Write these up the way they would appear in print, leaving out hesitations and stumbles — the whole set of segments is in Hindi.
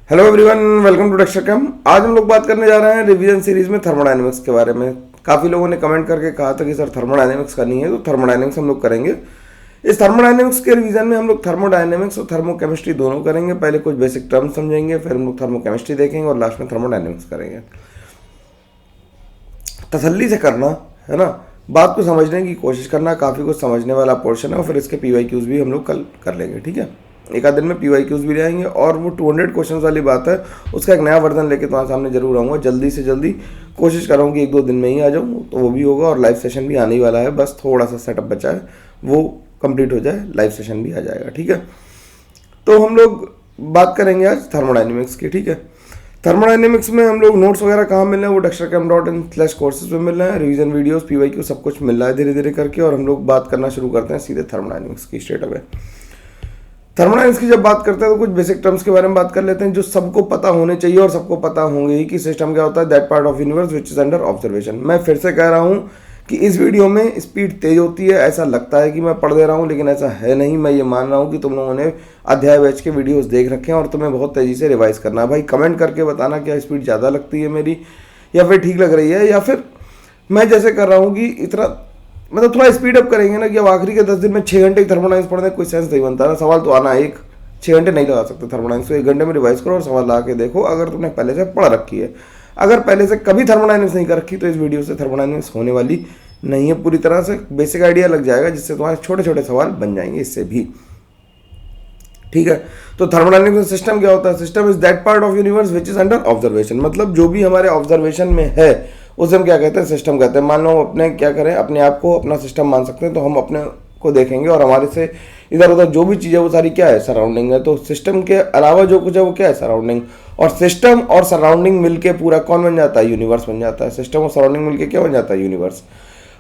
Hello everyone, welcome to texture. आज हम लोग बात करने जा रहे हैं रिवीजन सीरीज में थर्मोडायनेमिक्स के बारे में। काफ़ी लोगों ने कमेंट करके कहा था कि सर थर्मोडायनेमिक्स करनी है, तो थर्मोडायनेमिक्स हम लोग करेंगे। इस थर्मोडायनेमिक्स के रिवीजन में हम लोग थर्मोडायनेमिक्स और थर्मोकेमिस्ट्री दोनों करेंगे। पहले कुछ बेसिक टर्म्स समझेंगे, फिर हम लोग थर्मोकेमिस्ट्री देखेंगे और लास्ट में थर्मोडायनेमिक्स करेंगे। तसल्ली से करना है ना, बात को समझने की कोशिश करना। काफ़ी कुछ समझने वाला पोर्शन है और फिर इसके PYQs भी हम लोग कल कर लेंगे, ठीक है। एक आध दिन में PYQs भी ले आएंगे और वो 200 क्वेश्चन वाली बात है, उसका एक नया वर्जन लेके तुम्हारे सामने जरूर आऊँगा। जल्दी से जल्दी कोशिश करूँ कि 1-2 दिन में ही आ जाऊँ, तो वो भी होगा। और लाइव सेशन भी आने ही वाला है, बस थोड़ा सा सेटअप बचा है, वो कंप्लीट हो जाए, लाइव सेशन भी आ जाएगा, ठीक है। तो हम लोग बात करेंगे आज थर्मोडायनेमिक्स की, ठीक है। थर्मोडायनेमिक्स में हम लोग नोट्स वगैरह कहाँ मिल रहे हैं, वो texturcam.in/courses पे मिल रहे हैं। रिवीजन वीडियोस, PYQ सब कुछ मिल रहा है धीरे धीरे करके। और हम लोग बात करना शुरू करते हैं सीधे थर्मोडायनेमिक्स की, स्ट्रेट अवे। थर्मोडायनेमिक्स की जब बात करते हैं तो कुछ बेसिक टर्म्स के बारे में बात कर लेते हैं जो सबको पता होने चाहिए और सबको पता होंगे ही कि सिस्टम क्या होता है। That part of universe which is under observation. मैं फिर से कह रहा हूँ कि इस वीडियो में स्पीड तेज होती है। ऐसा लगता है कि मैं पढ़ दे रहा हूँ, लेकिन ऐसा है नहीं। मैं ये मान रहा हूँ कि तुम लोगों ने अध्याय बैच के वीडियोस देख रखे हैं और तुम्हें बहुत तेज़ी से रिवाइज करना है। भाई कमेंट करके बताना क्या स्पीड ज़्यादा लगती है मेरी, या फिर ठीक लग रही है, या फिर मैं जैसे कर रहा हूँ कि इतना मतलब थोड़ा स्पीड अप करेंगे ना कि अब आखिरी के 10 दिन में 6 घंटे थर्मोडायनेमिक्स पढ़ने कोई सेंस नहीं बनता ना। सवाल तो आना एक 6 घंटे नहीं लगा सकते थर्मोडायनेमिक्स, तो 1 घंटे में रिवाइज करो और सवाल ला के देखो अगर तुमने पहले से पढ़ रखी है। अगर पहले से कभी थर्मोडायनेमिक्स नहीं कर रखी तो इस वीडियो से थर्मोडायनेमिक्स होने वाली नहीं है। पूरी तरह से बेसिक आइडिया लग जाएगा, जिससे तुम्हारे छोटे छोटे सवाल बन जाएंगे इससे भी, ठीक है। तो थर्मोडायनेमिक्स सिस्टम क्या होता है? System is that part of universe which is under observation. मतलब जो भी हमारे ऑब्जर्वेशन में है उसे हम क्या कहते हैं? सिस्टम कहते हैं। मान लो हम अपने क्या करें, अपने आप को अपना सिस्टम मान सकते हैं, तो हम अपने को देखेंगे और हमारे से इधर उधर जो भी चीज़ है वो सारी क्या है? सराउंडिंग है। तो सिस्टम के अलावा जो कुछ है वो क्या है? सराउंडिंग। और सिस्टम और सराउंडिंग मिलके पूरा कौन बन जाता है? यूनिवर्स बन जाता है। सिस्टम और सराउंडिंग मिलके क्या बन जाता है? यूनिवर्स।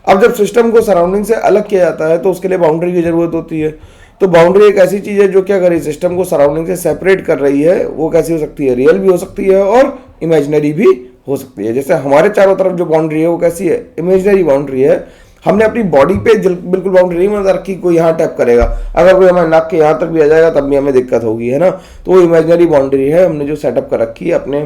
अब जब सिस्टम को सराउंडिंग से अलग किया जाता है तो उसके लिए बाउंड्री की जरूरत होती है। तो बाउंड्री एक ऐसी चीज़ है जो क्या कर रही है? सिस्टम को सराउंडिंग से सेपरेट कर रही है। वो कैसी हो सकती है? रियल भी हो सकती है और इमेजिनरी भी हो सकती है। जैसे हमारे चारों तरफ जो बाउंड्री है वो कैसी है? इमेजिनरी बाउंड्री है। हमने अपनी बॉडी पे बिल्कुल बाउंड्री नहीं बना रखी, कोई यहाँ टैप करेगा, अगर कोई हमारे नाक के यहाँ तक भी आ जाएगा तब भी हमें दिक्कत होगी, है ना। तो वो इमेजिनरी बाउंड्री है, हमने जो सेटअप कर रखी है अपने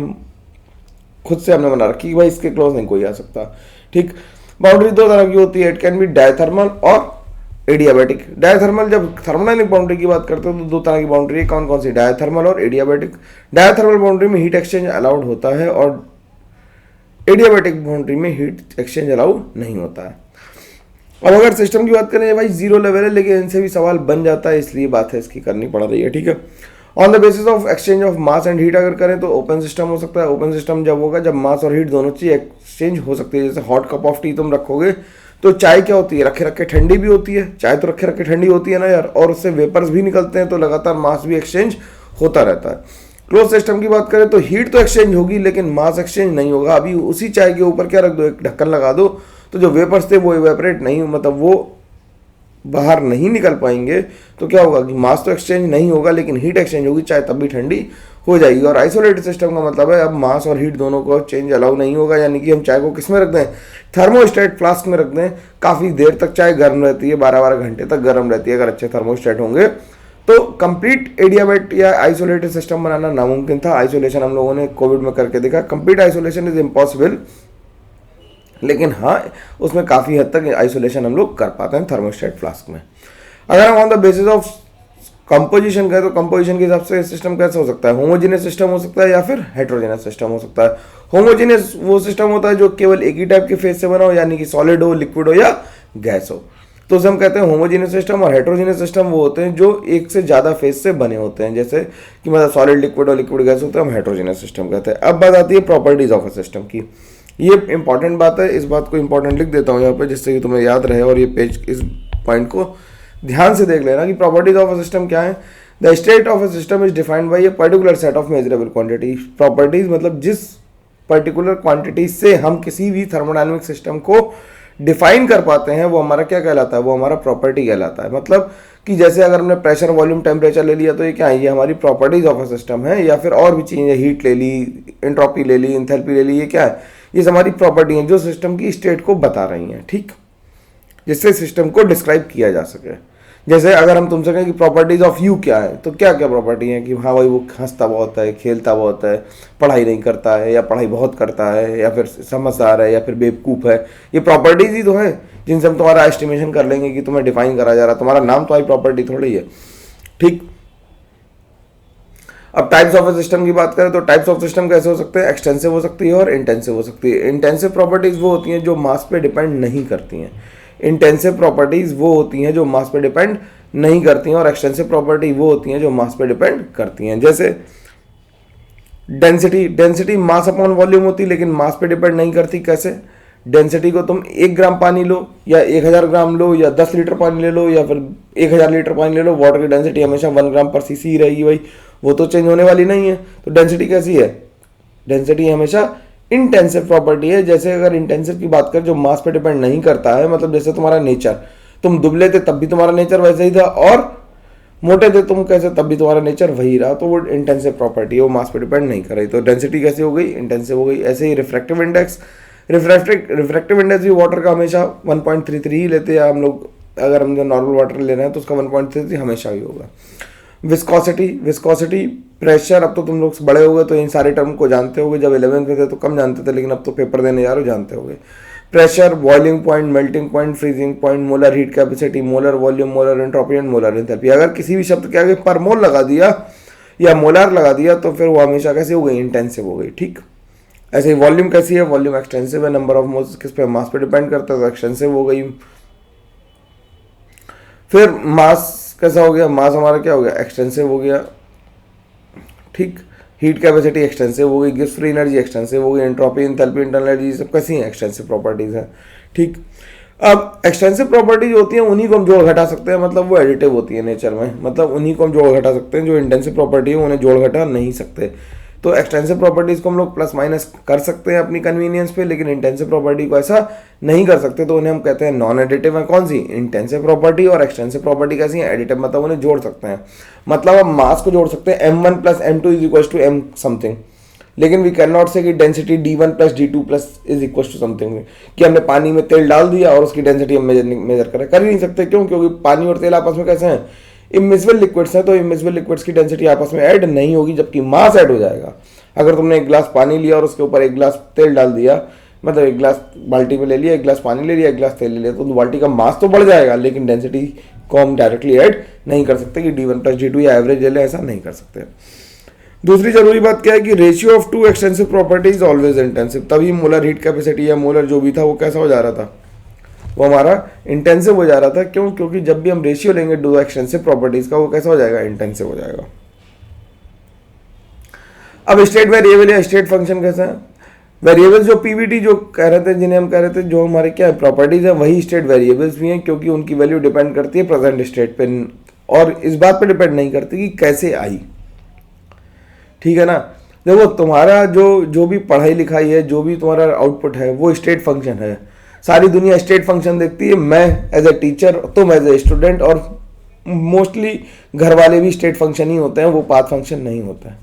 खुद से हमने बना रखी है, भाई इसके क्लोज नहीं कोई आ सकता, ठीक। बाउंड्री दो तरह की होती है, इट कैन बी डायथर्मल और एडियाबैटिक। डायथर्मल, जब थर्मोडायनेमिक बाउंड्री की बात करते हो तो 2 तरह की बाउंड्री है। कौन कौन सी? डायथर्मल और एडियाबैटिक। डायथर्मल बाउंड्री में हीट एक्सचेंज अलाउड होता है और एडियाबैटिक बाउंड्री में हीट एक्सचेंज अलाउड नहीं होता है। अब अगर सिस्टम की बात करें, भाई 0 लेवल है, लेकिन इनसे भी सवाल बन जाता है, इसलिए बात है इसकी करनी पड़ रही है, ठीक है। On the basis of exchange of mass and heat अगर करें तो ओपन सिस्टम हो सकता है। ओपन सिस्टम जब होगा जब मास और हीट दोनों चीज एक्सचेंज हो सकती है। जैसे हॉट कप ऑफ टी तुम रखोगे तो चाय क्या होती है? रखे रखे ठंडी भी होती है। चाय तो रखे रखे ठंडी होती है ना यार, और उससे वेपर्स भी निकलते हैं, तो लगातार मास भी एक्सचेंज होता रहता है। क्लोज सिस्टम की बात करें तो हीट तो एक्सचेंज होगी लेकिन मास एक्सचेंज नहीं होगा। अभी उसी चाय के ऊपर क्या रख दो? एक ढक्कन लगा दो, तो जो वेपर्स थे वो इवेपरेट नहीं, मतलब वो बाहर नहीं निकल पाएंगे। तो क्या होगा कि मास तो एक्सचेंज नहीं होगा लेकिन हीट एक्सचेंज होगी, चाहे तब भी ठंडी हो जाएगी। और आइसोलेटेड सिस्टम का मतलब है अब मास और हीट दोनों को चेंज अलाउ नहीं होगा। यानी कि हम चाय को किस में रख दें? थर्मोस्टेट फ्लास्क में रख दें। काफ़ी देर तक चाय गर्म रहती है, 12-12 घंटे तक गर्म रहती है अगर अच्छे थर्मोस्टेट होंगे। तो कंप्लीट एडियाबैट या आइसोलेटेड सिस्टम बनाना नामुमकिन था। आइसोलेशन हम लोगों ने कोविड में करके देखा। कंप्लीट आइसोलेशन इज इम्पॉसिबल, लेकिन हाँ उसमें काफ़ी हद तक आइसोलेशन हम लोग कर पाते हैं थर्मोस्टेट फ्लास्क में। अगर हम on the basis of composition करें तो कंपोजिशन के हिसाब से सिस्टम कैसे हो सकता है? होमोजेनियस सिस्टम हो सकता है या फिर हेट्रोजेनियस सिस्टम हो सकता है। होमोजेनियस वो सिस्टम होता है जो केवल एक ही टाइप के फेज से बना हो, यानी कि सॉलिड हो, लिक्विड हो या गैस हो, तो उसे हम कहते हैं होमोजेनियस सिस्टम। और हेट्रोजेनियस सिस्टम वो होते हैं जो एक से ज़्यादा फेज से बने होते हैं, जैसे कि मतलब सॉलिड, लिक्विड और लिक्विड गैस होते हैं, हम हेट्रोजेनियस सिस्टम कहते हैं। अब बात आती है प्रॉपर्टीज ऑफ अ सिस्टम की। ये इंपॉर्टेंट बात है, इस बात को इंपॉर्टेंट लिख देता हूँ यहाँ पे जिससे कि तुम्हें याद रहे, और ये पेज इस पॉइंट को ध्यान से देख लेना कि प्रॉपर्टीज ऑफ अ सिस्टम क्या है। The state of a system is defined by a particular set of measurable quantity. Properties मतलब जिस पर्टिकुलर क्वांटिटी से हम किसी भी थर्मोडायनेमिक सिस्टम को डिफाइन कर पाते हैं वो हमारा क्या कहलाता है? वो हमारा प्रॉपर्टी कहलाता है। मतलब कि जैसे अगर हमने प्रेशर, वॉल्यूम, टेम्परेचर ले लिया तो ये क्या है? ये हमारी प्रॉपर्टीज ऑफ अ सिस्टम है। या फिर और भी चीज़ें, हीट ले ली, एंट्रोपी ले ली, एंथैल्पी ले ली, ये क्या है? ये हमारी प्रॉपर्टी है जो सिस्टम की स्टेट को बता रही हैं, ठीक, जिससे सिस्टम को डिस्क्राइब किया जा सके। जैसे अगर हम तुमसे कहें कि प्रॉपर्टीज ऑफ यू क्या है, तो क्या क्या प्रॉपर्टी है कि हाँ भाई वो हंसता बहुत है, खेलता बहुत है, पढ़ाई नहीं करता है या पढ़ाई बहुत करता है, या फिर समझदार है या फिर बेवकूफ़ है। ये प्रॉपर्टीज ही तो है जिनसे हम तुम्हारा एस्टिमेशन कर लेंगे कि तुम्हें डिफाइन करा जा रहा है। तुम्हारा नाम तुम्हारी प्रॉपर्टी थोड़ी है, ठीक। अब टाइप्स ऑफ सिस्टम की बात करें तो टाइप्स ऑफ सिस्टम कैसे हो सकते हैं, एक्सटेंसिव हो सकती है और इंटेंसिव हो सकती है। इंटेंसिव प्रॉपर्टीज वो होती हैं जो मास पे डिपेंड नहीं करती हैं। इंटेंसिव प्रॉपर्टीज वो होती हैं जो मास पे डिपेंड नहीं करती हैं, और एक्सटेंसिव प्रॉपर्टी वो होती हैं जो मास पे डिपेंड करती हैं। जैसे density, density mass upon volume होती है लेकिन मास पे डिपेंड नहीं करती। कैसे? डेंसिटी को तुम 1 ग्राम पानी लो या 1000 ग्राम लो या 10 लीटर पानी ले लो या फिर 1000 लीटर पानी ले लो, वाटर की डेंसिटी हमेशा 1 ग्राम पर सीसी ही रहेगी भाई, वो तो चेंज होने वाली नहीं है। तो डेंसिटी कैसी है? डेंसिटी हमेशा इंटेंसिव प्रॉपर्टी है। जैसे अगर इंटेंसिव की बात करें जो मास पे डिपेंड नहीं करता है, मतलब जैसे तुम्हारा नेचर, तुम दुबले थे तब भी तुम्हारा नेचर वैसे ही था, और मोटे थे तुम कैसे तब भी तुम्हारा नेचर वही रहा, तो वो इंटेंसिव प्रॉपर्टी है, वो मास पे डिपेंड नहीं कर रही। तो डेंसिटी कैसी हो गई? इंटेंसिव हो गई। ऐसे ही रिफ्रैक्टिव इंडेक्स, रिफ्रैक्टिव इंडेक्स भी वाटर का हमेशा 1.33 ही लेते हैं हम लोग। अगर हम जो नॉर्मल वाटर ले रहे हैं तो उसका 1.33 हमेशा ही होगा। विस्कोसिटी, विस्कोसिटी प्रेशर, अब तो तुम लोग बड़े हो गए तो इन सारे टर्म को जानते होगे, जब 11th में थे तो कम जानते थे, लेकिन अब तो पेपर देने जा रहे हो जानते होगे। Pressure, boiling point, melting point, freezing point, molar heat capacity, molar volume, molar entropy and molar enthalpy. अगर किसी भी शब्द के आगे पर मोल लगा दिया या मोलर लगा दिया तो फिर वो हमेशा कैसी हो गई? इंटेंसिव हो गई, ठीक। ऐसे ही वॉल्यूम कैसी है? वॉल्यूम एक्सटेंसिव है, नंबर ऑफ मोल्स किस पे? मास पे डिपेंड करता है, तो एक्सटेंसिव हो गई। फिर मास कैसा हो गया? मास हमारा क्या हो गया? एक्सटेंसिव हो गया, ठीक। हीट कैपेसिटी एक्सटेंसिव हो गई, गिव्स फ्री एनर्जी एक्सटेंसिव हो गई, एंट्रोपी, एंथैल्पी, इंटरनल एनर्जी, सब कैसी हैं? एक्सटेंसिव प्रॉपर्टीज हैं, ठीक। अब एक्सटेंसिव प्रॉपर्टीज होती हैं उन्हीं को हम जोड़ घटा सकते हैं, मतलब वो एडिटिव होती है नेचर में, मतलब उन्हीं को हम जोड़ घटा सकते हैं। जो इंटेंसिव प्रॉपर्टी है उन्हें जोड़ घटा नहीं सकते। तो एक्सटेंसिव प्रॉपर्टीज को हम लोग प्लस माइनस कर सकते हैं अपनी कन्वीनियंस पे, लेकिन इंटेंसिव प्रॉपर्टी को ऐसा नहीं कर सकते, तो उन्हें हम कहते हैं नॉन एडिटिव है। कौन सी? Intensive property. और एक्सटेंसिव प्रॉपर्टी कैसी है? एडिटिव, मतलब उन्हें जोड़ सकते हैं। मतलब हम मास को जोड़ सकते हैं m1 plus m2 is equal to m something, लेकिन वी कैन नॉट से कि density d1 plus d2 plus is equal to something, कि हमने पानी में तेल डाल दिया और उसकी डेंसिटी हम मेजर करें, कर ही नहीं सकते। क्यों? क्योंकि पानी और तेल आपस में कैसे हैं? इमिसिबल लिक्विड्स हैं, तो इमिसिबल लिक्विड्स की डेंसिटी आपस में ऐड नहीं होगी, जबकि मास ऐड हो जाएगा। अगर तुमने 1 गिलास पानी लिया और उसके ऊपर 1 गिलास तेल डाल दिया, मतलब 1 गिलास बाल्टी में ले लिया, 1 गिलास पानी ले लिया, 1 गिलास तेल ले लिया, तो बाल्टी का मास तो बढ़ जाएगा, लेकिन डेंसिटी को हम डायरेक्टली ऐड नहीं कर सकते कि d1 प्लस d2 या एवरेज ले ले, ऐसा नहीं कर सकते। दूसरी जरूरी बात क्या है कि ratio of two extensive properties always intensive. तभी मोलर हीट कैपेसिटी या मोलर जो भी था वो कैसा हो जा रहा था? वो हमारा इंटेंसिव हो जा रहा था। क्यों? क्योंकि जब भी हम रेशियो लेंगे दो एक्सटेंसिव प्रॉपर्टीज का, वो कैसा हो जाएगा? इंटेंसिव हो जाएगा। अब स्टेट वेरिएबल या स्टेट फंक्शन कैसा है? वेरिएबल्स जो पीवीटी जो कह रहे थे, जिन्हें हम कह रहे थे जो हमारे क्या है प्रॉपर्टीज है, वही स्टेट वेरिएबल्स भी हैं, क्योंकि उनकी वैल्यू डिपेंड करती है प्रेजेंट स्टेट पे, और इस बात पे डिपेंड नहीं करती कि कैसे आई, ठीक है ना। देखो तुम्हारा जो भी पढ़ाई लिखाई है, जो भी तुम्हारा आउटपुट है, वो स्टेट फंक्शन है। सारी दुनिया स्टेट फंक्शन देखती है, मैं एज ए टीचर, तुम एज ए स्टूडेंट, और मोस्टली घर वाले भी स्टेट फंक्शन ही होते हैं, वो पाथ फंक्शन नहीं होता है।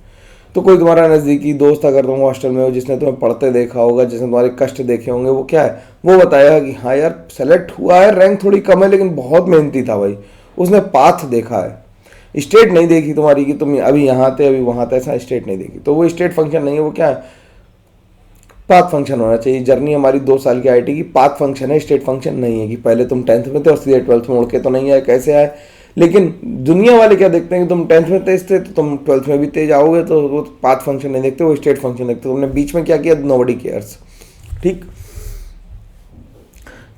तो कोई तुम्हारा नज़दीकी दोस्त अगर तुम हॉस्टल में हो, जिसने तुम्हें पढ़ते देखा होगा, जिसने तुम्हारे कष्ट देखे होंगे, वो क्या है? वो बताएगा कि हाँ यार सेलेक्ट हुआ है, रैंक थोड़ी कम है, लेकिन बहुत मेहनती था भाई, उसने पाथ देखा है, स्टेट नहीं देखी तुम्हारी कि तुम अभी यहाँ थे अभी वहाँ थे, ऐसा स्टेट नहीं देखी। तो वो स्टेट फंक्शन नहीं है, वो क्या है? पाथ फंक्शन होना चाहिए। जर्नी हमारी 2 साल की आईटी की पाथ फंक्शन है, स्टेट फंक्शन नहीं है कि पहले तुम 10th में थे और सीधे 12th में उड़ के तो नहीं आए, कैसे आए। लेकिन दुनिया वाले क्या देखते हैं कि तुम 10th में तेज थे तो तुम 12th में भी तेज आओगे, तो वो पाथ फंक्शन नहीं देखते, वो स्टेट फंक्शन देखते। तुमने बीच में क्या किया? नोबडी केयर्स, ठीक।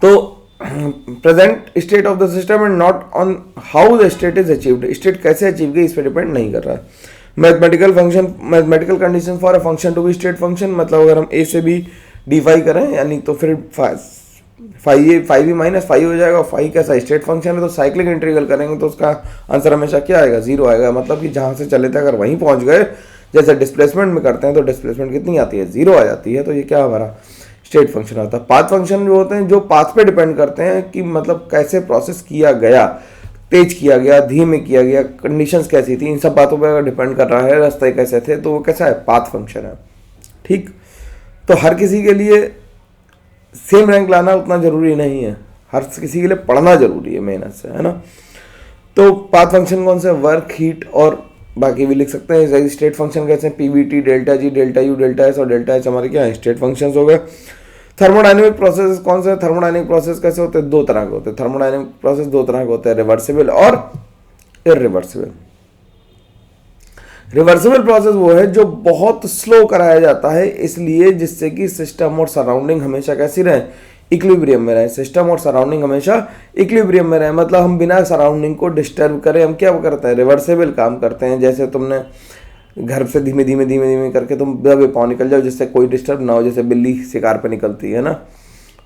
तो present state of the system and not on how the state is achieved. State कैसे अचीव गई इस पर डिपेंड नहीं कर रहा है। Mathematical function, mathematical condition for a function to be state function, मतलब अगर हम ए से बी डिफाई करें, यानी तो फिर फाइव भी माइनस फाइव हो जाएगा। फाइव कैसा स्टेट फंक्शन है, तो साइक्लिक इंटीग्रल करेंगे तो उसका आंसर हमेशा क्या आएगा? 0 आएगा। मतलब कि जहाँ से चले थे अगर वहीं पहुँच गए, जैसे डिस्प्लेसमेंट में करते हैं तो डिस्प्लेसमेंट कितनी आती है? 0 आ जाती है। तो ये क्या हमारा स्टेट फंक्शन आता है। पाथ फंक्शन जो होते हैं जो पाथ पे डिपेंड करते हैं कि मतलब कैसे प्रोसेस किया गया, तेज किया गया, धीमे किया गया, कंडीशंस कैसी थी, इन सब बातों पर अगर डिपेंड कर रहा है, रास्ते कैसे थे, तो वो कैसा है? पाथ फंक्शन है, ठीक। तो हर किसी के लिए सेम रैंक लाना उतना जरूरी नहीं है, हर किसी के लिए पढ़ना जरूरी है मेहनत से, है ना। तो पाथ फंक्शन कौन सा है, वर्क, हीट और बाकी भी लिख सकते हैं। स्टेट फंक्शन कैसे हैं, Pvt, delta G, delta U, delta S और डेल्टा एच हमारे क्या है, स्टेट फंक्शंस हो गए। थर्मोडायनेमिक प्रोसेस कौन सा है, थर्मोडायनेमिक प्रोसेस कैसे होते हैं, दो तरह के होते हैं। थर्मोडायनेमिक प्रोसेस दो तरह के होते हैं, रिवर्सिबल और इरिवर्सिबल। रिवर्सिबल प्रोसेस वो है जो बहुत स्लो कराया जाता है, इसलिए जिससे कि सिस्टम और सराउंडिंग हमेशा कैसी रहे, इक्विलिब्रियम में रहे। सिस्टम और सराउंडिंग हमेशा इक्विलिब्रियम में रहे, मतलब हम बिना सराउंडिंग को डिस्टर्ब करें हम क्या करते हैं, रिवर्सिबल काम करते हैं। जैसे तुमने घर से धीमे धीमे धीमे धीमे करके तुम दबे पाँव निकल जाओ जिससे कोई डिस्टर्ब ना हो, जैसे बिल्ली शिकार पे निकलती है ना,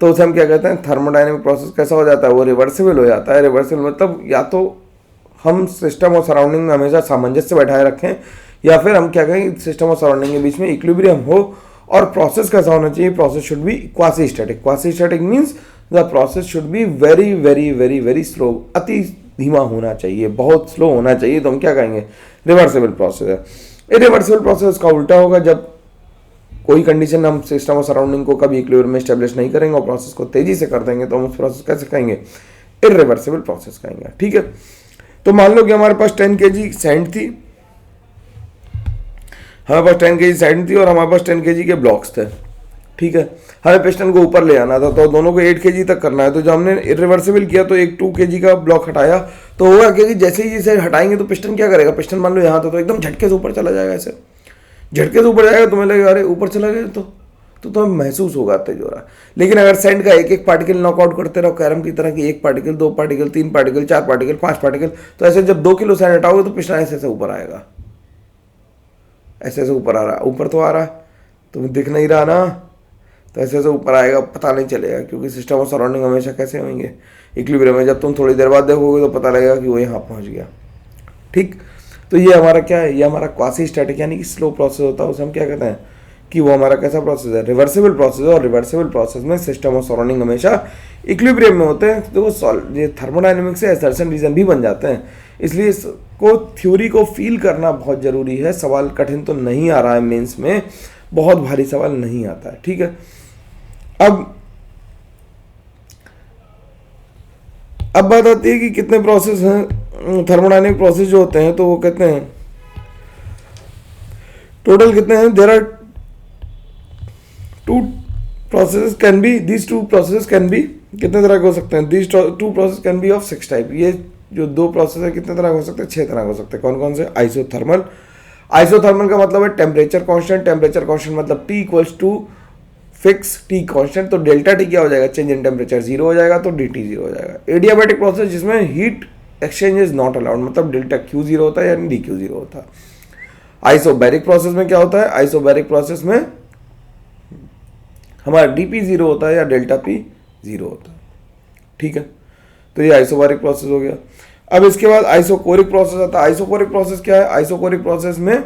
तो उसे हम क्या कहते हैं, थर्मोडायनेमिक प्रोसेस कैसा हो जाता है, वो रिवर्सिबल हो जाता है। रिवर्सिबल मतलब या तो हम सिस्टम और सराउंडिंग में हमेशा सामंजस्य बैठाए रखें, या फिर हम क्या कहें, सिस्टम और सराउंडिंग के बीच में इक्विलिब्रियम हो। और प्रोसेस कैसा होना चाहिए, process should be quasi static. Quasi static means the process should be very very very very slow, अति धीमा होना चाहिए, बहुत स्लो होना चाहिए, तो हम क्या कहेंगे, रिवर्सिबल प्रोसेस है। इरिवर्सिबल प्रोसेस का उल्टा होगा, जब कोई कंडीशन हम सिस्टम और सराउंडिंग को कभी इक्विलिब्रियम में एस्टेब्लिश नहीं करेंगे और प्रोसेस को तेजी से कर देंगे, तो हम उस प्रोसेस कैसे कहेंगे, इरिवर्सिबल प्रोसेस कहेंगे। ठीक है, तो मान लो कि हमारे पास 10 kg सैंड थी, हमारे पास 10 kg सैंड थी और हमारे पास 10 kg के ब्लॉक्स थे। ठीक है, हमें पिस्टन को ऊपर ले आना था, तो दोनों को 8 kg तक करना है। तो जब हमने इरिवर्सिबल किया तो एक 2 kg का ब्लॉक हटाया, तो होगा क्या कि जैसे ही इसे हटाएंगे तो पिस्टन क्या करेगा, पिस्टन मान लो यहाँ था तो एकदम झटके से ऊपर चला जाएगा, ऐसे झटके से ऊपर जाएगा, तुम्हें लगेगा अरे ऊपर चला गया, तो तुम्हें महसूस होगा तेज हो रहा है। लेकिन अगर सैंड का एक एक पार्टिकल नॉकआउट करते रहो कैरम की तरह कि 1 particle, 2 particle, 3 particle, 4 particle, 5 particle, तो ऐसे जब 2 किलो सैंड हटाओगे तो पिस्टन ऐसे ऐसे ऊपर आएगा, ऐसे ऐसे ऊपर आ रहा है, ऊपर तो आ रहा है, तुम्हें दिख नहीं रहा ना, तो ऐसे ऐसे ऊपर आएगा, पता नहीं चलेगा, क्योंकि सिस्टम और सराउंडिंग हमेशा कैसे होंगे, इक्विलिब्रियम में। जब तुम थोड़ी देर बाद देखोगे तो पता लगेगा कि वो यहाँ पहुँच गया। ठीक, तो ये हमारा क्या है, ये हमारा क्वासी स्टैटिक यानी कि स्लो प्रोसेस होता है, उसे हम क्या कहते हैं कि वो हमारा कैसा प्रोसेस है, रिवर्सिबल प्रोसेस है। और रिवर्सिबल प्रोसेस में सिस्टम और सराउंडिंग हमेशा इक्विलिब्रियम में होते हैं। तो ये थर्मोडायनेमिक्स से असर्शन रीजन भी बन जाते हैं, इसलिए इसको थ्योरी को फील करना बहुत ज़रूरी है। सवाल कठिन तो नहीं आ रहा है मेंस में, बहुत भारी सवाल नहीं आता है। ठीक है, अब बात आती है कि कितने प्रोसेस हैं थर्मोडायनेमिक प्रोसेस जो होते हैं, तो वो कहते हैं टोटल कितने हैं, there are 2 process can be, these 2 process can be, कितने तरह के हो सकते हैं, these 2 process can be of 6 type. ये जो 2 प्रोसेस है कितने तरह के हो सकते हैं, 6 तरह के हो सकते हैं। कौन कौन से, आइसोथर्मल। आइसोथर्मल का मतलब है टेम्परेचर कांस्टेंट, टेम्परेचर कांस्टेंट मतलब T equals to fix T constant, तो डेल्टा T क्या हो जाएगा, चेंज इन टेम्परेचर 0 हो जाएगा, तो dt 0 हो जाएगा। एडियाबैटिक प्रोसेस जिसमें heat exchange is not allowed, मतलब डेल्टा Q 0 होता है यानी dq 0 होता है। आइसोबैरिक प्रोसेस में क्या होता है, आइसोबैरिक प्रोसेस में हमारा dp 0 होता है या डेल्टा P 0 होता है। ठीक है, तो ये आइसोबैरिक प्रोसेस हो गया। अब इसके बाद आइसोकोरिक प्रोसेस आता है। आइसोकोरिक प्रोसेस क्या है, आइसोकोरिक प्रोसेस में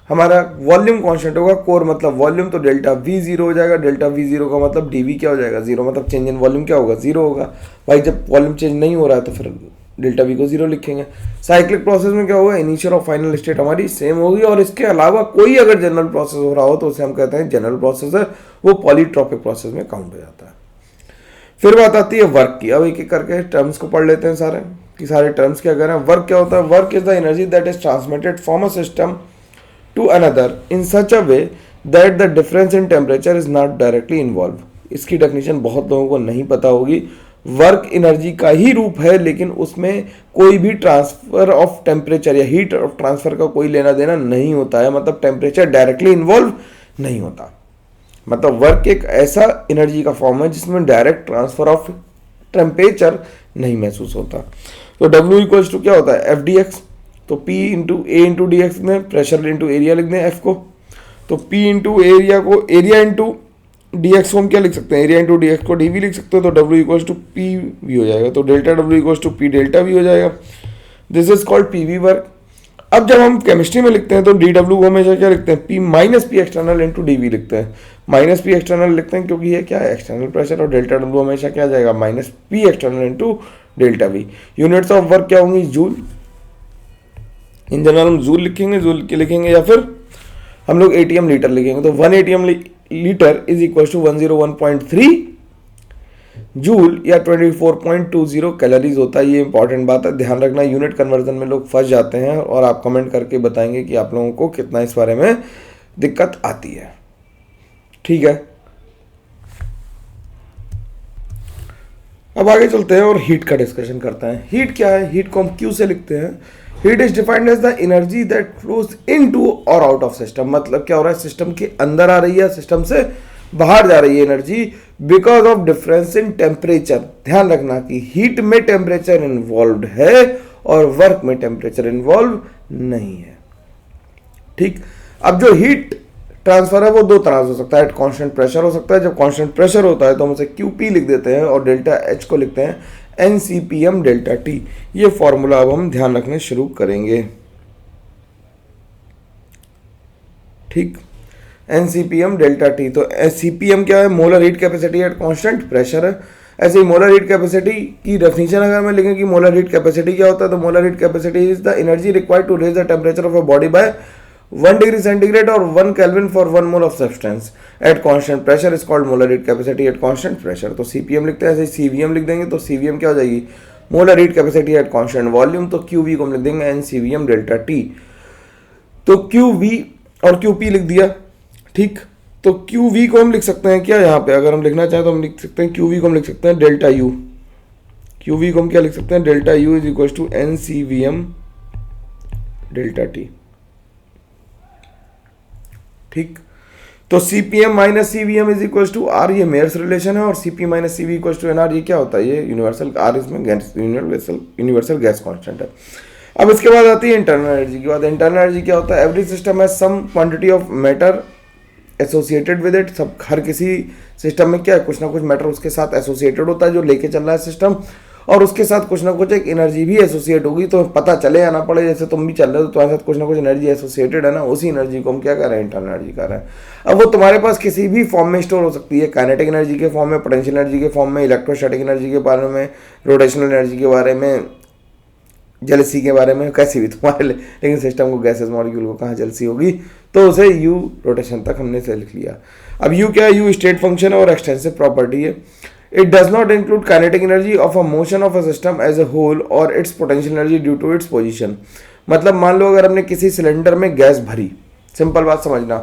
हमारा वॉल्यूम कांस्टेंट होगा, कोर मतलब वॉल्यूम, तो डेल्टा V 0 हो जाएगा। डेल्टा V 0 का मतलब dV क्या हो जाएगा, 0, मतलब चेंज इन वॉल्यूम क्या होगा, 0 होगा। भाई जब वॉल्यूम चेंज नहीं हो रहा है तो फिर डेल्टा V को 0 लिखेंगे। साइक्लिक प्रोसेस में क्या होगा, इनिशियल और फाइनल स्टेट हमारी सेम होगी, और इसके अलावा कोई अगर जनरल प्रोसेस हो रहा हो तो उसे हम कहते हैं जनरल प्रोसेस है, वो पॉलीट्रॉपिक प्रोसेस में काउंट हो जाता है। फिर बात आती है वर्क की। अब एक एक करके टर्म्स को पढ़ लेते हैं सारे कि सारे टर्म्स क्या कह रहे हैं। वर्क क्या होता है, work is the energy that is transmitted from a system to another in such a way that the difference in temperature is not directly involved। इसकी डेफिनेशन बहुत लोगों को नहीं पता होगी। वर्क एनर्जी का ही रूप है, लेकिन उसमें कोई भी ट्रांसफर ऑफ टेम्परेचर या हीट ऑफ ट्रांसफर का कोई लेना देना नहीं होता है, मतलब टेम्परेचर डायरेक्टली इन्वॉल्व नहीं होता। मतलब वर्क एक ऐसा एनर्जी का फॉर्म है जिसमें डायरेक्ट ट्रांसफर ऑफ टेम्परेचर नहीं महसूस होता। तो W इक्वल्स टू क्या होता है, एफ डी एक्स, तो P into A into D X में प्रेशर इंटू एरिया लिख दें F को, तो P इंटू एरिया को, एरिया इंटू डी एक्स को हम क्या लिख सकते हैं, एरिया इंटू डी एक्स को dV लिख सकते हैं, तो W equals to P V हो जाएगा, तो delta W equals to P delta V हो जाएगा। This is called PV work. अब जब हम केमिस्ट्री में लिखते हैं तो dW को हमेशा क्या लिखते हैं, P minus P external into dV लिखते हैं। माइनस पी एक्सटर्नल लिखते हैं क्योंकि ये क्या है, एक्सटर्नल प्रेशर, और डेल्टा W हमेशा क्या आ जाएगा, minus P external into delta we. Units of work क्या होंगी, जूल। इन जनरल हम जूल लिखेंगे, जूल के लिखेंगे, या फिर हम लोग ATM लीटर लिखेंगे। तो 1 ATM litre is equal to 101.3 joule या 24.20 कैलोरीज होता है। ये इंपॉर्टेंट बात है, ध्यान रखना, यूनिट कन्वर्जन में लोग फंस जाते हैं और आप कमेंट करके बताएंगे कि आप लोगों को कितना इस बारे में दिक्कत आती है। ठीक है, अब आगे चलते हैं और हीट का डिस्कशन करते हैं। हीट क्या है? हीट को हम क्यू से लिखते हैं। Heat is defined as the energy that flows into और आउट ऑफ सिस्टम। मतलब क्या हो रहा है, सिस्टम के अंदर आ रही है, सिस्टम से बाहर जा रही है energy because of difference in temperature. ध्यान रखना कि हीट में टेम्परेचर इन्वॉल्व है और वर्क में टेम्परेचर इन्वॉल्व नहीं है। ठीक, अब जो हीट ट्रांसफर है वो दो तरह से हो सकता है। एट कांस्टेंट प्रेशर हो सकता है। जब कांस्टेंट प्रेशर होता है तो हम उसे QP लिख देते हैं और डेल्टा H को लिखते हैं NCPM डेल्टा T। ये फॉर्मूला अब हम ध्यान रखने शुरू करेंगे। ठीक, NCPM डेल्टा T। तो CPM क्या है? Molar heat capacity at constant pressure है। ऐसे ही मोलर हीट कैपेसिटी की डेफिनेशन अगर मैं लिखें कि मोलर हीट कैपेसिटी क्या होता है, तो molar heat capacity is the energy required to raise the temperature of a body by 1 degree centigrade और 1 kelvin for 1 mole of substance at constant pressure is called molar heat capacity at constant pressure. तो CPM लिखते हैं, ऐसे CVM लिख देंगे तो CVM क्या हो जाएगी? Molar heat capacity at constant volume. तो QV को हम लिख देंगे NCVM डेल्टा T। तो QV और QP लिख दिया। ठीक, तो QV को हम लिख सकते हैं क्या यहाँ पे? अगर हम लिखना चाहें तो हम लिख सकते हैं QV को हम लिख सकते हैं डेल्टा U। QV को हम क्या लिख सकते हैं? Delta U is equal to NCVM delta T। ठीक, तो CPM minus CVM is equal to R, ये मेयर्स रिलेशन है, और CP minus CV equal to NR, ये क्या होता है? ये यूनिवर्सल R, इसमें गैस यूनिवर्सल गैस कांस्टेंट है। अब इसके बाद आती है इंटरनल एनर्जी की बात। इंटरनल एनर्जी क्या होता है? Every system has some quantity of matter associated with it. सब हर किसी सिस्टम में क्या है? कुछ ना कुछ मैटर उसके साथ एसोसिएटेड होता है जो लेके चल रहा है सिस्टम, और उसके साथ कुछ ना कुछ एक एनर्जी भी एसोसिएट होगी। तो पता चले या ना पड़े, जैसे तुम भी चल रहे हो तो तुम्हारे साथ कुछ ना कुछ एनर्जी एसोसिएटेड है ना, उसी एनर्जी को हम क्या कर रहे हैं? इंटरनल एनर्जी कर रहे हैं। अब वो तुम्हारे पास किसी भी फॉर्म में स्टोर हो सकती है, काइनेटिक एनर्जी के फॉर्म में, पोटेंशियल एनर्जी के फॉर्म में, इलेक्ट्रोस्टैटिक एनर्जी के बारे में, रोटेशनल एनर्जी के बारे में, जेलसी के बारे में, कैसी भी तुम्हारे लिए। लेकिन सिस्टम को गैसेस मॉलिक्यूल को कहाँ जेलसी होगी, तो उसे U रोटेशन तक हमने से लिख लिया। अब U क्या है? U स्टेट फंक्शन है और एक्सटेंसिव प्रॉपर्टी है। It does not include kinetic energy of a motion of a system as a whole और its potential energy due to its position. मतलब मान लो अगर हमने किसी सिलेंडर में गैस भरी, सिंपल बात समझना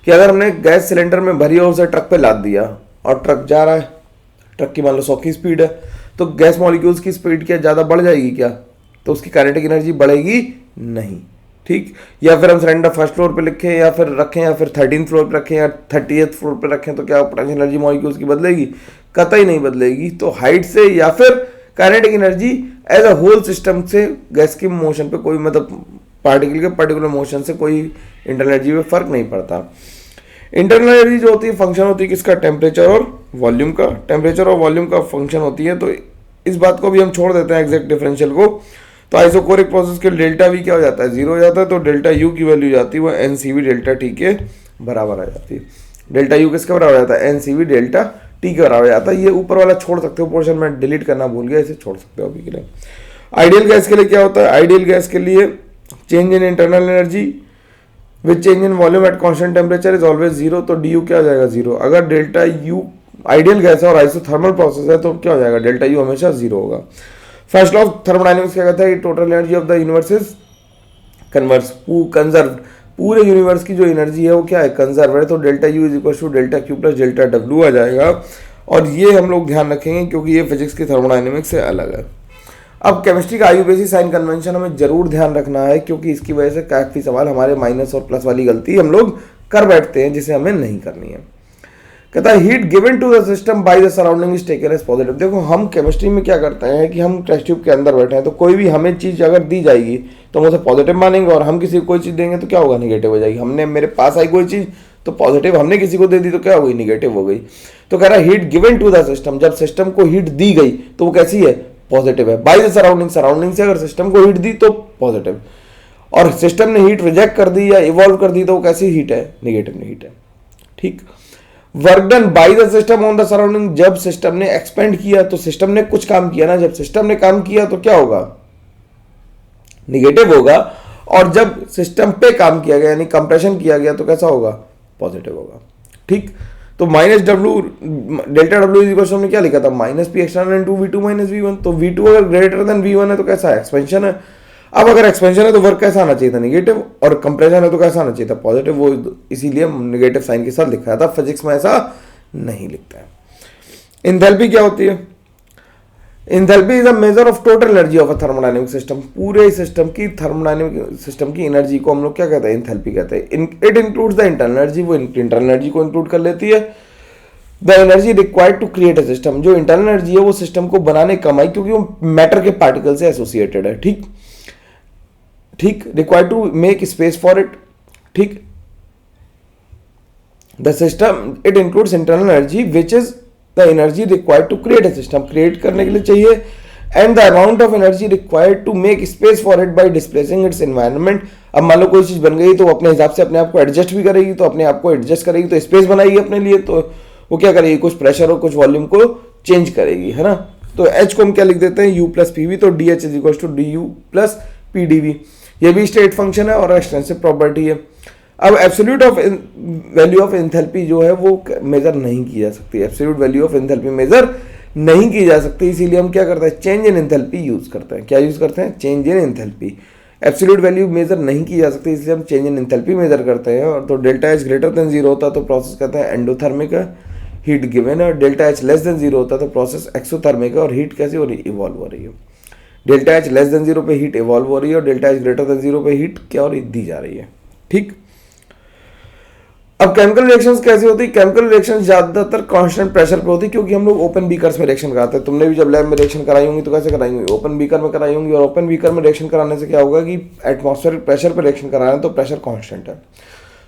कि अगर हमने गैस सिलेंडर में भरी और उसे ट्रक पे लाद दिया और ट्रक जा रहा है, ट्रक की मान लो 100 की स्पीड है, तो गैस मॉलिक्यूल्स की स्पीड क्या ज़्यादा बढ़ जाएगी क्या? तो उसकी काइनेटिक एनर्जी बढ़ेगी नहीं। ठीक, या फिर हम सिलेंडर फर्स्ट फ्लोर पे लिखें या फिर रखें या फिर 13th फ्लोर पे रखें या 30th फ्लोर पे रखें, तो क्या पोटेंशियल एनर्जी मॉलिक्यूल्स की बदलेगी? कतई नहीं बदलेगी। तो हाइट से या फिर kinetic energy as a whole system से गैस की मोशन पे कोई, मतलब पार्टिकल के पर्टिकुलर मोशन से कोई इंटरनल एनर्जी में फर्क नहीं पड़ता। इंटरनल एनर्जी जो होती है फंक्शन होती है किसका? टेम्परेचर और वॉल्यूम का। टेम्परेचर और वॉल्यूम का फंक्शन होती है। तो इस बात को भी हम छोड़ देते हैं एग्जैक्ट डिफरेंशियल को। तो आइसोकोरिक प्रोसेस के डेल्टा V क्या हो जाता है? 0 हो जाता है। तो डेल्टा U की वैल्यू जाती है वो NCV डेल्टा T के बराबर आ जाती है। डेल्टा U किसके बराबर आ जाता है? NCV डेल्टा T के बराबर आ जाता है। ये ऊपर वाला छोड़ सकते हो पोर्शन, में डिलीट करना भूल गया, इसे छोड़ सकते हो अभी के लिए। आइडियल गैस के लिए क्या होता है? आइडियल गैस के लिए change in internal energy with change in volume at constant temperature is always 0। तो DU क्या हो जाएगा? 0। अगर डेल्टा U आइडियल गैस है और आइसोथर्मल प्रोसेस है तो क्या हो जाएगा? डेल्टा U हमेशा 0 होगा। फर्स्ट लॉ ऑफ थर्मोडायनेमिक्स क्या कहता है कि total energy of the universe is conserve. पूरे यूनिवर्स की जो एनर्जी है वो क्या है? कंजर्व है। तो delta U is equal to delta Q plus delta W आ जाएगा। और ये हम लोग ध्यान रखेंगे क्योंकि ये फिजिक्स की थर्मोडायनेमिक्स से अलग है। अब केमिस्ट्री का आयुर्वेदी साइन कन्वेंशन हमें जरूर ध्यान रखना है क्योंकि इसकी वजह से काफी सवाल हमारे माइनस और प्लस वाली गलती हम लोग कर बैठते हैं जिसे हमें नहीं करनी है। कहता है heat given to the system by the surrounding is taken as positive. देखो हम केमिस्ट्री में क्या करते हैं कि हम टेस्ट ट्यूब के अंदर बैठे हैं तो कोई भी हमें चीज अगर दी जाएगी तो हम उसे पॉजिटिव मानेंगे, और हम किसी को कोई चीज देंगे तो क्या होगा? निगेटिव हो जाएगी। हमने मेरे पास आई कोई चीज तो पॉजिटिव, हमने किसी को दे दी तो क्या हो गई? निगेटिव हो गई। तो कह रहा है heat given to the system, जब सिस्टम को हीट दी गई तो वो कैसी है? पॉजिटिव है। बाय द सराउंडिंग, सराउंडिंग से अगर सिस्टम को हीट दी तो पॉजिटिव, और सिस्टम ने हीट रिजेक्ट कर दी या इवॉल्व कर दी तो वो कैसी हीट है? निगेटिव हीट है। ठीक, work done by the system on the surrounding, जब सिस्टम ने एक्सपेंड किया तो सिस्टम ने कुछ काम किया ना, जब सिस्टम ने काम किया तो क्या होगा? निगेटिव होगा। और जब सिस्टम पे काम किया गया यानी कंप्रेशन किया गया तो कैसा होगा? पॉजिटिव होगा। ठीक, तो minus W delta W is equal हमने क्या लिखा था, minus P external into V two minus V one. तो वी टू अगर ग्रेटर देन वी वन है तो कैसा है, एक्सपेंशन है। अब अगर एक्सपेंशन है तो वर्क कैसा आना चाहिए था, नेगेटिव, और कंप्रेशन है तो कैसा आना चाहिए था, पॉजिटिव। वो इसीलिए नेगेटिव साइन के साथ लिखा था, फिजिक्स में ऐसा नहीं लिखता है। एंथैल्पी क्या होती है, enthalpy is a measure of total energy of a thermodynamic system. पूरे सिस्टम की थर्मोडायनेमिक सिस्टम की एनर्जी को हम लोग क्या कहते हैं, एंथैल्पी कहते हैं। It includes the internal energy, वो इंटरनल एनर्जी को इंक्लूड कर लेती है। The energy required to create a system, जो इंटरनल एनर्जी है वो सिस्टम को बनाने कमाई, क्योंकि वो मैटर के पार्टिकल से एसोसिएटेड है। ठीक ठीक, required to make space for it. ठीक, the system it includes internal energy which is the energy required to create a system, create करने के लिए चाहिए। And the amount of energy required to make space for it by displacing its environment. अब मान लो कोई चीज बन गई तो अपने हिसाब से अपने आप को एडजस्ट भी करेगी, तो अपने आप को एडजस्ट करेगी तो स्पेस बनाएगी अपने लिए, तो वो क्या करेगी, कुछ प्रेशर और कुछ वॉल्यूम को चेंज करेगी, है ना। तो एच को हम क्या लिख देते हैं, यू प्लस पी वी, तो D H is equal to D U plus P D V. ये भी स्टेट फंक्शन है और एक्सटेंसिव प्रॉपर्टी है। अब absolute of value of enthalpy जो है वो मेजर नहीं की जा सकती, absolute value of enthalpy measure नहीं की जा सकती, इसीलिए हम क्या करते हैं, चेंज इन एंथैल्पी यूज करते हैं। क्या यूज करते हैं, चेंज इन एंथैल्पी। एब्सोल्यूट वैल्यू मेजर नहीं की जा सकती, इसलिए हम चेंज इन एंथैल्पी मेजर करते हैं। और तो delta H greater than zero होता है तो प्रोसेस कहते हैं एंडोथर्मिक है, हीट गिवन है। और delta H less than zero होता है तो प्रोसेस एक्सोथर्मिक है, और हीट कैसी हो रही है, इवॉल्व हो रही है। Delta H less than zero पे हीट इवॉल्व हो रही है, और delta H greater than zero पे हीट क्या हो रही, दी जा रही है। ठीक, अब केमिकल रिएक्शंस कैसे होती है, केमिकल रिएक्शंस ज्यादातर कांस्टेंट प्रेशर पे होती है, क्योंकि हम लोग ओपन बीकर्स में रिएक्शन कराते हैं। तुमने भी जब लैब में रिएक्शन कराई होंगी तो कैसे कराई होंगी, ओपन बीकर में कराई होंगी। और ओपन बीकर में रिएक्शन कराने से क्या होगा कि एटमॉस्फेरिक प्रेशर पे रिएक्शन करा रहे हैं तो प्रेशर कांस्टेंट है।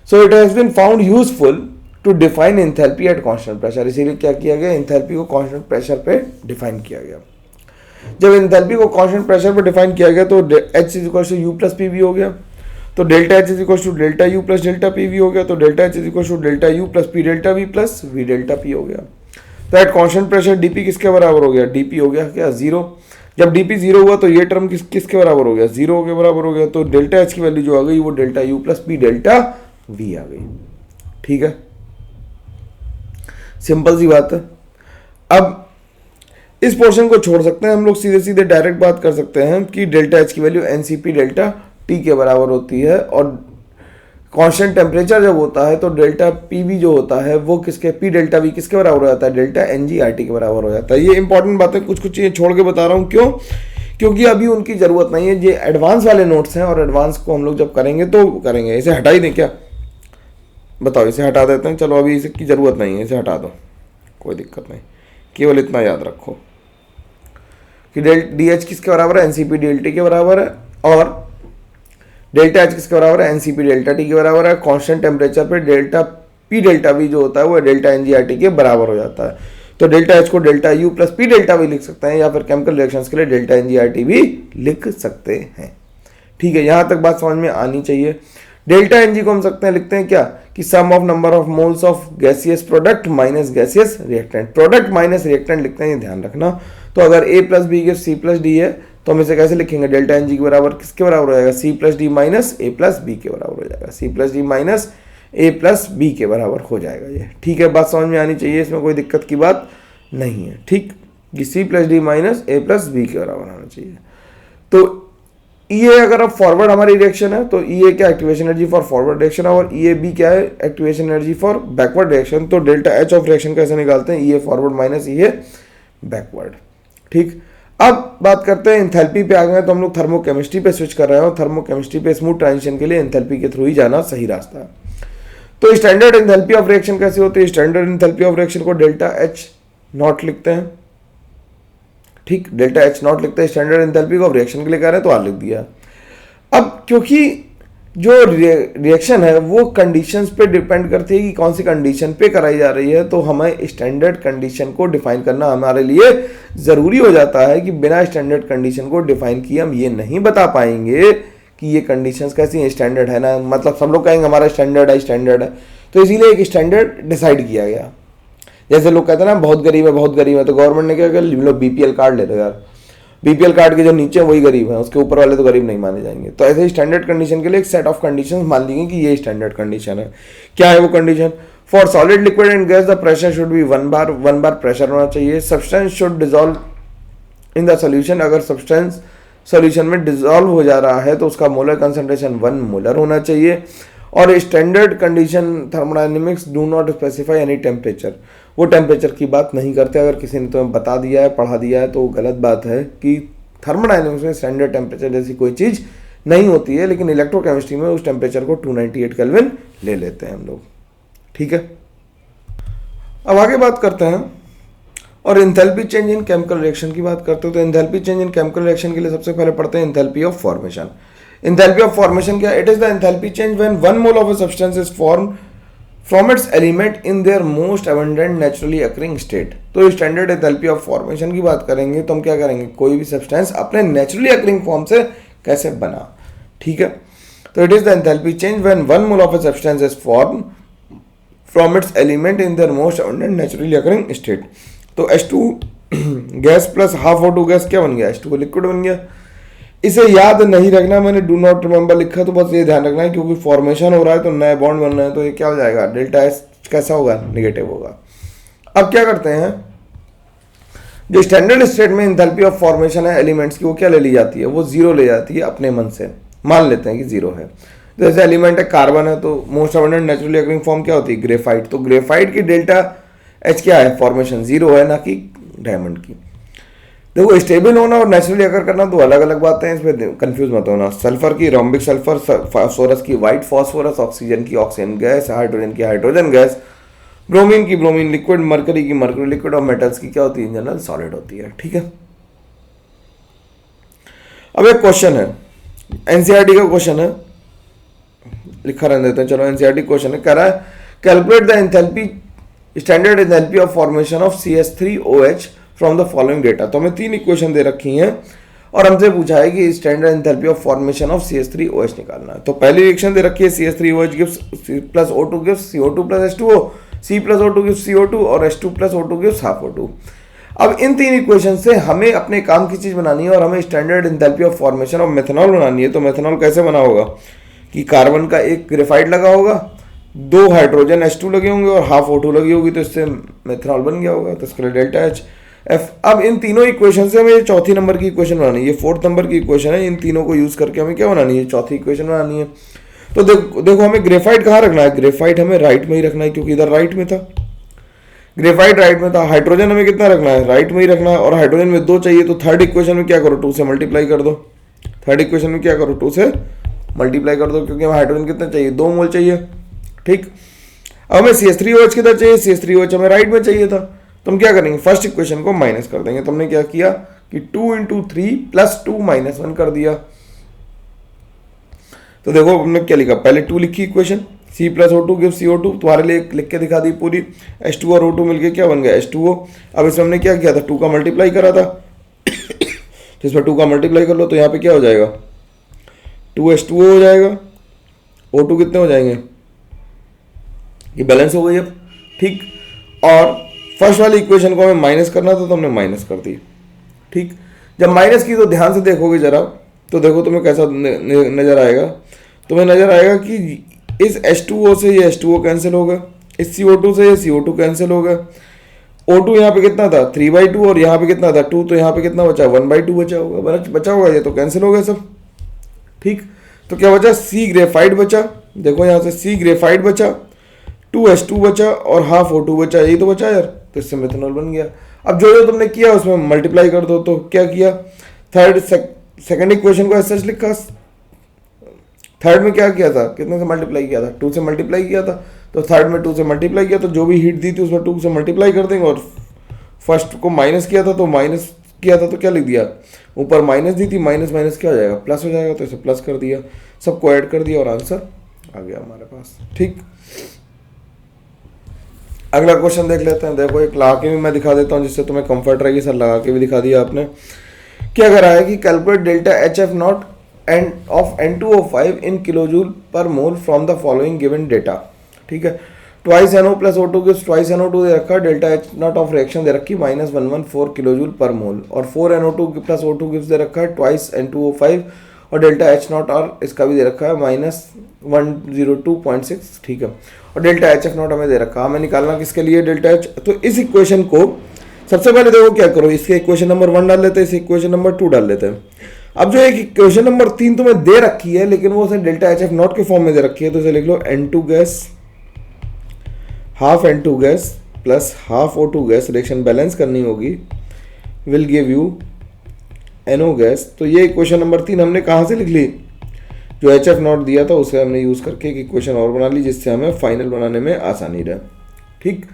So it has been found useful to define enthalpy at constant pressure. इसीलिए क्या किया गया, एंथैल्पी को कांस्टेंट प्रेशर पे डिफाइन किया गया। जब एंथैल्पी को कांस्टेंट प्रेशर पे डिफाइन किया गया तो H is equal to U plus P V हो गया, तो delta H is equal to delta U plus delta P V हो गया। तो delta H is equal to delta U plus P delta V plus V delta P हो गया। तो एट कांस्टेंट प्रेशर डीपी किसके बराबर हो गया, डीपी हो गया क्या, जीरो। जब डीपी जीरो हुआ तो ये टर्म किसके बराबर हो गया, जीरो के बराबर हो गया। तो डेल्टा एच की वैल्यू जो आ गई वो delta U plus P delta V आ गई। ठीक है, सिंपल सी बात है। अब इस पोर्शन को छोड़ सकते हैं हम लोग, सीधे सीधे डायरेक्ट बात कर सकते हैं कि डेल्टा एच की वैल्यू एनसीपी डेल्टा टी के बराबर होती है। और कांस्टेंट टेम्परेचर जब होता है तो डेल्टा पी वी जो होता है वो किसके, पी डेल्टा वी किसके बराबर हो जाता है, delta N G R T के बराबर हो जाता है। ये इंपॉर्टेंट बातें कुछ कुछ चीज़ें छोड़ के बता रहा हूँ, क्यों, क्योंकि अभी उनकी ज़रूरत नहीं है। ये एडवांस वाले नोट्स हैं और एडवांस को हम लोग जब करेंगे तो करेंगे। इसे हटा ही दें क्या, बताओ, इसे हटा देते हैं, चलो अभी इसकी ज़रूरत नहीं है, इसे हटा दो, कोई दिक्कत नहीं। केवल इतना याद रखो कि डी एच किसके बराबर है, N C P D L T के बराबर है, और डेल्टा एच किसके बराबर है, एनसीपी डेल्टा टी के बराबर है। कांस्टेंट टेम्परेचर पे डेल्टा पी डेल्टा वी जो होता है वो डेल्टा एनजीआरटी के बराबर हो जाता है। तो डेल्टा एच को delta U plus P delta we लिख सकते हैं, या फिर केमिकल रिएक्शंस के लिए डेल्टा एनजीआरटी भी लिख सकते हैं। ठीक है, यहां तक बात समझ में आनी चाहिए। डेल्टा एनजी को हम सकते हैं, लिखते हैं क्या, कि sum of number of moles of gaseous product minus gaseous reactant. Product minus reactant लिखते हैं, ये ध्यान रखना। तो अगर A plus B give C plus D है तो हम इसे कैसे लिखेंगे, डेल्टा एन जी के बराबर किसके बराबर हो जाएगा, सी प्लस डी माइनस ए प्लस बी के बराबर हो जाएगा। सी प्लस डी माइनस ए प्लस बी के बराबर हो जाएगा ये। ठीक है, बात समझ में आनी चाहिए, इसमें कोई दिक्कत की बात नहीं है। ठीक, कि सी प्लस डी माइनस ए प्लस बी के बराबर आना चाहिए। तो ये अगर अब फॉरवर्ड हमारी रिएक्शन है तो ये क्या, activation energy for forward reaction है, और ये बी क्या है, activation energy for backward reaction. तो डेल्टा एच ऑफ रिएक्शन कैसे निकालते हैं, ये फॉरवर्ड माइनस ये बैकवर्ड। ठीक, अब बात करते हैं एंथैल्पी पे आ गए तो हम लोग थर्मोकेमिस्ट्री पे स्विच कर रहे हैं, और थर्मोकेमिस्ट्री पे स्मूथ ट्रांजिशन के लिए एंथैल्पी के थ्रू ही जाना सही रास्ता है। तो स्टैंडर्ड एंथैल्पी ऑफ रिएक्शन कैसी होती है, स्टैंडर्ड एंथैल्पी ऑफ रिएक्शन को डेल्टा एच नॉट लिखते हैं। ठीक, डेल्टा एच नॉट लिखते हैं स्टैंडर्ड एंथैल्पी को, रिएक्शन के लिए कह रहे हैं तो आर लिख दिया। अब क्योंकि जो रिएक्शन है वो कंडीशंस पे डिपेंड करती है कि कौन सी कंडीशन पे कराई जा रही है, तो हमें स्टैंडर्ड कंडीशन को डिफाइन करना हमारे लिए ज़रूरी हो जाता है कि बिना स्टैंडर्ड कंडीशन को डिफाइन किए हम ये नहीं बता पाएंगे कि ये कंडीशंस कैसी हैं, स्टैंडर्ड है ना, मतलब सब लोग कहेंगे हमारा स्टैंडर्ड है, तो इसीलिए एक स्टैंडर्ड डिसाइड किया गया। जैसे लोग कहते हैं ना बहुत गरीब है, तो गवर्नमेंट ने क्या किया, लोग बीपीएल कार्ड ले लो यार, बीपीएल कार्ड के जो नीचे वही गरीब है, उसके ऊपर वाले तो गरीब नहीं माने जाएंगे। तो ऐसे ही स्टैंडर्ड कंडीशन के लिए एक सेट ऑफ कंडीशंस मान ली गई कि ये स्टैंडर्ड कंडीशन है। क्या है वो condition, for solid liquid and gas the pressure should be 1 bar pressure होना चाहिए। Substance should dissolve in the solution, अगर सब्सटेंस सोल्यूशन में डिजोल्व हो जा रहा है तो उसका मोलर कंसंट्रेशन 1 मोलर होना चाहिए। और standard condition thermodynamics do not specify any temperature, वो टेम्परेचर की बात नहीं करते। अगर किसी ने तुम्हें बता दिया है, पढ़ा दिया है, तो वो गलत बात है कि थर्मोडायनेमिक्स में स्टैंडर्ड टेम्परेचर जैसी कोई चीज़ नहीं होती है, लेकिन इलेक्ट्रोकेमिस्ट्री में उस टेम्परेचर को 298 केल्विन ले लेते हैं हम लोग। ठीक है, अब आगे बात करते हैं और enthalpy change in chemical reaction की बात करते हो। तो enthalpy change in chemical reaction के लिए सबसे पहले पढ़ते हैं enthalpy of formation. Enthalpy of formation क्या? It is the enthalpy change when 1 mole of a substance is form from its element in their most abundant naturally occurring state. तो स्टैंडर्ड एंथैल्पी ऑफ फॉर्मेशन की बात करेंगे तो हम क्या करेंगे, कोई भी सब्सटेंस अपने नेचुरली अकरिंग फॉर्म से कैसे बना। ठीक है, तो it is the enthalpy change when 1 mole of a substance is form from its element in their most abundant naturally occurring state. तो H2 gas plus half O2 gas क्या बन गया, H2 लिक्विड बन गया। इसे याद नहीं रखना, मैंने डू नॉट रिमेंबर लिखा, तो बस ये ध्यान रखना है क्योंकि फॉर्मेशन हो रहा है तो नए बॉन्ड बन रहे हैं, तो ये क्या हो जाएगा, डेल्टा एस कैसा होगा, नेगेटिव होगा। अब क्या करते हैं, जो स्टैंडर्ड स्टेट में एंथैल्पी ऑफ फॉर्मेशन है एलिमेंट्स की, वो क्या ले ली जाती है, वो जीरो ले जाती है अपने मन से, मान लेते हैं कि जीरो है। जैसे एलिमेंट है कार्बन है, तो most abundant naturally occurring form क्या होती है, ग्रेफाइट। तो ग्रेफाइट की डेल्टा एच क्या है, फॉर्मेशन जीरो है, ना कि डायमंड की। देखो स्टेबल होना और नेचुरली अकर करना दो अलग अलग बातें हैं, इसमें कंफ्यूज मत होना। सल्फर की रोम्बिक सल्फर, फास्फोरस की वाइट फास्फोरस, ऑक्सीजन की ऑक्सीजन गैस, हाइड्रोजन की हाइड्रोजन गैस, ब्रोमीन की ब्रोमीन लिक्विड, मरकरी की मरकरी लिक्विड, और मेटल्स की क्या होती है, जनरल सॉलिड होती है। ठीक है, अब एक क्वेश्चन है, एनसीईआरटी का क्वेश्चन है, लिखा रहने देते हैं, चलो एनसीईआरटी क्वेश्चन है, कह रहा है calculate the enthalpy standard enthalpy of formation of CH3OH from the following data. तो हमें 3 इक्वेशन दे रखी हैं और हमसे पूछा है कि standard enthalpy of formation of CH3OH निकालना है। तो पहली रिएक्शन दे रखी है CH3OH gives C plus O2 gives CO2 plus H2O, C plus O2 gives CO2 और H2 plus O2 gives half O2। अब इन 3 इक्वेशन से हमें अपने काम की चीज बनानी है और हमें standard enthalpy of formation of methanol बनानी है। तो मेथनॉल कैसे बना होगा कि कार्बन का एक ग्रेफाइट लगा होगा, 2 हाइड्रोजन H2 लगे होंगे और हाफ O2 लगी होगी, तो इससे मेथनॉल बन गया होगा, तो इसके लिए डेल्टा एच एफ। अब इन तीनों इक्वेशन से हमें ये चौथी नंबर की इक्वेशन बनानी है, ये 4th नंबर की इक्वेशन है, इन तीनों को यूज करके हमें क्या बनानी है, चौथी इक्वेशन बनानी है। तो देखो हमें ग्रेफाइट कहाँ रखना है, ग्रेफाइट हमें राइट में ही रखना है क्योंकि इधर राइट में था, ग्रेफाइट राइट में था। हाइड्रोजन हमें कितना रखना है, राइट में ही रखना है, और हाइड्रोजन में 2 चाहिए, तो थर्ड इक्वेशन में क्या करो, 2 से मल्टीप्लाई कर दो। थर्ड इक्वेशन में क्या करो, 2 से मल्टीप्लाई कर दो, क्योंकि हमें हाइड्रोजन कितना चाहिए, 2 मोल चाहिए। ठीक, अब हमें CH3OH कितना चाहिए, CH3OH हमें राइट में चाहिए था, तो हम क्या करेंगे, फर्स्ट इक्वेशन को माइनस कर देंगे। तो हमने क्या किया कि 2 × 3 + 2 - 1 कर दिया। तो देखो हमने क्या लिखा, पहले 2 लिखी equation, C plus O2 gives CO2, तुम्हारे लिए लिख के दिखा दी पूरी। H2 और O2 मिलके क्या बन गया, H2O। अब इसमें हमने क्या किया था, 2 का मल्टीप्लाई करा था, तो इसमें 2 का मल्टीप्लाई कर लो, तो यहाँ पे क्या हो जाएगा, 2H2O हो जाएगा, O2 कितने हो जाएंगे, ये बैलेंस हो गई अब। ठीक, और फर्स्ट वाली इक्वेशन को हमें माइनस करना था तो हमने माइनस कर दी। ठीक, जब माइनस की तो ध्यान से देखोगे जरा, तो देखो तुम्हें कैसा नजर आएगा, तुम्हें नजर आएगा कि इस H2O से ये H2O कैंसिल होगा, इस CO2 से ये CO2 कैंसिल होगा। O2 यहाँ पे कितना था, 3/2, और यहाँ पे कितना था, 2, तो यहाँ पे कितना बचा, 1/2 बचा होगा, बचा होगा, ये तो कैंसिल हो गया सब। ठीक, तो क्या बचा, C ग्रेफाइट बचा, देखो यहाँ से C ग्रेफाइट बचा, 2H2 बचा और हाफ O2 बचा, यही तो बचा यार, तो इससे मेथनॉल बन गया। अब जो तुमने किया उसमें मल्टीप्लाई कर दो, तो क्या किया, सेकंड इक्वेशन को ऐसा लिखा, थर्ड में क्या किया था, कितने से मल्टीप्लाई किया था, 2 से मल्टीप्लाई किया था, तो थर्ड में 2 से मल्टीप्लाई किया, तो जो भी हीट दी थी उसमें 2 से मल्टीप्लाई कर देंगे, और फर्स्ट को माइनस किया था, तो माइनस किया था तो क्या लिख दिया, ऊपर माइनस दी थी, माइनस माइनस क्या हो जाएगा, प्लस हो जाएगा, तो इसे प्लस कर दिया, सबको ऐड कर दिया और आंसर आ गया हमारे पास। ठीक, अगला क्वेश्चन देख लेते हैं। देखो एक लगा के भी मैं दिखा देता हूँ जिससे तुम्हें कंफर्ट रहेगी, सर लगा के भी दिखा दिया आपने। क्या करा है कि calculate delta HF0 and of N2O5 in kilojoule per mole from the following given data. ठीक है, twice NO + O2 gives twice NO2 दे रखा, डेल्टा H0 ऑफ रिएक्शन दे रखी -114 किलोजूल पर मोल, और 4 NO2 + O2 गिव्स दे रखा है ट्वाइस N2O5 और डेल्टा एच नॉट और इसका भी दे रखा है -102.6, ठीक है। और डेल्टा एच एफ नॉट हमें दे रखा है, हमें निकालना किसके लिए डेल्टा एच। तो इस इक्वेशन को सबसे पहले देखो क्या करो, इसके इक्वेशन नंबर 1 डाल लेते हैं, इस इक्वेशन नंबर 2 डाल लेते हैं। अब जो एक इक्वेशन नंबर 3 तुम्हें दे रखी है लेकिन वो उसे डेल्टा एच एफ नॉट के फॉर्म में दे रखी है, तो इसे लिख लो N2 gas half N2 gas plus half O2 gas, reaction balance करनी होगी, will give you NO gas. तो ये इक्वेशन नंबर 3 हमने कहाँ से लिख ली, जो एच एफ नॉट दिया था उसे हमने यूज़ करके एक इक्वेशन और बना ली जिससे हमें फाइनल बनाने में आसानी रहे, ठीक।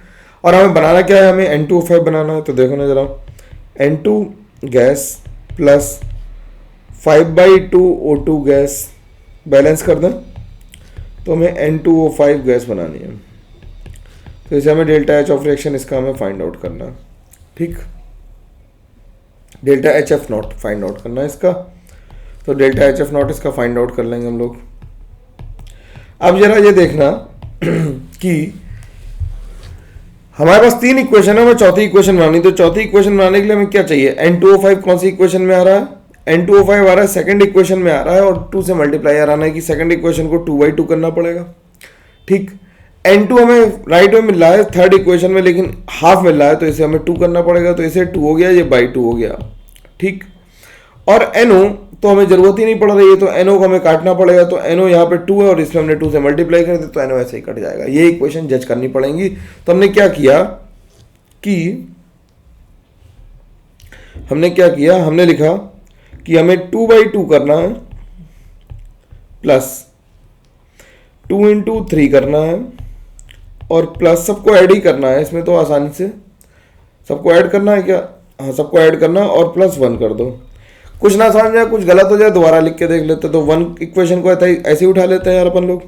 और हमें बनाना क्या है, हमें N2O5 बनाना है। तो देखो ना जरा, N2 gas plus 5/2 O2 gas balance कर दें तो हमें N2O5 गैस बनानी है। तो इसे हमें डेल्टा एच ऑफ रिएक्शन इसका हमें फाइंड आउट करना है, ठीक। Delta H F not find out करना है इसका, तो डेल्टा एच एफ नॉट इसका फाइंड आउट कर लेंगे हम लोग। अब जरा ये देखना कि हमारे पास 3 इक्वेशन है, हमें चौथी इक्वेशन बनानी। तो चौथी इक्वेशन बनाने के लिए हमें क्या चाहिए, N2O5 कौन सी इक्वेशन में आ रहा है, N2O5 आ रहा है सेकंड इक्वेशन में आ रहा है, और 2 से मल्टीप्लाई आना है कि सेकंड इक्वेशन को 2/2 करना पड़ेगा, ठीक। N2 हमें राइट में मिल रहा है थर्ड इक्वेशन में, लेकिन हाफ मिल रहा है तो इसे हमें 2 करना पड़ेगा, तो इसे 2 हो गया, ये बाई 2 हो गया, ठीक। और NO तो हमें जरूरत ही नहीं पड़ रही है, तो NO को हमें काटना पड़ेगा, तो NO यहाँ पे 2 है और इसमें हमने 2 से मल्टीप्लाई कर दिया तो NO ऐसे ही कट जाएगा। ये इक्वेशन जज करनी पड़ेगी। तो हमने क्या किया हमने लिखा कि हमें 2/2 करना है प्लस 2 × 3 करना है और प्लस सबको ऐड ही करना है इसमें, तो आसानी से सबको ऐड करना है क्या, हाँ सबको ऐड करना और प्लस 1 कर दो। कुछ ना समझ जाए, कुछ गलत हो जाए दोबारा लिख के देख लेते। तो 1 इक्वेशन को ऐसे ही उठा लेते हैं यार अपन लोग,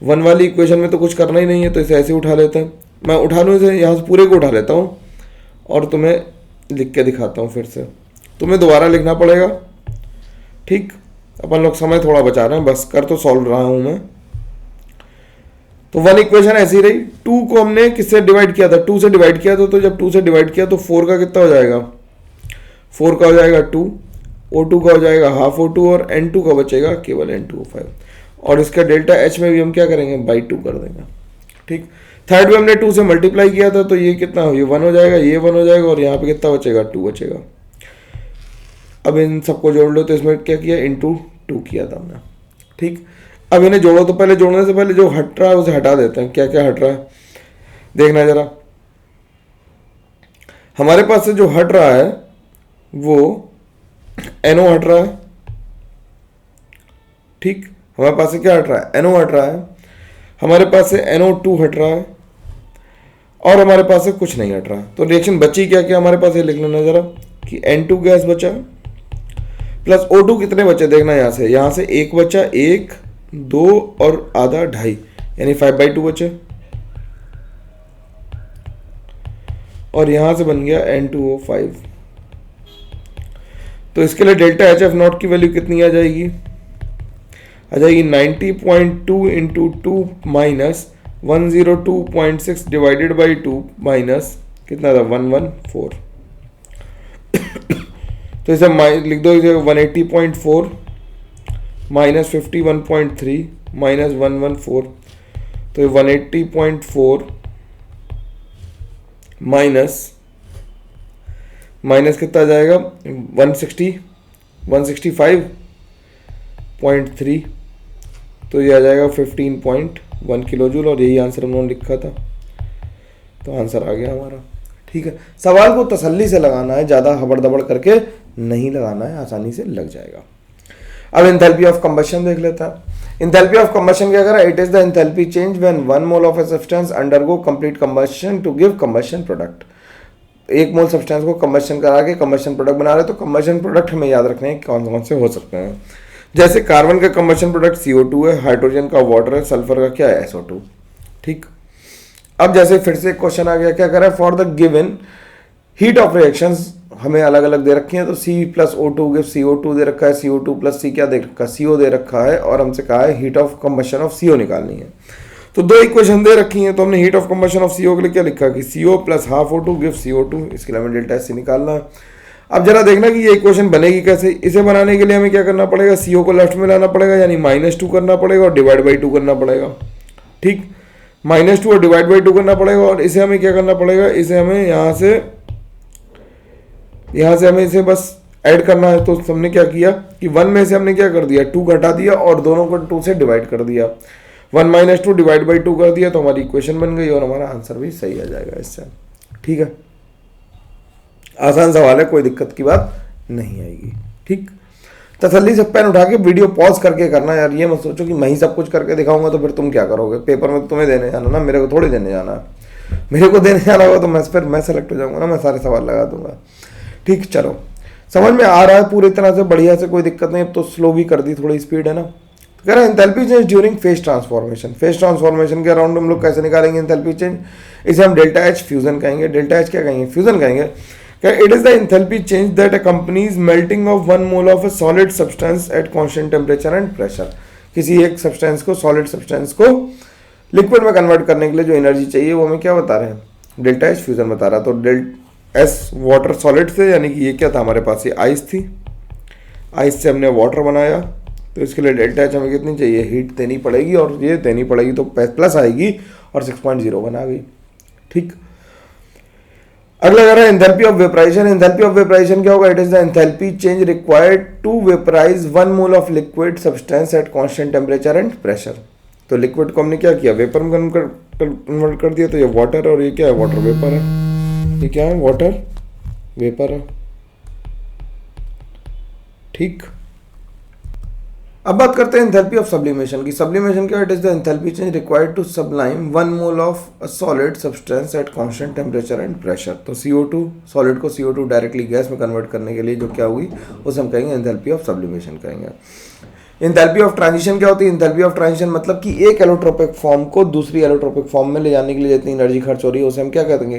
1 वाली इक्वेशन में तो कुछ करना ही नहीं है तो इसे ऐसे ही उठा लेते हैं। मैं उठा लूँ इसे, यहाँ से पूरे को उठा लेता हूँ और तुम्हें लिख के दिखाता हूँ। फिर से तुम्हें दोबारा लिखना पड़ेगा, ठीक। अपन लोग समय थोड़ा बचा रहे हैं, बस कर तो सॉल्व रहा हूँ मैं। तो 1 इक्वेशन ऐसी रही, 2 को हमने किससे डिवाइड किया था, 2 से डिवाइड किया था। तो जब 2 से डिवाइड किया तो 4 का कितना हो जाएगा, 4 का हो जाएगा 2, O2 का हो जाएगा हाफ O2 और N2 का बचेगा केवल N2O5। और इसका डेल्टा एच में भी हम क्या करेंगे, बाई 2 कर देंगे, ठीक। थर्ड में हमने 2 से मल्टीप्लाई किया था तो ये कितना, ये 1 हो जाएगा, ये 1 हो जाएगा और यहाँ पे कितना बचेगा, 2 बचेगा। अब इन सबको जोड़ लो, तो इसमें क्या किया, × 2 किया था हमने, ठीक। अब इन्हें जोड़ो, तो पहले जोड़ने से पहले जो हट रहा है उसे हटा देते हैं। क्या क्या हट रहा है देखना जरा, हमारे पास से जो हट रहा है वो NO हट रहा है, ठीक। हमारे पास से क्या हट रहा है, NO हट रहा है, हमारे पास से NO2 हट रहा है और हमारे पास से कुछ नहीं हट रहा। तो रिएक्शन बची क्या क्या हमारे पास, ये लिख लेना जरा कि N2 गैस बचा प्लस O2 कितने बचे, देखना यहाँ से 1 बचा, 1 2 और आधा 2.5 यानी 5/2 बचे, और यहां से बन गया N2O5। तो इसके लिए डेल्टा एच एफ नॉट की वैल्यू कितनी आ जाएगी, 90.2 × 2 माइनस 102.6 डिवाइडेड बाई 2 माइनस कितना था, 114। तो इसे लिख दो, इसे 180.4 माइनस 51.3 माइनस 114। तो 180.4 माइनस कितना आ जाएगा, 165.3, तो ये आ जाएगा 15.1 किलो जूल, और यही आंसर हमने लिखा था। तो आंसर आ गया हमारा, ठीक है। सवाल को तसल्ली से लगाना है, ज़्यादा हबड़ दबड़ करके नहीं लगाना है, आसानी से लग जाएगा। अब एंथैल्पी ऑफ कंबशन देख लेता है। एंथैल्पी ऑफ कंबशन क्या करा, it is the enthalpy change when 1 mole of a substance undergo complete combustion to give combustion product. 1 mole substance को कंबशन करा के कंबशन प्रोडक्ट बना रहे, तो कंबशन प्रोडक्ट हमें याद रखने हैं कौन कौन से हो सकते हैं। जैसे कार्बन का कंबशन प्रोडक्ट CO2 है, हाइड्रोजन का वाटर है, सल्फर का क्या है, SO2, ठीक। अब जैसे फिर से क्वेश्चन आ गया, क्या करा, for the given heat of reactions हमें अलग अलग दे रखी हैं। तो C + O2 गिव CO2 दे रखा है, CO2 + C क्या दे रखा है, CO दे रखा है, और हमसे कहा है heat of combustion of CO निकालनी है। तो 2 इक्वेशन दे रखी हैं, तो हमने heat of combustion of CO के लिए क्या लिखा कि CO + ½ O2 गिव CO2, इसके लिए हमें डेल्टा SC निकालना है। अब जरा देखना कि ये इक्वेशन बनेगी कैसे। इसे बनाने के लिए हमें क्या करना पड़ेगा, CO को लेफ्ट में लाना पड़ेगा, यानी -2 करना पड़ेगा और डिवाइड बाई 2 करना पड़ेगा। ठीक, -2 और डिवाइड बाई 2 करना पड़ेगा। और इसे हमें क्या करना पड़ेगा, इसे हमें यहाँ से हमें इसे बस ऐड करना है। तो हमने क्या किया कि 1 में से हमने क्या कर दिया, 2 घटा दिया और दोनों को 2 से डिवाइड कर दिया। 1 - 2 डिवाइड बाई 2 कर दिया तो हमारी इक्वेशन बन गई और हमारा आंसर भी सही आ जाएगा इससे। ठीक है, आसान सवाल है, कोई दिक्कत की बात नहीं आएगी। ठीक, तसल्ली से पेन उठा के वीडियो पॉज करके करना यार। ये मत सोचो कि मैं ही सब कुछ करके दिखाऊंगा तो फिर तुम क्या करोगे, पेपर में तुम्हें देने जाना ना, मेरे को थोड़ी देने जाना है। मेरे को देने जाना होगा तो मैं सेलेक्ट हो जाऊंगा ना, मैं सारे सवाल लगा दूंगा। ठीक, चलो समझ में आ रहा है पूरी तरह से, बढ़िया से, कोई दिक्कत नहीं। अब तो स्लो भी कर दी, थोड़ी स्पीड है ना। तो कह रहा है enthalpy change during phase transformation. Phase transformation के अराउंड हम लोग कैसे निकालेंगे एंथैल्पी चेंज, इसे हम डेल्टा H फ्यूजन कहेंगे। डेल्टा H क्या कहेंगे, फ्यूजन कहेंगे। It is the enthalpy change that accompanies melting of 1 mole of a solid substance at constant temperature and pressure. किसी एक सब्सटेंस को, सॉलिड सब्सटेंस को लिक्विड में कन्वर्ट करने के लिए जो एनर्जी चाहिए वो हमें क्या बता रहे हैं, डेल्टा H फ्यूजन बता रहा। तो S वाटर सॉलिड से, यानी कि ये क्या था हमारे पास, ये आइस थी, आइस से हमने वाटर बनाया। तो इसके लिए डेल्टा H हमें कितनी चाहिए, हीट देनी पड़ेगी और ये देनी पड़ेगी, तो प्लस आएगी और 6.0 बना गई। ठीक, अगला कह रहा है enthalpy of vaporization. Enthalpy of vaporization क्या होगा, it is the enthalpy change required to vaporize 1 mole of liquid substance at constant temperature and pressure. तो लिक्विड को हमने क्या किया, वेपर में कन्वर्ट कर दिया। तो ये वाटर और ये क्या है, वाटर वेपर है। ये क्या है, वाटर वेपर है। ठीक, अब बात करते हैं एंथैल्पी ऑफ सब्लिमेशन की। सब्लिमेशन क्या, it is the enthalpy change required to sublime 1 mole of a solid substance at constant temperature and pressure. तो CO2, सॉलिड को CO2 डायरेक्टली गैस में कन्वर्ट करने के लिए जो क्या हुई उसे हम कहेंगे एंथैल्पी ऑफ सब्लिमेशन कहेंगे। एंथैल्पी ऑफ ट्रांजिशन क्या होती है, एंथैल्पी ऑफ ट्रांजिशन मतलब कि एक एलोट्रोपिक फॉर्म को दूसरी एलोट्रोपिक फॉर्म में ले जाने के लिए जितनी एनर्जी खर्च हो रही है उसे हम क्या कहेंगे,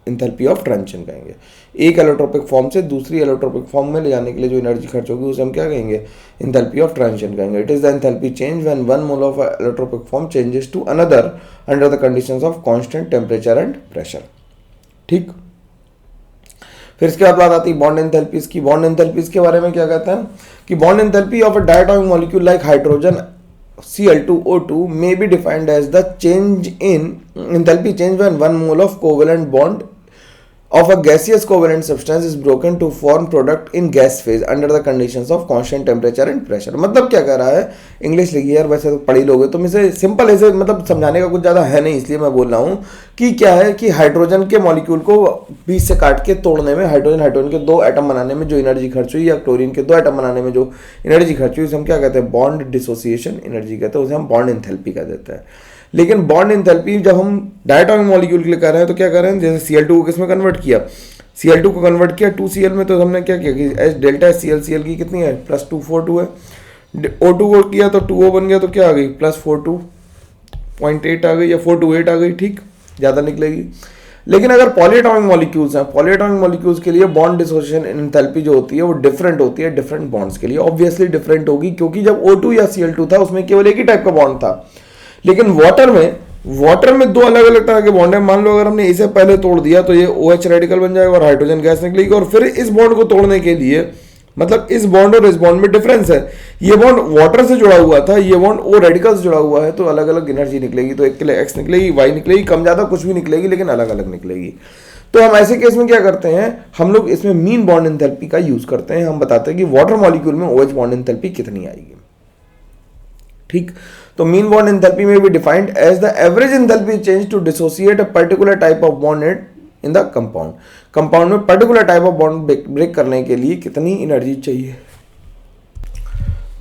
एंथैल्पी ऑफ ट्रांजिशन कहेंगे। एक एलोट्रोपिक फॉर्म से दूसरी एलोट्रोपिक फॉर्म में ले जाने के लिए जो एनर्जी खर्च होगी उसे हम क्या कहेंगे, एंथैल्पी ऑफ ट्रांजिशन कहेंगे। It is the enthalpy change when 1 mole of allotropic form changes to another under the conditions of constant temperature and pressure. ठीक, फिर इसके बाद बात आती है बॉन्ड एंथैल्पीज की। बॉन्ड एंथैल्पीज के बारे में क्या कहते हैं कि bond enthalpy of a diatomic molecule like hydrogen Cl2O2 may be defined as the change in enthalpy change when 1 mole of covalent bond of a gaseous covalent substance is broken to form product in gas phase under the conditions of constant temperature and pressure। मतलब क्या कह रहा है, इंग्लिश लिखी यार, वैसे तो पढ़ी लोगे तो इसे सिंपल ऐसे मतलब समझाने का कुछ ज़्यादा है नहीं, इसलिए मैं बोल रहा हूँ कि क्या है कि हाइड्रोजन के मॉलिक्यूल को बीच से काट के तोड़ने में, हाइड्रोजन के 2 एटम बनाने में जो एनर्जी खर्च हुई, या क्लोरीन के 2 एटम बनाने में जो एनर्जी खर्च हुई उसे हम क्या कहते हैं, बॉन्ड डिसोसिएशन एनर्जी कहते हैं, उसे हम बॉन्ड एंथैल्पी कह देते हैं। लेकिन बॉन्ड एंथैल्पी जब हम डायटोमिक मॉलिक्यूल के लिए कर रहे हैं तो क्या कर रहे हैं, जैसे Cl2 को किस में कन्वर्ट किया, Cl2 को कन्वर्ट किया 2Cl में, तो हमने क्या किया कि डेल्टा Cl की कितनी है, +242 है। O2 को किया तो 2O बन गया, तो क्या आ गई, +42.8 आ गई या 428 आ गई। ठीक, ज़्यादा निकलेगी। लेकिन अगर पॉलीएटॉमिक मॉलिक्यूल्स हैं, पॉलीएटॉमिक मॉलिक्यूल्स के लिए बॉन्ड डिसोसिएशन एंथैल्पी जो होती है वो डिफरेंट होती है डिफरेंट बॉन्ड्स के लिए। ऑब्वियसली डिफरेंट होगी क्योंकि जब O2 या Cl2 था उसमें केवल एक ही टाइप का बॉन्ड था, लेकिन वाटर में 2 अलग अलग तरह के बॉन्ड है। मान लो अगर हमने इसे पहले तोड़ दिया तो ये OH रेडिकल बन जाएगा और हाइड्रोजन गैस निकलेगी, और फिर इस बॉन्ड को तोड़ने के लिए, मतलब इस बॉन्ड और इस बॉन्ड में डिफरेंस है, ये बॉन्ड वाटर से जुड़ा हुआ था, ये बॉन्ड O रेडिकल से जुड़ा हुआ है, तो अलग अलग एनर्जी निकलेगी। तो एक के लिए X निकलेगी, Y निकलेगी, कम ज्यादा कुछ भी निकलेगी, लेकिन अलग अलग निकलेगी। तो हम ऐसे केस में क्या करते हैं, हम लोग इसमें मीन बॉन्ड एंथैल्पी का यूज करते हैं। हम बताते हैं कि वाटर मॉलिक्यूल में OH बॉन्ड एंथैल्पी कितनी आएगी। ठीक, तो मीन बॉन्ड एंथैल्पी में भी defined as the average enthalpy change to dissociate a particular type of bond in the compound. Compound में particular type of bond break करने के लिए कितनी एनर्जी चाहिए,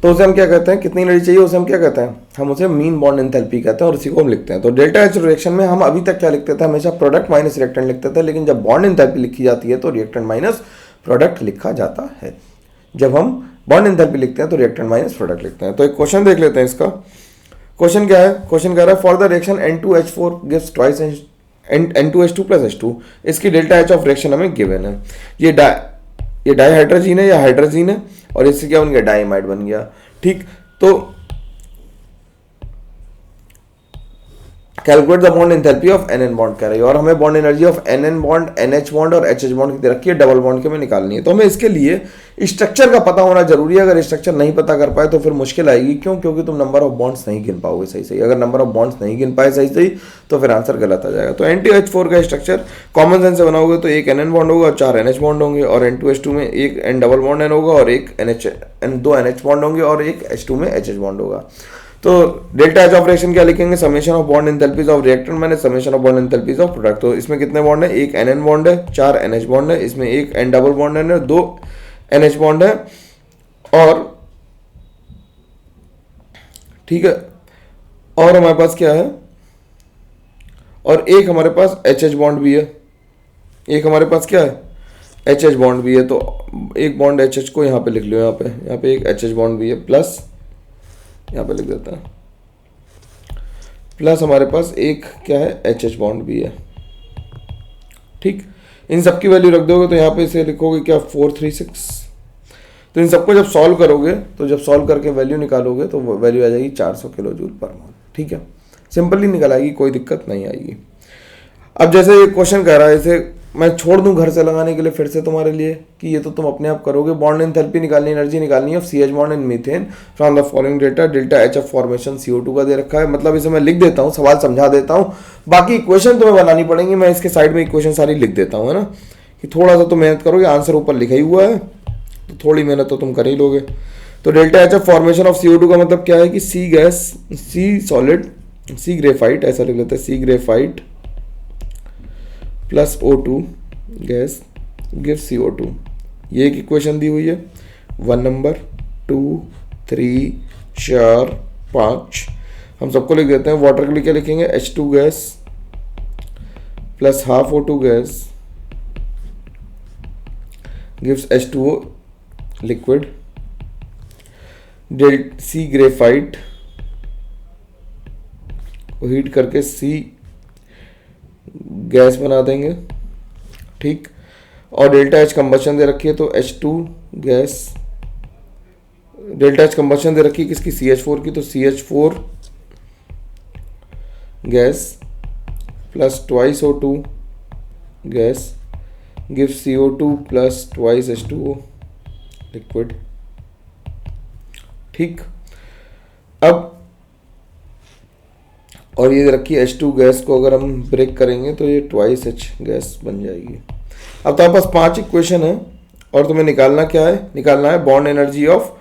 तो उसे हम क्या कहते हैं, कितनी एनर्जी चाहिए उसे हम क्या कहते हैं, हम उसे मीन बॉन्ड एंथैल्पी कहते हैं, और इसी को हम लिखते हैं। तो डेल्टा H रिएक्शन में हम अभी तक क्या लिखते थे, हमेशा प्रोडक्ट माइनस रिएक्टेंट लिखते थे, लेकिन जब बॉन्ड एंथैल्पी लिखी जाती है तो रिएक्टेंट माइनस प्रोडक्ट लिखा जाता है। जब हम बॉन्ड एंथैल्पी लिखते हैं तो रिएक्टेंट माइनस प्रोडक्ट लिखते हैं। तो एक क्वेश्चन देख लेते हैं इसका। क्वेश्चन क्या है, क्वेश्चन कह रहा है for the reaction N2H4 gives twice N2H2 + H2, इसकी डेल्टा H ऑफ रिएक्शन हमें गिवन है। ये डाइहाइड्रोजीन है या हाइड्रोजीन है, और इससे क्या बन गया, डाइमाइड बन गया। ठीक, तो calculate the bond enthalpy of N N bond कह रही है, और हमें bond energy of N N bond, N H bond और एच एच बॉन्ड की दे रखी है, डबल बॉन्ड के में निकालनी है। तो हमें इसके लिए स्ट्रक्चर का पता होना जरूरी है। अगर स्ट्रक्चर नहीं पता कर पाए तो फिर मुश्किल आएगी। क्यों? क्योंकि तुम नंबर ऑफ बॉन्ड्स नहीं गिन पाओगे सही सही। अगर नंबर ऑफ बॉन्ड्स नहीं गिन पाए सही सही तो फिर आंसर गलत आ जाएगा। तो NH4 का स्ट्रक्चर कॉमन सेंस से बनाओगे तो एक NN बॉन्ड होगा और 4 NH बॉन्ड होंगे, और N2H2 में एक N डबल बॉन्ड N होगा और एक दो NH बॉन्ड होंगे और एक H2 में HH बॉन्ड होगा। तो डेल्टा एच ऑफ रिएक्शन क्या लिखेंगे? Summation of bond enthalpies of reactant minus summation of bond enthalpies of product. तो इसमें कितने बॉन्ड है? एक NN बॉन्ड है, 4 NH बॉन्ड है, इसमें एक N डबल बॉन्ड है, 2 NH बॉन्ड है, और ठीक है, और हमारे पास क्या है, और एक हमारे पास HH बॉन्ड भी है, एक हमारे पास क्या है? HH बॉन्ड भी है। तो एक बॉन्ड HH को यहाँ पे लिख लो, यहाँ पे एक HH बॉन्ड भी है, प्लस यहाँ पे लिख देता है, प्लस हमारे पास एक क्या है? HH बॉन्ड भी है। ठीक, इन सब की वैल्यू रख दोगे तो यहाँ पे इसे लिखोगे क्या? 436। तो इन सबको जब सॉल्व करोगे, तो जब सॉल्व करके वैल्यू निकालोगे तो वैल्यू आ जाएगी 400 किलो जूल पर मोल। ठीक है, सिंपली निकल आएगी, कोई दिक्कत नहीं आएगी। अब जैसे ये क्वेश्चन कह रहा है, इसे मैं छोड़ दूं घर से लगाने के लिए फिर से तुम्हारे लिए, कि ये तो तुम अपने आप करोगे। बॉन्ड एंथैल्पी निकालनी, एनर्जी निकालनी है of CH bond and methane from the following data. Delta H of formation CO2 का दे रखा है। मतलब इसे मैं लिख देता हूँ, सवाल समझा देता हूँ, बाकी इक्वेशन तुम्हें बनानी पड़ेंगी। मैं इसके साइड में इक्वेशन सारी लिख देता हूँ, है ना, कि थोड़ा सा तो मेहनत करोगे। आंसर ऊपर लिखा ही हुआ है, तो थोड़ी मेहनत तो तुम कर ही लोगे। तो delta H of formation of CO2 का मतलब क्या है कि C gas, C solid, C graphite, ऐसा लिख लेते हैं, C graphite plus O2 gas give CO2। ये एक इक्वेशन दी हुई है, 1 नंबर, 2, 3, 4, 5, हम सबको लिख देते हैं। वाटर के लिए क्या लिखेंगे? H2 gas plus half O2 gas gives H2O liquid. C graphite को हीट करके C गैस बना देंगे। ठीक, और डेल्टा एच कंबशन दे रखी है, तो H2 gas, delta H combustion दे रखी है किसकी? CH4 की, तो CH4 gas plus twice O2 gas give CO2 plus twice H2O liquid. ठीक, अब और ये रखी H2 गैस को अगर हम ब्रेक करेंगे तो ये ट्वाइस H गैस बन जाएगी। अब तुम्हारे पास 5 इक्वेशन है और तुम्हें निकालना क्या है? निकालना है बॉन्ड एनर्जी ऑफ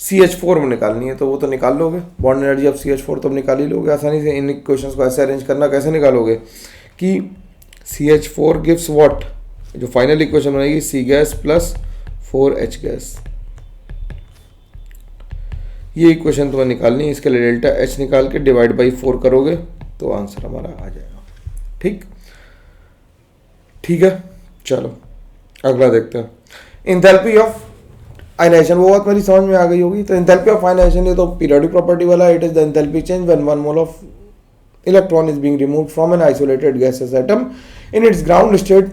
CH4 में निकालनी है। तो वो तो निकाल लोगे, बॉन्ड एनर्जी ऑफ CH4 तो निकाल ही लोगे आसानी से। इन इक्वेशंस को ऐसे अरेंज करना, कैसे निकालोगे कि CH4 गिव्स व्हाट, जो फाइनल इक्वेशन बनेगी C gas plus 4H gas. ये इक्वेशन तुम्हें निकालनी है। इसके लिए डेल्टा एच निकाल के डिवाइड बाई 4 करोगे तो आंसर हमारा आ जाएगा। ठीक, ठीक है, चलो अगला देखते हैं। इंथैल्पी ऑफ आयनाइजेशन, वो बात मेरी समझ में आ गई होगी। तो इंथैल्पी ऑफ आयनाइजेशन ये तो पीरियोडिक प्रॉपर्टी वाला, it is the enthalpy change when 1 mole of electron is being removed from an isolated gases atom in its ground state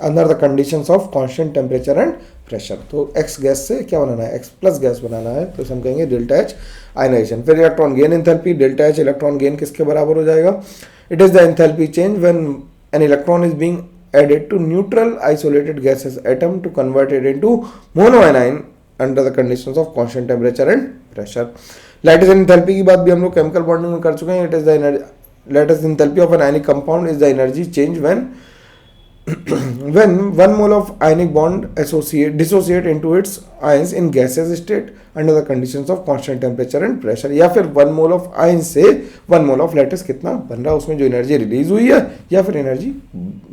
under the conditions of constant temperature and pressure. तो एक्स गैस से क्या बनाना है? एक्स प्लस गैस बनाना है, तो हम कहेंगे डेल्टा एच आयनाइजेशन। फिर electron gain enthalpy, delta H electron gain किसके बराबर हो जाएगा? It is the enthalpy change when an electron is being added to neutral isolated gases atom to convert it into monoanion under the conditions of constant temperature and pressure. Lattice enthalpy की बात भी हम लोग केमिकल बॉन्डिंग में कर चुके हैं। It is the lattice enthalpy of an ionic compound is the energy change when 1 mole of ionic bond dissociate into its ions in gaseous state under the conditions of constant temperature and pressure। या फिर 1 mole of ion से 1 mole of lattice कितना बन रहा है, उसमें जो एनर्जी रिलीज हुई है या फिर एनर्जी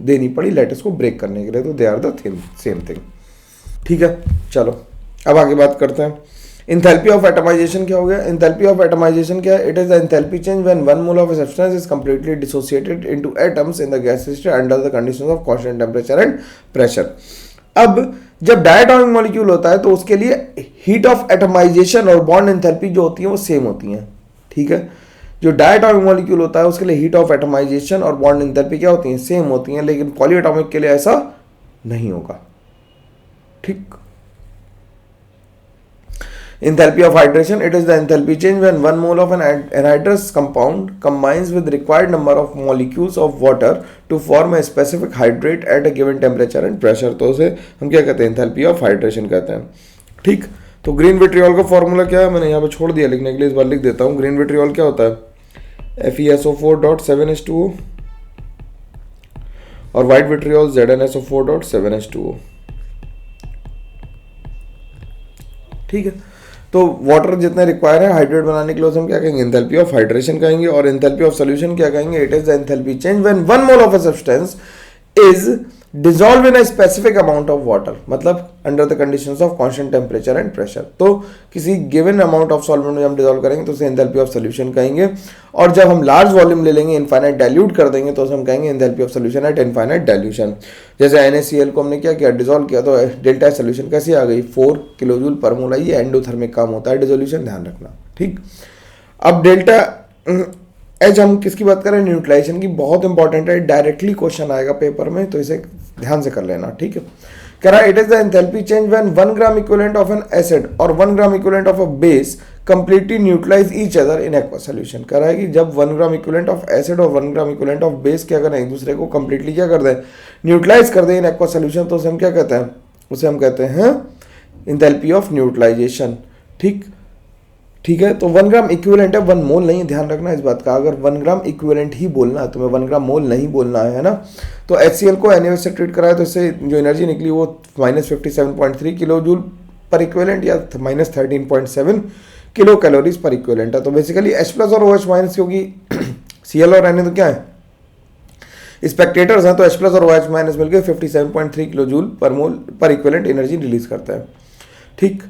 देनी पड़ी लैटिस को ब्रेक करने के लिए, तो they are the same thing. ठीक है, चलो अब आगे बात करते हैं। इंथैल्पी ऑफ एटमाइजेशन क्या हो गया? इंथैल्पी ऑफ एटमाइजेशन क्या है? It is the enthalpy change when 1 mole of a substance is completely dissociated into atoms in the gas state under the conditions of constant temperature and pressure। अब जब डायटोमिक मॉलिक्यूल होता है तो उसके लिए हीट ऑफ एटमाइजेशन और बॉन्ड एंथैल्पी जो होती है वो सेम होती हैं। ठीक है, जो डायटोमिक मॉलिक्यूल होता है उसके लिए हीट ऑफ एटमाइजेशन और बॉन्ड एंथैल्पी क्या होती हैं? सेम होती हैं, लेकिन पॉलीएटॉमिक के लिए ऐसा नहीं होगा। ठीक, Enthalpy of hydration, it is the enthalpy change when 1 mole of an anhydrous compound combines with required number of molecules of water to form a specific hydrate at a given temperature and pressure. तो उसे हम क्या कहते हैं, enthalpy of hydration कहते हैं. ठीक, तो ग्रीन विट्रियोल का फॉर्मूला क्या है, मैंने यहाँ पे छोड़ दिया लिखने के लिए, इस बार लिख देता हूँ. ग्रीन विट्रियोल क्या होता है, FeSO4.7H2O और व्हाइट विट्रियोल ZnSO4.7H2O. ठीक है, तो वाटर जितना रिक्वायर है हाइड्रेट बनाने के लिए हम क्या कहेंगे, एंथैल्पी ऑफ हाइड्रेशन कहेंगे. और एंथैल्पी ऑफ सॉल्यूशन क्या कहेंगे, it is the enthalpy change when 1 mole of a substance is dissolve in a specific amount of water, मतलब under the conditions of constant temperature and pressure. तो किसी गिवन अमाउंट ऑफ सॉल्वेंट में हम डिसॉल्व करेंगे तो उसे एंथैल्पी ऑफ सॉल्यूशन कहेंगे. और जब हम लार्ज वॉल्यूम ले लेंगे, इनफाइनाइट डाइल्यूट कर देंगे, तो उसे हम कहेंगे enthalpy of solution at infinite dilution. जैसे NaCl को हमने क्या किया, डिसॉल्व किया, तो डेल्टा सॉल्यूशन कैसी आ गई, 4 किलोजूल पर मोल. ये एंडोथर्मिक काम होता है डिसोल्यूशन, ध्यान रखना. ठीक, अब डेल्टा एच हम किसकी बात करें, न्यूट्रलाइजेशन की. बहुत इंपॉर्टेंट है, डायरेक्टली क्वेश्चन आएगा पेपर में, तो इसे ध्यान से कर लेना. ठीक है, कह रहा है it is the enthalpy change when 1 gram equivalent of an acid और 1 gram equivalent of a base completely neutralize each other in aqua solution. कह रहा है कि जब 1 ग्राम इक्विवेलेंट ऑफ एसिड और 1 ग्राम इक्विवेलेंट ऑफ बेस क्या करें, एक दूसरे को कंप्लीटली क्या कर दें, न्यूट्रलाइज कर दें इन एक्वा सॉल्यूशन, तो उसे हम क्या कहते हैं, उसे हम कहते हैं एंथैल्पी ऑफ न्यूट्रलाइजेशन. ठीक है, तो 1 ग्राम इक्विवेलेंट है, 1 मोल नहीं, ध्यान रखना इस बात का. अगर 1 ग्राम इक्विवेलेंट ही बोलना है, तुम्हें 1 ग्राम मोल नहीं बोलना है ना. तो HCl को NaOH से ट्रीट कराया तो इससे जो एनर्जी निकली वो -57.3 किलो जूल पर इक्विवेलेंट या -13.7 किलो कैलोरीज पर इक्विवेलेंट है. तो बेसिकली H+ और OH- क्योंकि Cl और Na तो क्या है, स्पेक्टेटर्स हैं, तो H+ और OH- मिलकर 57.3 किलो जूल पर मोल पर इक्विवेलेंट एनर्जी रिलीज करता है. ठीक,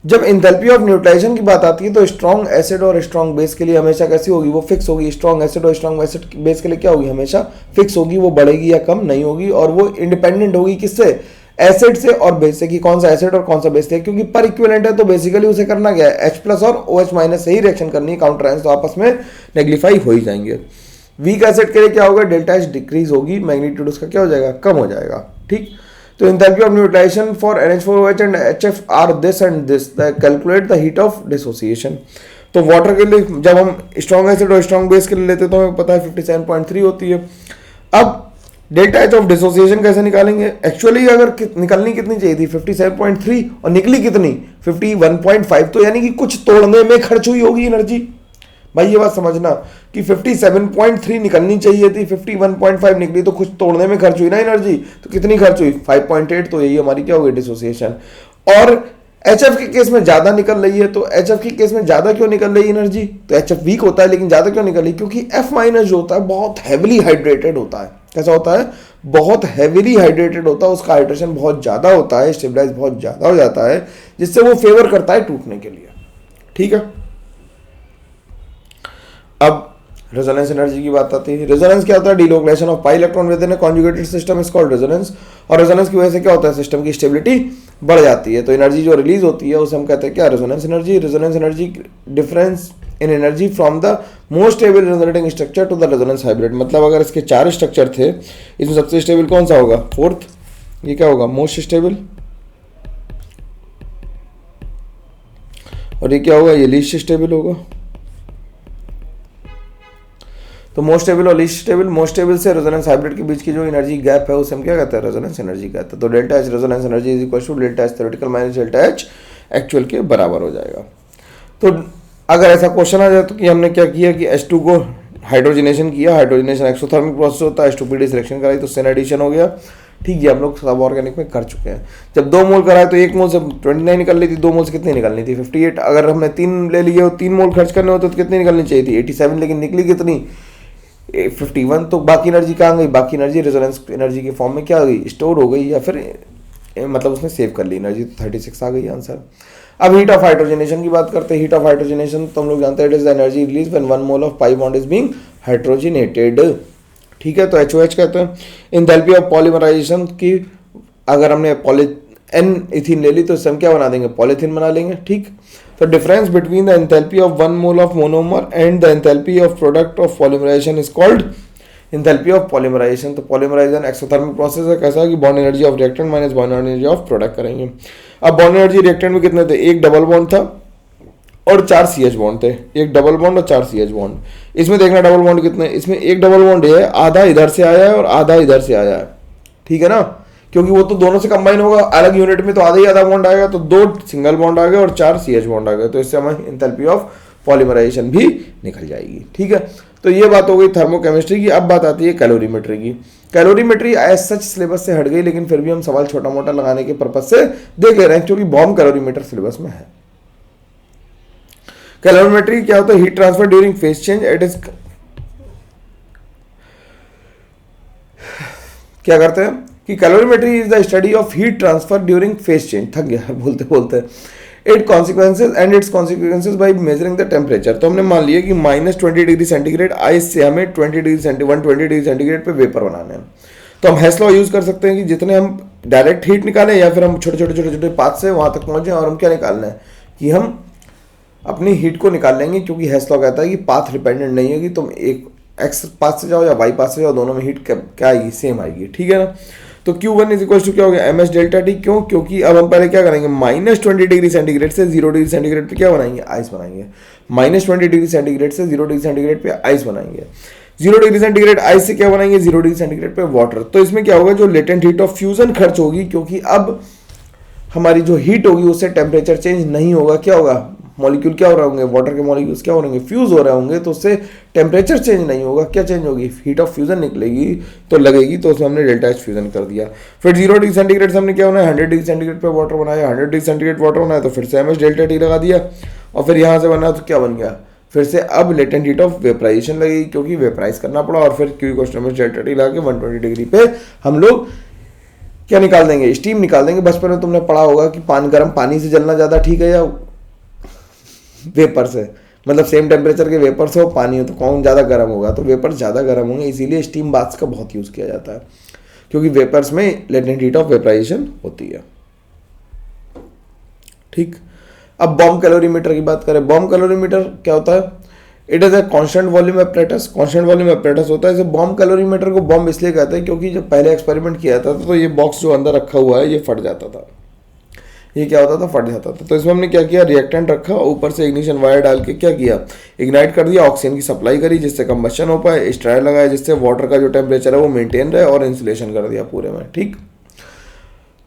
जब एंथैल्पी ऑफ न्यूट्रलाइजेशन की बात आती है तो स्ट्रॉन्ग एसिड और स्ट्रॉन्ग बेस के लिए हमेशा कैसी होगी, वो फिक्स होगी. स्ट्रॉन्ग एसिड और स्ट्रॉन्ग बेस के लिए क्या होगी, हमेशा फिक्स होगी, वो बढ़ेगी या कम नहीं होगी. और वो इंडिपेंडेंट होगी किससे, एसिड से और बेस से, कि कौन सा एसिड और कौन सा बेस है. क्योंकि पर इक्विवेलेंट है तो बेसिकली उसे करना क्या है, H+ और OH- से ही रिएक्शन करनी है, काउंटर आयंस तो आपस में नेग्लिफाई हो ही जाएंगे. वीक एसिड के लिए क्या होगा, डेल्टा H डिक्रीज होगी, मैग्नीट्यूड उसका क्या हो जाएगा, कम हो जाएगा. ठीक, तो enthalpy of neutralization for NH4OH and HF are this and this. Calculate the heat of dissociation. तो वाटर के लिए जब हम स्ट्रॉन्ग एसिड और स्ट्रॉन्ग बेस के लिए लेते हैं तो हमें पता है 57.3 होती है. अब डेल्टा H ऑफ डिसोसिएशन कैसे निकालेंगे, एक्चुअली अगर निकलनी कितनी चाहिए थी 57.3 और निकली कितनी 51.5, तो यानी कि कुछ तोड़ने में खर्च हुई होगी एनर्जी. भाई ये बात समझना कि 57.3 निकलनी चाहिए थी, 51.5 निकली, तो कुछ तोड़ने में खर्च हुई ना एनर्जी. तो कितनी खर्च हुई, 5.8. तो यही हमारी क्या होगी, डिसोसिएशन. और HF के केस में ज्यादा निकल रही है, तो HF के केस में ज्यादा क्यों निकल रही है एनर्जी, तो HF वीक होता है लेकिन ज्यादा क्यों निकल रही, क्योंकि F- जो होता है बहुत हैविली हाइड्रेटेड होता है. कैसा होता है, बहुत हैविली हाइड्रेटेड होता है, उसका हाइड्रेशन बहुत ज्यादा होता है, स्टेबलाइज बहुत ज्यादा हो जाता है, जिससे वो फेवर करता है टूटने के लिए. ठीक है, अब रेजोनेंस एनर्जी की बात आती है. रेजोनेंस क्या होता है, delocalization of pi electron within a conjugated system is called resonance. और रेजोनेंस की वजह से क्या होता है, सिस्टम की स्टेबिलिटी बढ़ जाती है, तो एनर्जी जो रिलीज होती है उसे हम कहते हैं क्या, resonance energy. Resonance energy difference in energy from the most stable resonating structure to the resonance hybrid. मतलब अगर इसके 4 स्ट्रक्चर थे, इसमें सबसे स्टेबल कौन सा होगा, 4th. ये क्या होगा, मोस्ट स्टेबल. और ये क्या होगा, ये लीस्ट स्टेबल होगा. तो मोस्ट स्टेबल और लीस्ट स्टेबल, मोस्ट स्टेबल से रेजोनेंस हाइब्रिड के बीच की जो एनर्जी गैप है उसे हम क्या कहते हैं, रेजोनेंस एनर्जी कहते हैं. तो delta H resonance energy is equal to delta H theoretical minus delta H actual के बराबर हो जाएगा. तो अगर ऐसा क्वेश्चन आ जाए तो कि हमने क्या किया कि H2 को हाइड्रोजनेशन किया, हाइड्रोजनेशन एक्सोथर्मिक प्रोसेस होता है, H2PD सिलेक्शन कराई तो उससे एडिशन हो गया. ठीक है, हम लोग सब ऑर्गेनिक में कर चुके हैं. जब 2 मोल कराए तो 1 मोल से 29 निकल रही थी, 2 मोल से कितनी निकलनी थी, 58. अगर हमने 3 ले लिए और 3 मोल खर्च करने होते तो कितनी निकलनी चाहिए थी, 87, लेकिन निकली कितनी, 51. तो बाकी एनर्जी कहाँ गई, बाकी एनर्जी रेजोनेंस एनर्जी के फॉर्म में क्या आ गई, स्टोर हो गई, या फिर मतलब उसने सेव कर ली एनर्जी. तो 36 आ गई आंसर. अब हीट ऑफ हाइड्रोजनेशन की बात करते हैं. हीट ऑफ हाइड्रोजनेशन तो हम लोग जानते हैं it is the energy release when 1 mole of pi bond is being hydrogenated. ठीक है, तो HOH कहते हैं. एंथैल्पी ऑफ पॉलीमराइजेशन की अगर हमने N इथीन ले ली तो इससे हम क्या बना देंगे, पॉलीथीन बना लेंगे. ठीक, तो difference between the enthalpy of 1 mole of monomer and the enthalpy of product of polymerization is called enthalpy of polymerization, तो पॉलीमराइजेशन एक्सोथर्मिक प्रोसेस है, कैसा कि bond energy of reactant minus bond energy of product करेंगे। अब बॉन्ड एनर्जी रिएक्टेंट में कितने थे, एक डबल बॉन्ड था और 4 CH बॉन्ड थे, एक डबल बॉन्ड और 4 CH बॉन्ड। इसमें देखना डबल बॉन्ड कितने, इसमें एक डबल बॉन्ड है, आधा इधर से आया है और आधा इधर से आया है, ठीक है ना, क्योंकि वो तो दोनों से कंबाइन होगा, अलग यूनिट में तो आधा ही आधा बॉन्ड आएगा, तो 2 सिंगल बॉन्ड आ गए और 4 CH बॉन्ड आ गए, तो इससे हमें इंथैल्पी ऑफ पॉलीमराइजेशन भी निकल जाएगी, ठीक है। तो ये बात हो गई थर्मोकेमिस्ट्री की। अब बात आती है कैलोरीमेट्री की। कैलोरीमेट्री एज सच सिलेबस से हट गई, लेकिन फिर भी हम सवाल छोटा मोटा लगाने के पर्पज से देख ले रहे हैं, क्योंकि बॉम्ब कैलोरीमीटर सिलेबस में है। कैलोरीमेट्री क्या होता है, heat transfer during phase change, it is क्या करते हैं कि calorimetry is the study of heat transfer during phase change, थक गया बोलते बोलते, it consequences and it's consequences by measuring the temperature. तो हमने मान लिया कि -20 डिग्री सेंटीग्रेड आइस से हमें 120 डिग्री सेंटीग्रेड पे वेपर बनाने हैं, तो हम हेस लॉ यूज कर सकते हैं कि जितने हम डायरेक्ट हीट निकालें या फिर हम छोटे छोटे पाथ से वहां तक पहुंचे, और हम क्या निकालना है कि हम अपनी हीट को निकाल लेंगे, क्योंकि हेस लॉ कहता है कि पाथ डिपेंडेंट नहीं होगी, तुम एक एक्स पाथ से जाओ या वाई पाथ से जाओ, दोनों में हीट क्या आएगी, सेम आएगी, ठीक है ना। तो Q1 इज इक्वल टू क्या हो गया, MS डेल्टा T, क्यों, क्योंकि अब हम पहले क्या करेंगे, -20 डिग्री सेंटीग्रेड से 0 डिग्री सेंटीग्रेड पे क्या बनाएंगे, आइस बनाएंगे, -20 डिग्री सेंटीग्रेड से 0 डिग्री सेंटीग्रेड पे आइस बनाएंगे, 0 डिग्री सेंटीग्रेड आइस से क्या बनाएंगे, 0 डिग्री सेंटीग्रेड पे वाटर। तो इसमें क्या होगा, जो लेटेंट हीट ऑफ फ्यूजन खर्च होगी, क्योंकि अब हमारी जो हीट होगी उससे टेम्परेचर चेंज नहीं होगा, क्या होगा, मॉलिक्यूल क्या हो रहे होंगे, वाटर के मॉलिक्यूल्स क्या हो रहे होंगे, फ्यूज हो रहे होंगे, तो उससे टेम्परेचर चेंज नहीं होगा, क्या चेंज होगी, हीट ऑफ फ्यूजन निकलेगी तो लगेगी, तो उसमें हमने डेल्टा एच फ्यूजन कर दिया। फिर 0 डिग्री सेंटीग्रेड से हमने क्या होना है, 100 डिग्री सेंटीग्रेड पे वाटर बनाया, 100 डिग्री सेंटीग्रेड वाटर बनाया, तो फिर से MS डेल्टा T लगा दिया, और फिर यहाँ से बना तो क्या बन गया, फिर से अब लेटेंट हीट ऑफ वेपराइजेशन लगेगी, क्योंकि वेपराइज करना पड़ा, और फिर Q = MS डेल्टा T लगा के 120 डिग्री पे हम लोग क्या निकाल देंगे, स्टीम निकाल देंगे। बचपन में तुमने पढ़ा होगा कि गर्म पानी से जलना ज़्यादा ठीक है या वेपर से, मतलब सेम टेम्परेचर के वेपर से हो पानी हो तो कौन ज़्यादा गर्म होगा, तो वेपर ज़्यादा गर्म होंगे, इसीलिए स्टीम बाथ्स का बहुत यूज़ किया जाता है, क्योंकि वेपर्स में लेटेंट हीट ऑफ वेपराइजेशन होती है, ठीक। अब बॉम्ब कैलोरीमीटर की बात करें, बॉम्ब कैलोरीमीटर क्या होता है, it is a constant volume apparatus, constant volume apparatus होता है। इसे बॉम्ब कैलोरीमीटर को बॉम्ब इसलिए कहते हैं क्योंकि जब पहले एक्सपेरिमेंट किया था तो ये बॉक्स जो अंदर रखा हुआ है ये फट जाता था, ये क्या होता था, फट जाता था। तो इसमें हमने क्या किया, रिएक्टेंट रखा, ऊपर से इग्निशन वायर डाल के क्या किया, इग्नाइट कर दिया, ऑक्सीजन की सप्लाई करी जिससे कंबशन हो पाए, स्ट्रायर लगाया जिससे वाटर का जो टेम्परेचर है वो मेंटेन रहे, और इंसुलेशन कर दिया पूरे में, ठीक।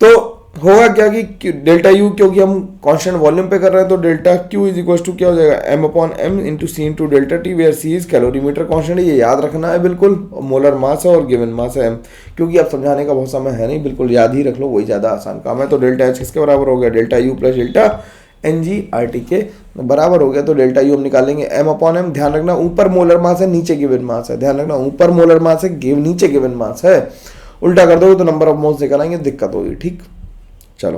तो होगा क्या कि डेल्टा यू, क्योंकि हम कांस्टेंट वॉल्यूम पे कर रहे हैं, तो delta Q is equal to क्या हो जाएगा, M/M into C into delta T, where C is calorimeter constant, ये याद रखना है बिल्कुल, मोलर मास है और गिवन मास है M, क्योंकि अब समझाने का बहुत समय है नहीं, बिल्कुल याद ही रख लो, वही ज़्यादा आसान काम है। तो डेल्टा H किसके बराबर हो गया, delta U plus delta NG/RT के बराबर हो गया, तो डेल्टा U हम निकालेंगे M/M, ध्यान रखना ऊपर मोलर मास है नीचे गिवन मास है, ध्यान रखना ऊपर मोलर मास है नीचे गिवन मास है, उल्टा कर दोगे तो नंबर ऑफ मोल्स निकल आएंगे, दिक्कत होगी, ठीक। चलो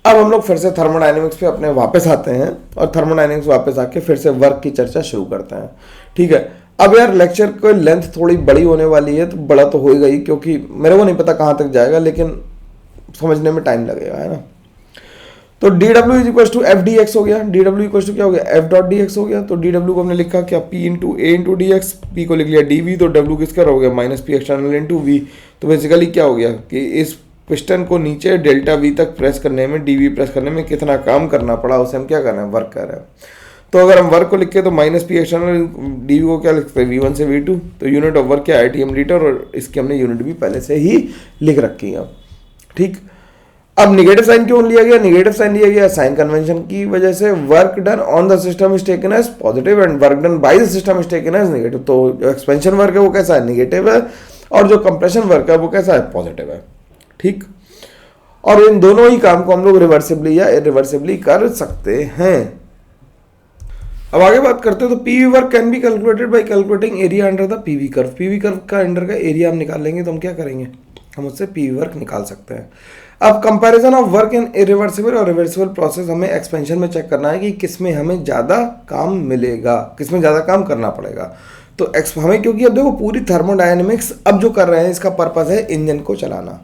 अब हम लोग फिर से थर्मोडायनेमिक्स पे अपने वापस आते हैं, और थर्मोडायनेमिक्स वापस आके फिर से वर्क की चर्चा शुरू करते हैं, ठीक है। अब यार लेक्चर को लेंथ थोड़ी बड़ी होने वाली है, तो बड़ा तो होएगा ही, क्योंकि मेरे को नहीं पता कहाँ तक जाएगा, लेकिन समझने में टाइम लगेगा, है ना। तो DW is equal to FdX हो गया, DW इक्वल टू क्या हो गया, F.dx हो गया। तो DW को हमने लिखा क्या, P into A into DX, P को लिख लिया dV, तो W किसका हो गया, -P एक्सटर्नल इंटू V। तो बेसिकली क्या हो गया कि इस पिस्टन को नीचे डेल्टा V तक प्रेस करने में, dV प्रेस करने में कितना काम करना पड़ा, उसे हम क्या कर रहे हैं, वर्क कर रहे हैं। तो अगर हम वर्क को लिखे तो -P एक्सटर्नल, dV को क्या लिखते हैं, V1 से V2, तो यूनिट ऑफ वर्क क्या है, ATM लीटर, और इसकी हमने यूनिट भी पहले से ही लिख रखी है, ठीक। अब निगेटिव साइन क्यों लिया गया, निगेटिव साइन लिया गया साइन कन्वेंशन की वजह से, work done on the system is taken as positive and work done by the system is taken as negative. तो जो एक्सपेंशन वर्क है वो कैसा है, नेगेटिव है, और जो कंप्रेशन वर्क है वो कैसा है, पॉजिटिव है, ठीक। और इन दोनों ही काम को हम लोग रिवर्सिबली या इरिवर्सिबली कर सकते हैं। अब आगे बात करते हैं, तो PV work can be calculated by calculating area under the PV curve. PV curve का अंडर का एरिया हम निकाल लेंगे, तो हम क्या करेंगे, हम उससे पीवी वर्क निकाल सकते हैं। अब comparison of work in irreversible और रिवर्सिबल प्रोसेस हमें एक्सपेंशन में चेक करना है कि किसमें हमें ज़्यादा काम मिलेगा, किसमें ज़्यादा काम करना पड़ेगा। तो हमें, क्योंकि अब देखो पूरी थर्मोडायनेमिक्स अब जो कर रहे हैं इसका पर्पस है इंजन को चलाना,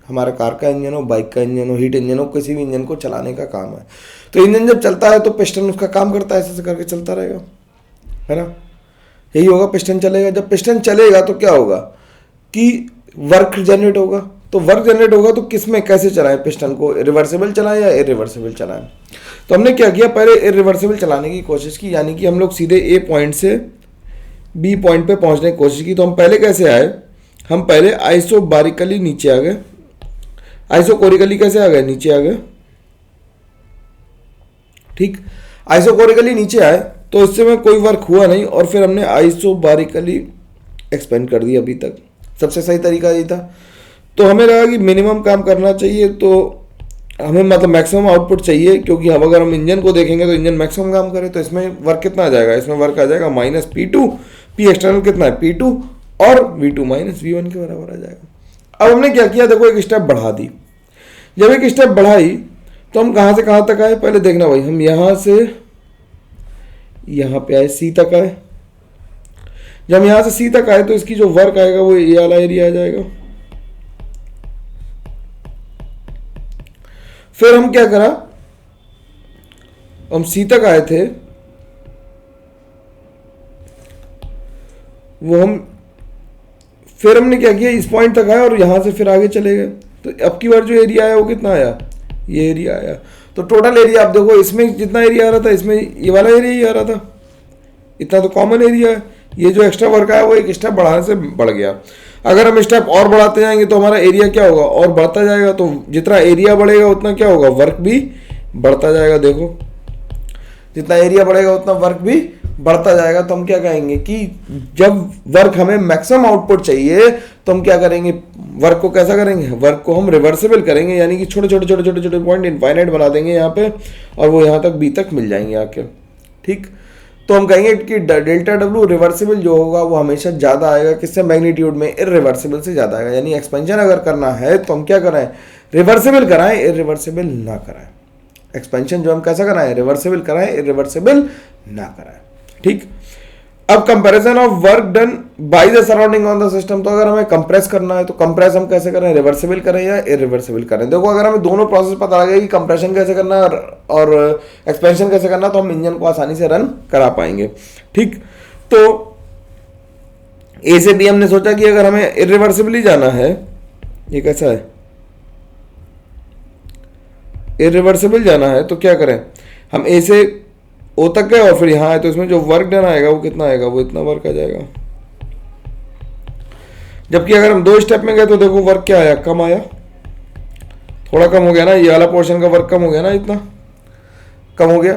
हमारा कार का इंजन हो, बाइक का इंजन हो, हीट इंजन हो, किसी भी इंजन को चलाने का काम है। तो इंजन जब चलता है तो पिस्टन उसका काम करता है, ऐसे करके चलता रहेगा, है ना। यही होगा, पिस्टन चलेगा। जब पिस्टन चलेगा तो क्या होगा कि वर्क जनरेट होगा। तो वर्क जनरेट होगा तो किस में कैसे चलाएं पिस्टन को, रिवर्सिबल चलाएं या इरिवर्सिबल चलाएं। तो हमने क्या किया, पहले इरिवर्सिबल चलाने की कोशिश की, यानी कि हम लोग सीधे ए पॉइंट से बी पॉइंट पे पहुंचने की कोशिश की। तो हम पहले कैसे आए, हम पहले आइसोबारिकली नीचे आ गए, आइसोकोरिकली कैसे आ गए, नीचे आ गए, ठीक। आइसोकोरिकली नीचे आए तो इससे में कोई वर्क हुआ नहीं, और फिर हमने आइसोबारिकली एक्सपेंड कर दिया। अभी तक सबसे सही तरीका यही था। तो हमें लगा कि मिनिमम काम करना चाहिए, तो हमें मतलब मैक्सिमम आउटपुट चाहिए, क्योंकि हम अगर हम इंजन को देखेंगे तो इंजन मैक्सिमम काम करे। तो इसमें वर्क कितना आ जाएगा, इसमें वर्क आ जाएगा -P2, पी एक्सटर्नल कितना है P2, और V2 -V1 के बराबर आ जाएगा। अब हमने क्या किया, देखो एक स्टेप बढ़ा दी। जब एक स्टेप बढ़ाई तो हम कहाँ से कहाँ तक आए, पहले देखना भाई, हम यहाँ से यहाँ पे आए, C तक आए। जब यहाँ से C तक आए तो इसकी जो वर्क आएगा वो ये वाला एरिया आ जाएगा। फिर हम क्या करा, हम C तक आए थे, वो हम फिर हमने क्या किया, इस पॉइंट तक आए और यहां से फिर आगे चले गए। तो अब की बार जो एरिया आया वो कितना आया, ये एरिया आया। तो टोटल एरिया आप देखो, इसमें जितना एरिया आ रहा था इसमें ये वाला एरिया ही आ रहा था, इतना तो कॉमन एरिया है। ये जो एक्स्ट्रा वर्क आया वो एक स्टेप बढ़ाने से बढ़ गया। अगर हम स्टेप और बढ़ाते जाएंगे तो हमारा एरिया क्या होगा, और बढ़ता जाएगा। तो जितना एरिया बढ़ेगा उतना क्या होगा, वर्क भी बढ़ता जाएगा। देखो जितना एरिया बढ़ेगा उतना वर्क भी बढ़ता जाएगा। तो हम क्या कहेंगे कि जब वर्क हमें मैक्सिमम आउटपुट चाहिए तो हम क्या करेंगे, वर्क को कैसा करेंगे, वर्क को हम रिवर्सिबल करेंगे, यानी कि छोटे छोटे छोटे छोटे छोटे पॉइंट इनफाइनाइट बना देंगे यहाँ पे, और वो यहाँ तक बी तक मिल जाएंगे आके, ठीक। तो हम कहेंगे कि डेल्टा डब्ल्यू रिवर्सिबल जो होगा वो हमेशा ज़्यादा आएगा, किससे, मैग्नीट्यूड में इरिवर्सिबल से ज़्यादा आएगा। यानी एक्सपेंशन अगर करना है तो हम क्या कराएं, रिवर्सिबल कराएं, इरिवर्सिबल ना कराएं। एक्सपेंशन जो हम कैसा कराएं, रिवर्सिबल कराएं, इरिवर्सिबल ना कराएं, ठीक। अब comparison of work done by the surrounding on the system. तो अगर हमें कंप्रेस करना है तो कंप्रेस हम कैसे करें, रिवर्सिबल करें या इरिवर्सिबल करें। देखो अगर हमें दोनों प्रोसेस पता लगे कि कंप्रेशन कैसे करना है और एक्सपेंशन कैसे करना, तो हम इंजन को आसानी से रन करा पाएंगे, ठीक। तो ए से बी हमने सोचा कि अगर हमें इरिवर्सिबली जाना है, ये कैसा है, इरिवर्सिबल जाना है, तो क्या करें, हम ए से ओ तक गए और फिर यहाँ आए, तो इसमें जो वर्क डन आएगा वो कितना आएगा, वो इतना वर्क आ जाएगा। जबकि अगर हम 2 स्टेप में गए तो देखो वर्क क्या आया, कम आया, थोड़ा कम हो गया ना, ये वाला पोर्शन का वर्क कम हो गया ना, इतना कम हो गया।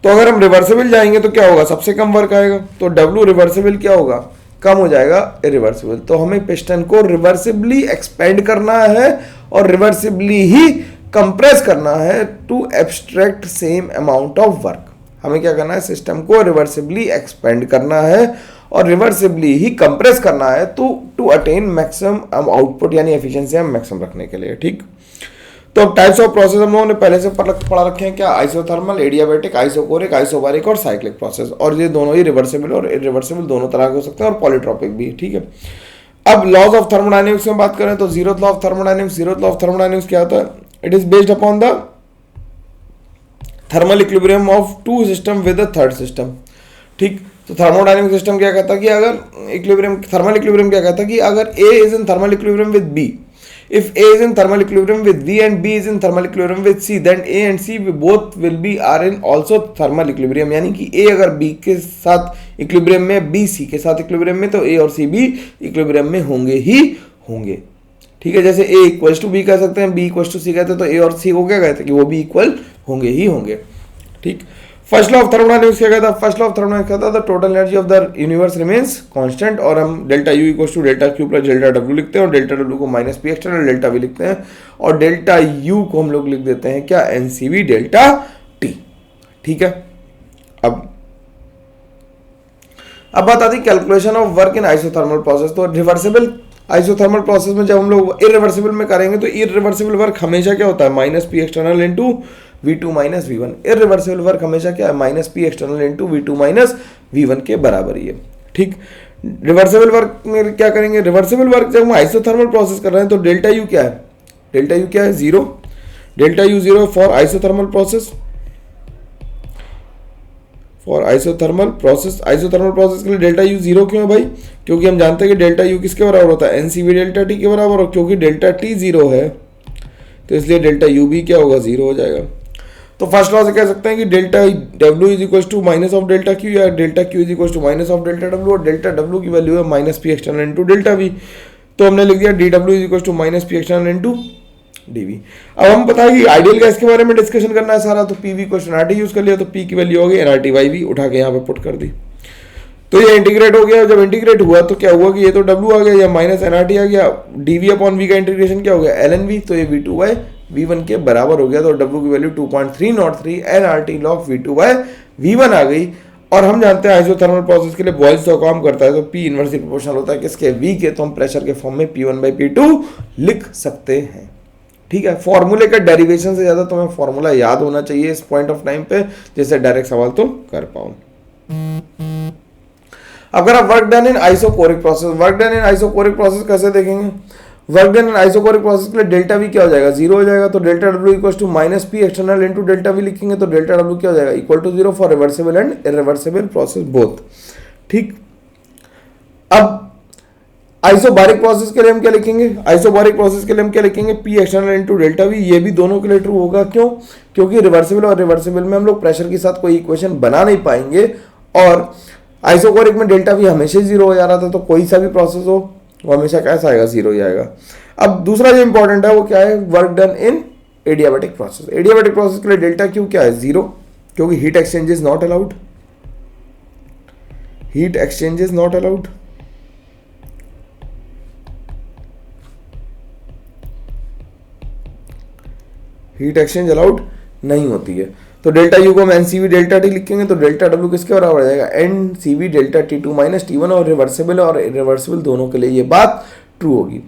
तो अगर हम रिवर्सिबल जाएंगे तो क्या होगा, सबसे कम वर्क आएगा। तो डब्ल्यू रिवर्सिबल क्या होगा, कम हो जाएगा, इरिवर्सिबल। तो हमें पिस्टन को रिवर्सिबली एक्सपेंड करना है और रिवर्सिबली ही कंप्रेस करना है to abstract same amount of work. हमें क्या करना है, सिस्टम को रिवर्सिबली एक्सपेंड करना है और रिवर्सिबली ही कंप्रेस करना है टू अटेन मैक्सिमम आउटपुट, यानी एफिशिएंसी हम मैक्सिमम रखने के लिए, ठीक। तो अब टाइप्स ऑफ प्रोसेस हम लोगों ने पहले से पढ़ा रखे हैं, क्या, आइसोथर्मल, एडियाबैटिक, आइसोकोरिक, आइसोबारिक और साइक्लिक प्रोसेस। और ये दोनों ही रिवर्सिबल और इरिवर्सिबल दोनों तरह के हो सकते हैं, और पॉलीट्रॉपिक भी, ठीक है। अब लॉज ऑफ थर्मोडायनेमिक्स में बात करें तो जीरोथ लॉ ऑफ थर्मोडायनेमिक्स क्या होता है, it is based upon the thermal equilibrium of 2 system with a third system, ठीक। तो थर्मोडायनेमिक सिस्टम क्या कहता है कि अगर इक्विलिब्रियम, थर्मल इक्विलिब्रियम क्या कहता है कि अगर A is in thermal equilibrium with B, if A is in thermal equilibrium with B and B is in thermal equilibrium with C, then A and C both will be are in also thermal equilibrium। यानी कि A अगर B के साथ इक्विलिब्रियम में, B C के साथ इक्विलिब्रियम में, तो A और C भी इक्विलिब्रियम में होंगे ही होंगे, ठीक है। जैसे A इक्वल टू B कह सकते हैं, B इक्वल टू C कहते हैं, तो A और C को क्या कहते हैं कि वो भी इक्वल होंगे ही होंगे, ठीक। फर्स्ट लॉ ऑफ थर्मोडायनेमिक्स क्या कहता है, फर्स्ट लॉ ऑफ थर्मोडायनेमिक्स कहता है the total energy of the universe remains constant, और हम delta U equal to delta Q plus delta W लिखते हैं, और डेल्टा डब्ल्यू को -P एक्सटर्नल डेल्टा वी लिखते हैं, और डेल्टा यू को हम लोग लिख देते हैं क्या, NCV डेल्टा टी, ठीक है। अब बात आती है calculation of work in isothermal process. तो रिवर्सिबल आइसोथर्मल प्रोसेस में जब हम लोग इरिवर्सिबल में करेंगे तो इरिवर्सिबल वर्क हमेशा क्या होता है, -P external into V2 minus V1। Irreversible work हमेशा क्या है, -P external into V2 minus V1 के बराबर ही है, ठीक। रिवर्सिबल वर्क में क्या करेंगे, रिवर्सिबल वर्क जब हम आइसोथर्मल प्रोसेस कर रहे हैं तो डेल्टा यू क्या है, डेल्टा यू क्या है, 0, delta U 0 for isothermal process, for isothermal process के लिए डेल्टा यू जीरो क्यों है भाई? क्योंकि हम जानते हैं कि डेल्टा यू किसके बराबर होता है? एनसीवी डेल्टा टी के बराबर, और क्योंकि डेल्टा टी जीरो है तो इसलिए डेल्टा यू भी क्या होगा? जीरो हो जाएगा। तो फर्स्ट लॉ से कह सकते हैं कि delta W is equal to minus of delta Q, या delta Q is equal to minus of delta W, और डेल्टा डब्ल्यू की वैल्यू है minus P external into delta V. तो हमने लिख दिया D W is equal to minus P external into DV. अब हम पता है कि आइडियल गैस के बारे में डिस्कशन करना है सारा, तो पीवी क्वेश्चन एनआरटी यूज कर लिया, तो पी की वैल्यू हो गई एनआरटी वाई वी, उठा के यहाँ पे पुट कर दी। तो ये इंटीग्रेट हो गया। जब इंटीग्रेट हुआ तो क्या हुआ कि ये तो डब्ल्यू आ गया, या माइनस एनआरटी आ गया, डीवी अपॉन वी का इंटीग्रेशन क्या हो गया? एल एन वी, तो ये V two by V one के बराबर हो गया। तो डब्ल्यू की value 2.303 NRT log V two by V one आ गई। और हम जानते हैं आइसोथर्मल प्रोसेस के लिए बॉयल्स लॉ काम करता है, तो पी इनवर्सली प्रोपोर्शनल होता है किसके? वी के। तो हम प्रेशर के फॉर्म में P1 बाई P2 लिख सकते हैं। ठीक है, फॉर्मूले का डेरिवेशन से ज्यादा तुम्हें फॉर्मूला याद होना चाहिए इस पॉइंट ऑफ टाइम पे, जैसे डायरेक्ट सवाल तुम कर पाओ। अगर आप work done in isochoric process कैसे देखेंगे? Work done in isochoric process के लिए डेल्टा वी क्या हो जाएगा? जीरो हो जाएगा। तो delta W equal to minus P external into delta V लिखेंगे, तो डेल्टा डब्ल्यू क्या हो जाएगा? Equal to zero for reversible and irreversible process both. ठीक, अब आइसोबारिक प्रोसेस के लिए हम क्या लिखेंगे? P external into delta V. ये भी दोनों के लिए ट्रू होगा। क्यों? क्योंकि रिवर्सिबल और रिवर्सिबल में हम लोग प्रेशर के साथ कोई इक्वेशन बना नहीं पाएंगे, और आइसोकोरिक में डेल्टा वी हमेशा जीरो हो जा रहा था, तो कोई सा भी प्रोसेस हो वो हमेशा कैसा आएगा? जीरो ही आएगा। अब दूसरा जो इंपॉर्टेंट है वो क्या है? Work done in adiabatic process. Adiabatic process के लिए डेल्टा क्यू क्या है? जीरो, क्योंकि heat exchange is not allowed. Heat exchange is not allowed. Heat exchange allowed नहीं होती है। तो डेल्टा यू को हम एनसीवी डेल्टा टी लिखेंगे, तो डेल्टा डब्ल्यू किसके बराबर आ जाएगा? NCV delta T two minus T one. और रिवर्सिबल और इरिवर्सिबल दोनों के लिए ये बात ट्रू होगी।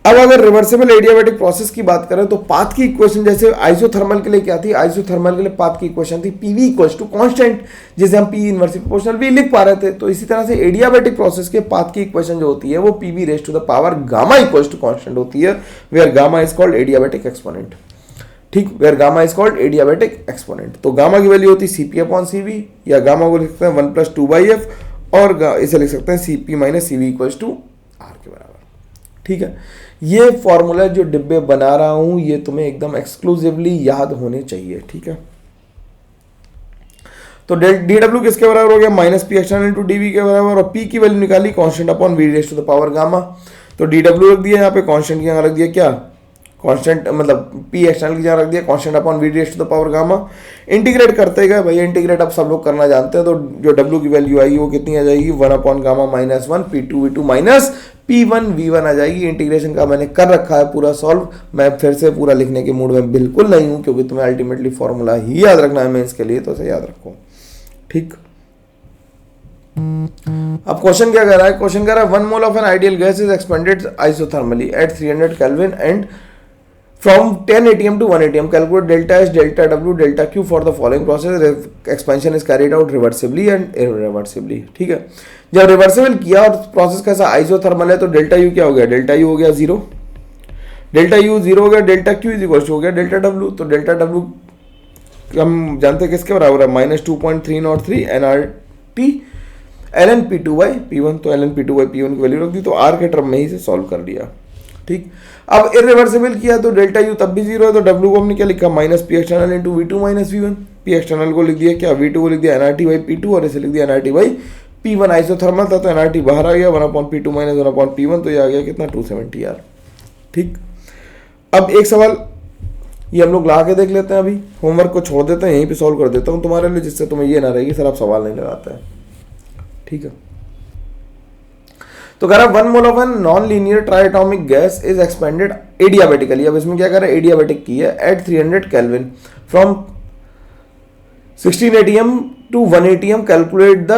अब अगर रिवर्सिबल एडियाबैटिक प्रोसेस की बात करें तो पाथ की इक्वेशन जैसे आइसोथर्मल के लिए क्या थी? आइसोथर्मल के लिए पाथ की इक्वेशन थी पीवी इक्वल्स टू कांस्टेंट, जिसे हम पी इनवर्सली प्रोपोर्शनल वी लिख पा रहे थे। तो इसी तरह से एडियाबैटिक प्रोसेस के पाथ की इक्वेशन जो होती है वो PV raise to the power gamma equals to constant होती है, where gamma is called adiabatic exponent. ठीक, where gamma is called adiabatic exponent. तो गामा की वैल्यू होती है सीपी अपॉन सीवी, या गामा को लिख सकते हैं 1 प्लस 2/f, और इसे लिख सकते हैं CP minus CV equals to R के बराबर। ठीक है, ये फॉर्मूला जो डिब्बे बना रहा हूं ये तुम्हें एकदम एक्सक्लूसिवली याद होने चाहिए। ठीक है, तो डी डब्ल्यू किसके बराबर हो गया? Minus P external into D V के बराबर, और पी की वैल्यू निकाली constant upon V raise to the power gamma. तो डी डब्ल्यू रख दिया यहाँ पे, कांस्टेंट की यहाँ रख दिया क्या? कांस्टेंट, मतलब पी एक्सटर्नल की जगह रख दिया constant upon V raise to the power gamma. Integrate करते गए भैया, इंटीग्रेट अब सब लोग करना जानते हैं। तो जो डब्ल्यू की वैल्यू आएगी वो कितनी आ जाएगी? 1 अपॉन गामा माइनस 1 पी2 वी2 माइनस P1 V1 आ जाएगी। इंटीग्रेशन का मैंने कर रखा है पूरा सॉल्व, मैं फिर से पूरा लिखने के मूड में बिल्कुल नहीं हूं, क्योंकि तुम्हें अल्टीमेटली फॉर्मूला ही याद रखना है मेंस के लिए, तो इसे याद रखो। ठीक, अब क्वेश्चन क्या कह रहा है? क्वेश्चन कह रहा है 1 mole of an ideal gas is expanded isothermally at 300 kelvin and from 10 atm to 1 atm. Calculate delta S, delta W, delta Q for the following process. Expansion is carried out reversibly and irreversibly. ठीक है, जब रिवर्सिबल किया और प्रोसेस कैसा आइसोथर्मल है तो डेल्टा यू क्या हो गया? डेल्टा यू हो गया जीरो, डेल्टा यू जीरो हो गया, डेल्टा क्यू इज इक्वल हो गया डेल्टा डब्ल्यू। तो डेल्टा डब्ल्यू हम जानते हैं किसके बराबर है? Minus 2.303 NRT L N P two by P one. तो L N P two by P one की वैल्यू रख दी, तो आर के टर्म में ही से सॉल्व कर दिया। ठीक, अब इरिवर्सिबल किया तो डेल्टा यू तब भी जीरो है, तो डब्ल्यू को हमने क्या लिखा? Minus P external into V two minus V one. P external को लिख दिया क्या? वी टू को लिख दिया एनआरटी बाई पी टू, और इसे लिख दिया NRT by P one. Isothermal था तो एनआरटी बाहर आ गया 1 upon P two minus 1 upon P one, तो ये आ गया कितना? 270 यार। ठीक, अब एक सवाल ये हम लोग ला के देख लेते हैं, अभी होमवर्क को छोड़ देते हैं, यहीं पे सॉल्व कर देता हूँ तुम्हारे लिए, जिससे तुम्हें ये ना रहेगी सर आप सवाल नहीं लगाते हैं। ठीक है, तो कह रहा है 1 mole of an non linear triatomic gas is expanded adiabatically. अब इसमें क्या कर रहा है? एडियाबेटिक की है at 300 kelvin from 16 atm to 1 atm। Calculate the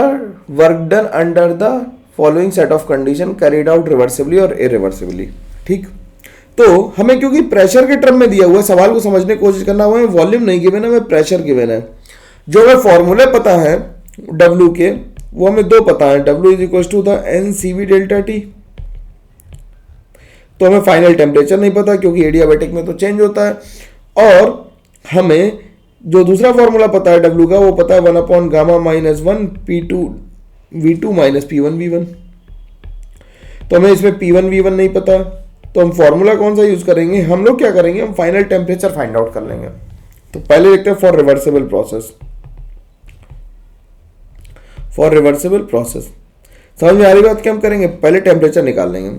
work done under the following set of condition carried out reversibly और इरिवर्सिबली। ठीक, तो हमें क्योंकि प्रेशर के टर्म में दिया हुआ है, सवाल को समझने की कोशिश करना हुआ है, वॉल्यूम नहीं गिवन है, हमें प्रेशर गिवन है। जो हमें फॉर्मूले पता है डब्ल्यू के, वो हमें दो पता है, W is equal to the NCV delta T. तो हमें फाइनल टेम्परेचर नहीं पता क्योंकि एडियाबैटिक में तो चेंज होता है, और हमें जो दूसरा फॉर्मूला पता है W का, वो पता है 1/γ-1 P2 V2 minus P1 V1। तो हमें इसमें P1 V1 नहीं पता, तो हम फॉर्मूला कौन सा यूज करेंगे? हम लोग क्या करेंगे, हम फाइनल टेम्परेचर फाइंड आउट कर लेंगे। तो पहले देखते हैं for reversible process. For reversible process समझ में आ रही बात? क्या हम करेंगे, पहले टेम्परेचर निकाल लेंगे।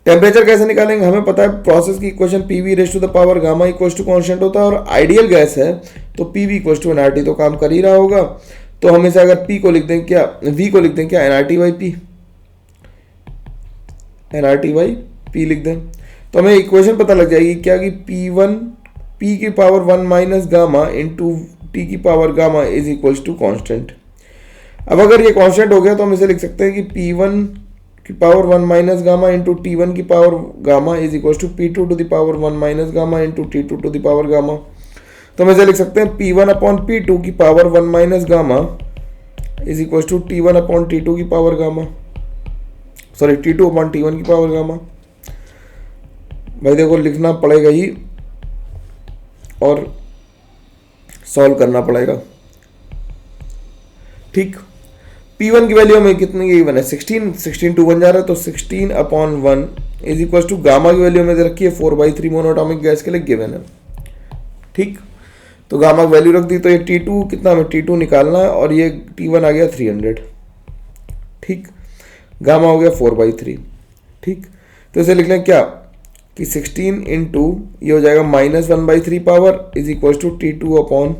टेम्परेचर कैसे निकालेंगे? हमें पता है प्रोसेस की equation PV raise to the power gamma equal to constant होता है, और आइडियल गैस है तो PV इक्वल टू nRT तो काम कर ही रहा होगा। तो हम इसे अगर P को लिख दें क्या, V को लिख दें क्या, nRT by P, nRT by P लिख दें, तो हमें इक्वेशन पता लग जाएगी क्या कि P1 P की power 1 minus gamma into T की power gamma is equal to constant. अब अगर ये कांस्टेंट हो गया तो हम इसे लिख सकते हैं कि P1 की power 1 minus gamma into T1 की power gamma is equal to P2 to the power 1 minus gamma into T2 to the power gamma. तो हम इसे लिख सकते हैं P1 अपॉन P2 की power 1 minus gamma is equal to T1 upon T2 की power gamma, sorry T2 upon T1 की पावर गामा। भाई देखो लिखना पड़ेगा ही और सॉल्व करना पड़ेगा, ठीक। P1 की वैल्यू हमें कितनी गिवन है, 16 2 बन जा रहा है, तो 16 upon 1 is equal to gamma की वैल्यू हमें दे रखी है 4/3 मोनोटॉमिक गैस के लिए गिवन है, ठीक। तो गामा की वैल्यू रख दी, तो ये T2 कितना, हमें T2 निकालना है, और ये T1 आ गया 300, ठीक। गामा हो गया 4/3, ठीक। तो इसे लिख लें क्या कि 16 इंटू ये हो जाएगा -1/3 power is equal to T2 upon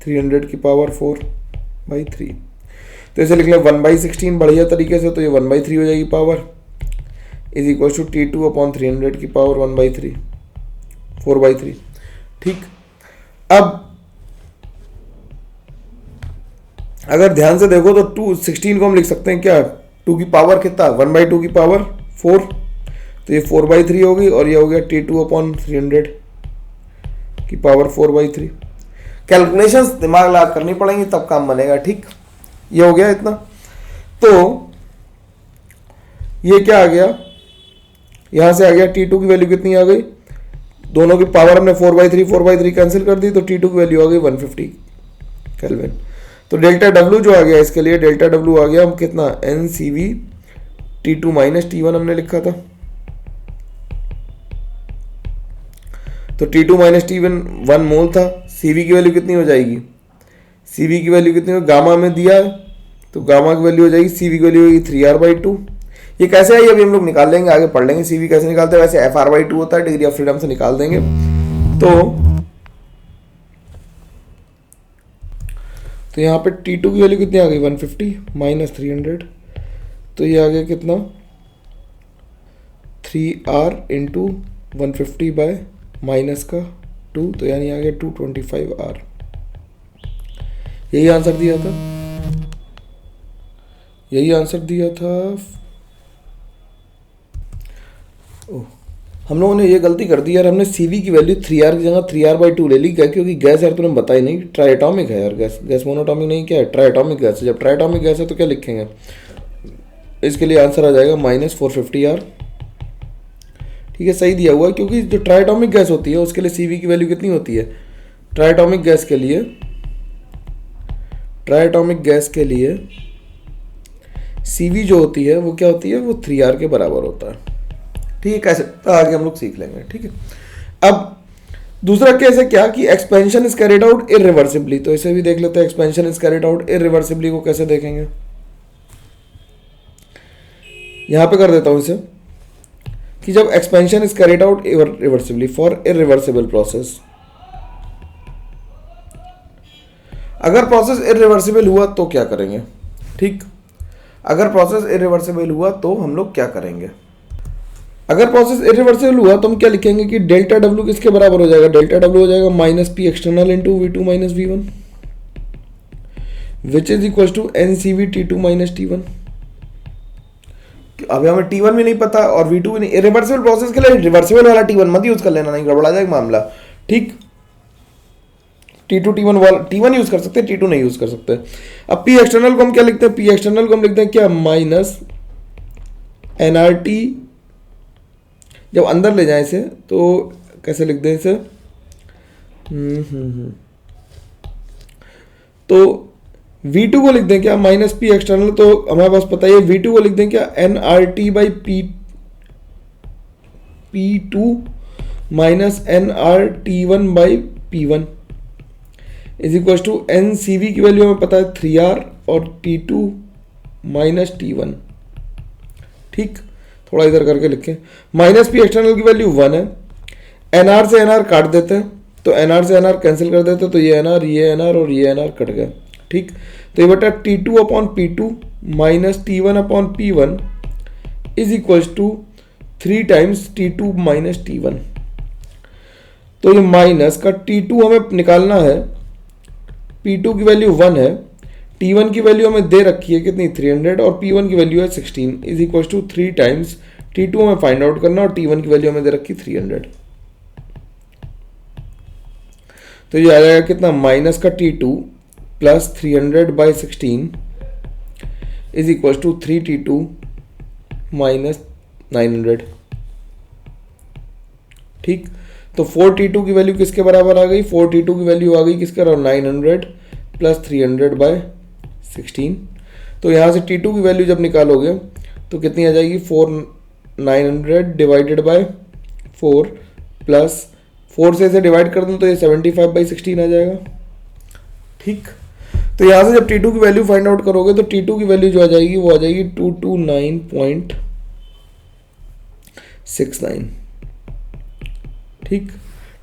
300 की पावर 4/3। तो इसे लिख लें 1/16 बढ़िया तरीके से, तो ये 1/3 हो जाएगी power is equal to T2 upon 300 की पावर 1/3 4/3, ठीक। अब अगर ध्यान से देखो तो 16 को हम लिख सकते हैं क्या, 2 की पावर कितना, 1/2 की पावर 4, तो ये 4/3 होगी, और ये हो गया T2 अपॉन 300 की पावर 4/3। कैलकुलेशंस दिमाग लगा करनी पड़ेंगी तब काम बनेगा, ठीक। ये हो गया इतना। तो ये क्या आ गया, यहां से आ गया T2 की वैल्यू कितनी आ गई, दोनों की पावर हमने 4/3 कैंसिल कर दी, तो T2 की वैल्यू आ गई 150 केल्विन। तो डेल्टा W जो आ गया इसके लिए, डेल्टा W आ गया हम कितना, NCV T2 माइनस T1 हमने लिखा था, तो T2 माइनस T1 1 मोल था। CV की वैल्यू कितनी हो जाएगी, CV की वैल्यू कितनी हो, गामा में दिया है तो गामा की वैल्यू हो जाएगी, CV की वैल्यू होगी 3R/2। ये कैसे आई अभी हम लोग निकाल लेंगे, आगे पढ़ लेंगे CV कैसे निकालते हैं, वैसे FR/2 होता है, डिग्री ऑफ फ्रीडम से निकाल देंगे। तो यहाँ पे T2 की वैल्यू कितनी आ गई, 150 माइनस 300, तो ये आ गया कितना 3R इंटू 150 बाय माइनस का 2, तो यानी आ गया 225R। यही आंसर दिया था, यही आंसर दिया था। ओह, हम लोगों ने ये गलती कर दी यार, हमने CV की वैल्यू 3R की जगह 3R/2 ले ली, क्या, क्योंकि गैस यार तूने बताई नहीं, ट्राइएटॉमिक है यार गैस, गैस मोनोटॉमिक नहीं, क्या है, ट्राइएटॉमिक गैस है। जब ट्राइएटॉमिक गैस है तो क्या लिखेंगे, इसके लिए आंसर आ जाएगा -450R, ठीक है, सही दिया हुआ है, क्योंकि जो ट्राइएटॉमिक गैस होती है उसके लिए CV की वैल्यू कितनी होती है, ट्राइएटॉमिक गैस के लिए, ट्राइएटॉमिक गैस के लिए CV जो होती है वो क्या होती है, वो 3R के बराबर होता है, ठीक है। कैसे आगे हम लोग सीख लेंगे, ठीक है। अब दूसरा केस है क्या कि expansion is carried out irreversibly, तो इसे भी देख लेते हैं, expansion is carried out irreversibly को कैसे देखेंगे। यहां पे कर देता हूं इसे कि जब expansion is carried out irreversibly for irreversible process, अगर प्रोसेस इरिवर्सिबल हुआ तो क्या करेंगे, ठीक। अगर प्रोसेस इरिवर्सिबल हुआ तो हम लोग क्या करेंगे, अगर प्रोसेस इरिवर्सिबल हुआ तो हम क्या लिखेंगे कि डेल्टा W किसके बराबर हो जाएगा, डेल्टा W हो जाएगा -P external into V2 minus V1 which is equal to NCV T2 minus T1। अभी हमें T1 भी नहीं पता और V2 भी नहीं, इरिवर्सिबल प्रोसेस के लिए रिवर्सिबल वाला T1 मत यूज कर लेना, नहीं गड़बड़ा जाएगा मामला, ठीक। T2 T1 वाला T1 यूज कर सकते हैं, T2 नहीं यूज कर सकते। अब P एक्सटर्नल को हम क्या लिखते हैं, P एक्सटर्नल को हम लिखते हैं क्या, माइनस NRT, जब अंदर ले जाए इसे तो कैसे लिख दें इसे, तो V2 को लिख दें क्या, माइनस पी एक्सटर्नल, तो हमारे पास पता है V2 को लिख दें क्या, nRT by P2 minus nRT1 by P1 is equal to NCV की वैल्यू हमें पता है 3R और T2 माइनस T1। ठीक, थोड़ा इधर करके लिखें, माइनस पी एक्सटर्नल की वैल्यू 1 है, NR से NR काट देते हैं, तो NR से NR कैंसिल कर देते हैं, तो ये NR और ये NR कट गए। ठीक, तो ये बेटा T2 upon P2 minus T1 upon P1 is equal to 3 times T2 minus T1। तो ये माइनस का T2 हमें निकालना है, P2 की वैल्यू 1 है, T1 की वैल्यू हमें दे रखी है कितनी 300 और P1 की वैल्यू है 16 is equal to 3 times T2 हमें फाइंड आउट करना और T1 की वैल्यू हमें दे रखी 300। तो ये आ जाएगा कितना, माइनस का T2 plus 300 by 16 is equal to 3T2 minus 900। ठीक, तो 4T2 की वैल्यू किसके बराबर आ गई, 4T2 की वैल्यू आ गई किसके बराबर, 900 प्लस 300 बाय 16। तो यहाँ से T2 की वैल्यू जब निकालोगे तो कितनी आ जाएगी, 900 डिवाइडेड बाय 4 प्लस 4 से इसे डिवाइड कर दूँ तो ये 75 बाई 16 आ जाएगा। ठीक, तो यहाँ से जब T2 की वैल्यू फाइंड आउट करोगे तो T2 की वैल्यू जो आ जाएगी वो आ जाएगी 229.69। ठीक,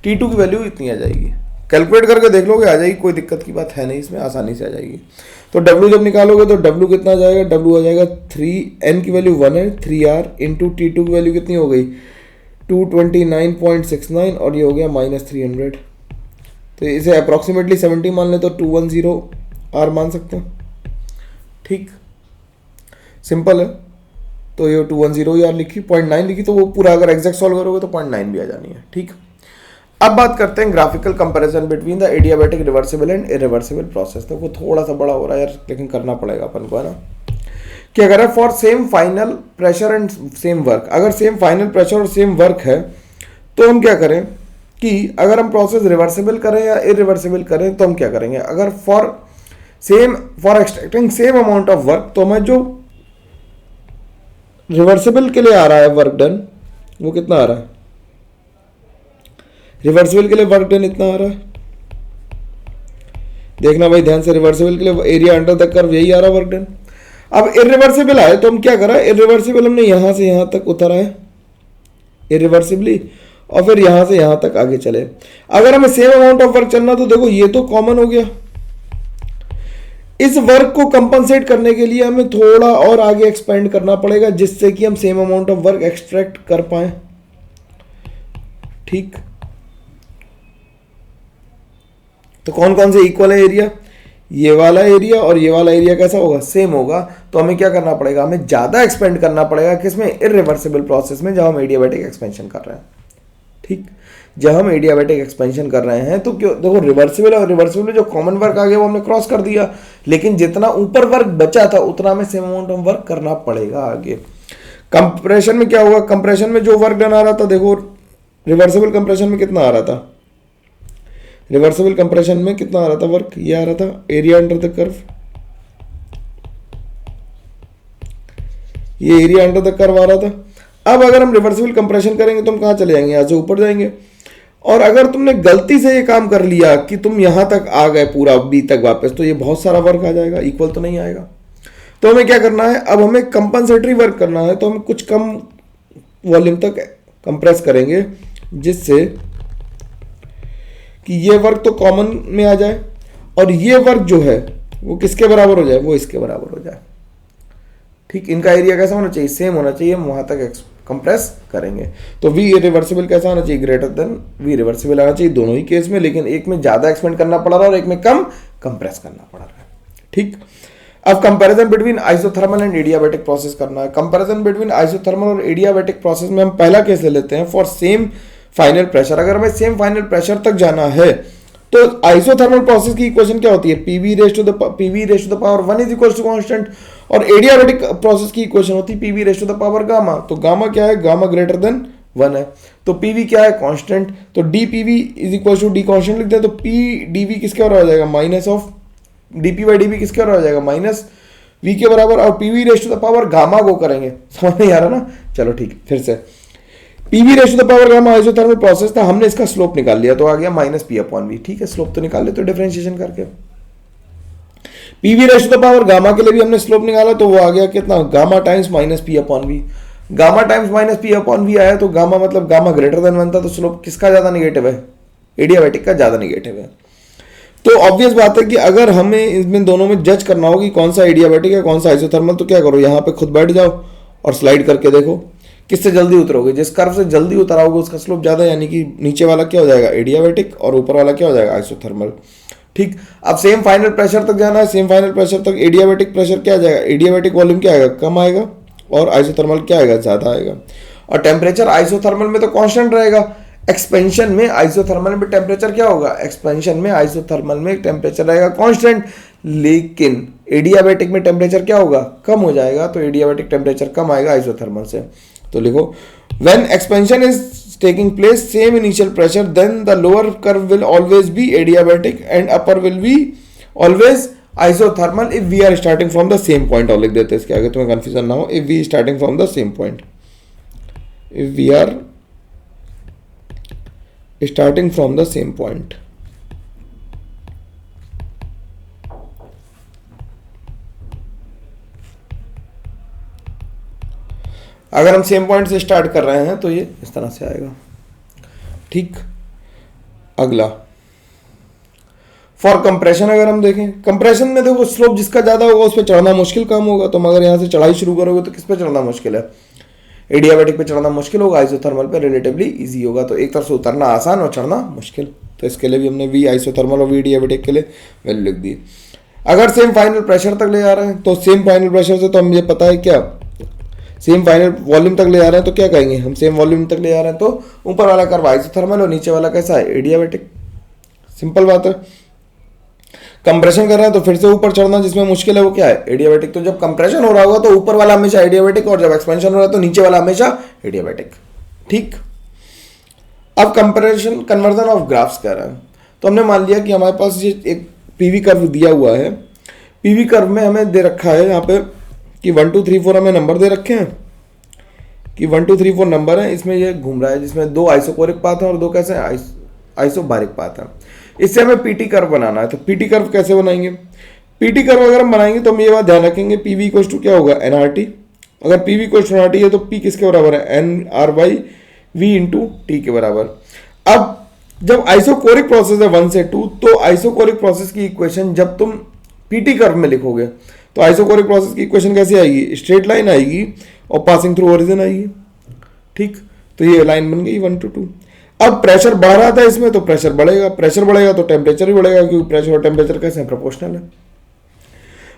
T2 की वैल्यू इतनी आ जाएगी, कैलकुलेट करके देख लोगे आ जाएगी, कोई दिक्कत की बात है नहीं, इसमें आसानी से आ जाएगी। तो W जब निकालोगे तो W कितना आ जाएगा, W आ जाएगा 3N की वैल्यू 1 है, 3R इंटू T2 की वैल्यू कितनी हो गई 229.69 और ये हो गया माइनस 300। तो इसे अप्रॉक्सीमेटली 70 मान ले तो 210R मान सकते हैं। ठीक, सिंपल है, तो ये 210R लिखी, 0.9 लिखी, तो वो पूरा अगर एग्जैक्ट सॉल्व करोगे तो 0.9 भी आ जानी है। ठीक, अब बात करते हैं graphical comparison between the adiabatic reversible and irreversible process. तो वो थोड़ा सा बड़ा हो रहा है यार, लेकिन करना पड़ेगा अपन को, है ना। कि अगर है for same final pressure and same work, अगर सेम फाइनल प्रेशर और सेम वर्क है तो हम क्या करें कि अगर हम प्रोसेस रिवर्सिबल करें या इरिवर्सिबल करें तो हम क्या करेंगे, अगर for extracting same amount of work, तो हमें जो रिवर्सिबल के लिए आ रहा है वर्क डन वो कितना आ रहा है, रिवर्सिबल के लिए वर्क डन इतना आ रहा है। देखना भाई ध्यान से, रिवर्सिबल के लिए एरिया अंडर द कर्व यही आ रहा है वर्क डन। अब इरिवर्सिबल आए तो हम क्या करा, इरिवर्सिबल हमने यहां से यहां तक उतरा है इरिवर्सिबली और फिर यहां से यहां तक आगे चले। अगर हमें सेम अमाउंट ऑफ वर्क चलना तो देखो ये तो कॉमन हो गया, इस वर्क को कंपनसेट करने के लिए हमें थोड़ा और आगे एक्सपेंड करना पड़ेगा जिससे कि हम same amount of work extract कर पाए। ठीक, तो कौन कौन से इक्वल है एरिया, ये वाला एरिया और ये वाला एरिया कैसा होगा, सेम होगा। तो हमें क्या करना पड़ेगा, हमें ज्यादा एक्सपेंड करना पड़ेगा किसमें, इरिवर्सिबल प्रोसेस में, जब हम एडियाबैटिक एक्सपेंशन कर रहे हैं। ठीक, जब हम एडियाबैटिक एक्सपेंशन कर रहे हैं तो क्यों, देखो रिवर्सिबल और रिवर्सिबल में जो कॉमन वर्क आ गया वो हमने क्रॉस कर दिया, लेकिन जितना ऊपर वर्क बचा था उतना हमें सेम अमाउंट ऑफ वर्क करना पड़ेगा आगे। कंप्रेशन में क्या होगा, कंप्रेशन में जो वर्क डन आ रहा था, देखो रिवर्सिबल कंप्रेशन में कितना आ रहा था, रिवर्सिबल कंप्रेशन में कितना आ रहा था वर्क, ये आ रहा था एरिया अंडर द कर्व, ये एरिया अंडर द कर्व आ रहा था। अब अगर हम रिवर्सिबल कंप्रेशन करेंगे तो हम कहाँ चले जाएंगे, यहाँ से ऊपर जाएंगे। और अगर तुमने गलती से ये काम कर लिया कि तुम यहां तक आ गए पूरा बी तक वापस, तो ये बहुत सारा वर्क आ जाएगा, इक्वल तो नहीं आएगा। तो हमें क्या करना है, अब हमें कंपनसेटरी वर्क करना है, तो हम कुछ कम वॉल्यूम तक कंप्रेस करेंगे जिससे कि ये वर्क तो कॉमन में आ जाए और ये वर्क जो है वो किसके बराबर हो जाए, वो इसके बराबर हो जाए। ठीक, इनका एरिया कैसा होना चाहिए, सेम होना चाहिए, हम वहां तक कंप्रेस करेंगे। तो वी रिवर्सिबल कैसा होना चाहिए, ग्रेटर देन वी रिवर्सिबल आना चाहिए दोनों ही केस में, लेकिन एक में ज्यादा एक्सपेंड करना पड़ रहा है और एक में कम कंप्रेस करना पड़ रहा है। ठीक, अब comparison between isothermal and adiabatic process करना है। कंपैरिजन बिटवीन आइसोथर्मल और एडियाबैटिक प्रोसेस में हम पहला केस ले लेते हैं, फॉर सेम फाइनल प्रेशर। अगर हमें सेम फाइनल प्रेशर तक जाना है तो आइसोथर्मल प्रोसेस की इक्वेशन क्या होती है, PV raise to the power 1 is equal to constant, और एडियाबैटिक प्रोसेस की इक्वेशन होती है PV raise to the power gamma. तो गामा क्या है, गामा ग्रेटर देन 1 है, तो पीवी क्या है, कांस्टेंट। तो D PV is equal to D constant लिखते हैं, तो पी डीवी किसके बराबर हो जाएगा, minus of DP by D किसके बराबर हो जाएगा, माइनस वी के बराबर, और PV raise to the power gamma को करेंगे, समझ नहीं आ रहा ना, चलो ठीक, फिर से PV raise to the power gamma isothermal process था, हमने इसका स्लोप निकाल लिया तो आ गया माइनस पी अपॉन वी, ठीक है, स्लोप तो निकाल लेते डिफरेंशिएशन करके। PV raise to the power gamma के लिए भी हमने स्लोप निकाला तो वो आ गया कितना, gamma times minus P upon V, gamma times minus P upon V आया तो गामा मतलब गामा ग्रेटर देन 1 था, तो स्लोप किसका ज्यादा निगेटिव है, एडियाबैटिक का ज्यादा निगेटिव है। तो ऑब्वियस बात है कि अगर हमें इसमें दोनों में जज करना हो कि कौन सा एडियाबैटिक है कौन सा आइसोथर्मल, तो क्या करो, यहाँ पे खुद बैठ जाओ और स्लाइड करके देखो किससे जल्दी उतरोगे, जिस कर्व से जल्दी उतर आओगे उसका स्लोप ज्यादा, यानी कि नीचे वाला क्या हो जाएगा एडियाबैटिक और ऊपर वाला क्या हो जाएगा आइसोथर्मल, ठीक। अब सेम फाइनल प्रेशर तक जाना है, सेम फाइनल प्रेशर तक एडियाबैटिक प्रेशर क्या आ जाएगा, एडियाबैटिक वॉल्यूम क्या आएगा, कम आएगा, और आइसोथर्मल क्या आएगा, ज्यादा आएगा। और टेम्परेचर आइसोथर्मल में तो कांस्टेंट रहेगा, एक्सपेंशन में आइसोथर्मल में टेम्परेचर क्या होगा, एक्सपेंशन में आइसोथर्मल में टेम्परेचर रहेगा कांस्टेंट, लेकिन एडियाबैटिक में टेम्परेचर क्या होगा, कम हो जाएगा, तो एडियाबैटिक टेम्परेचर कम आएगा आइसोथर्मल से। तो लिखो when expansion is taking place same initial pressure then the lower curve will always be adiabatic and upper will be always isothermal if we are starting from the same point। और लिख देते हैं इसके आगे तुम्हें कंफ्यूजन ना हो, if we starting from the same point, if we are starting from the same point। अगर हम सेम पॉइंट से स्टार्ट कर रहे हैं तो ये इस तरह से आएगा, ठीक। अगला फॉर कंप्रेशन, अगर हम देखें कंप्रेशन में देखो स्लोप जिसका ज्यादा होगा उस पर चढ़ना मुश्किल कम होगा, तो अगर यहाँ से चढ़ाई शुरू करोगे तो किस पे चढ़ना मुश्किल है, एडियाबैटिक पे चढ़ना मुश्किल होगा, आइसोथर्मल पे रिलेटिवली इजी होगा, तो एक तरफ से उतरना आसान और चढ़ना मुश्किल, तो इसके लिए भी हमने वी आइसोथर्मल और वी एडियाबैटिक के लिए वैल्यू लिख दी। अगर सेम फाइनल प्रेशर तक ले जा रहे हैं तो सेम फाइनल प्रेशर से तो हम ये पता है क्या, सेम फाइनल वॉल्यूम तक ले जा रहे हैं तो क्या कहेंगे हम, सेम वॉल्यूम तक ले जा रहे हैं तो ऊपर वाला कर्व आइसोथर्मल और नीचे वाला कैसा है एडियाबैटिक, सिंपल बात है। कंप्रेशन कर रहे हैं तो फिर से ऊपर चढ़ना जिसमें मुश्किल है वो क्या है एडियाबैटिक, तो जब कंप्रेशन हो रहा होगा तो ऊपर वाला हमेशा एडियाबैटिक और जब एक्सपेंशन हो रहा है तो नीचे वाला हमेशा एडियाबैटिक, ठीक। अब कंप्रेशन कन्वर्जन ऑफ ग्राफ्स कर रहे हैं, तो हमने मान लिया कि हमारे पास ये एक पीवी कर्व दिया हुआ है, पीवी कर्व में हमें दे रखा है यहाँ पे कि 1 2 3 4 हमें नंबर दे रखे हैं कि 1 2 3 4 नंबर है, इसमें ये घूम रहा है जिसमें 2 आइसोकोरिक पाथ हैं और 2 कैसे आइसोबारिक पाथ हैं। इससे हमें पीटी कर्व बनाना है, तो पीटी कर्व कैसे बनाएंगे, पीटी कर्व अगर हम बनाएंगे तो हम ये बात ध्यान रखेंगे पीवी इक्वल्स टू क्या होगा एनआरटी, अगर पीवी इक्वल्स टू एनआरटी है तो पी किसके बराबर है N R by V into T के बराबर। अब जब आइसोकोरिक प्रोसेस है 1 से 2 तो आइसोकोरिक प्रोसेस की इक्वेशन जब तुम पीटी कर्व में लिखोगे तो आइसोकोरिक प्रोसेस की इक्वेशन कैसी आएगी, स्ट्रेट लाइन आएगी और पासिंग थ्रू ओरिजिन आएगी, ठीक। तो ये लाइन बन गई 1 to 2। अब प्रेशर बढ़ रहा था इसमें तो प्रेशर बढ़ेगा, प्रेशर बढ़ेगा तो टेम्परेचर भी बढ़ेगा क्योंकि प्रेशर और टेम्परेचर कैसे हैं प्रोपोर्शनल है।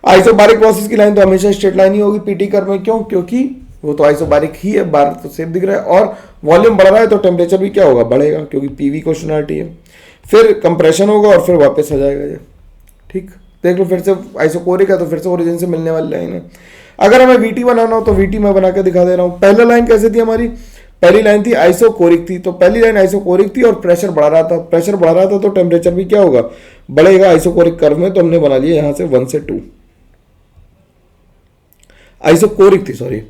आइसोबारिक प्रोसेस की लाइन तो हमेशा स्ट्रेट लाइन ही होगी पीटी कर्व में, क्यों, क्योंकि वो तो आइसोबारिक ही है, बार तो सेफ दिख रहा है, और वॉल्यूम बढ़ रहा है तो टेम्परेचर भी क्या होगा बढ़ेगा क्योंकि पीवी क्वेश्चन है, फिर कंप्रेशन होगा और फिर वापस आ जाएगा ये, ठीक। देख लो फिर से आइसोकोरिक है तो फिर से ओरिजिन से मिलने वाली लाइन है। अगर हमें वीटी बनाना हो तो वीटी मैं बना के दिखा दे रहा हूँ। पहला लाइन कैसे थी हमारी, पहली लाइन थी आइसोकोरिक थी, तो पहली लाइन आइसोकोरिक थी और प्रेशर बढ़ा रहा था, प्रेशर बढ़ा रहा था तो टेम्परेचर भी क्या होगा बढ़ेगा आइसोकोरिक कर्व में, तो हमने बना लिया यहाँ से 1 से 2 आइसोकोरिक थी, सॉरी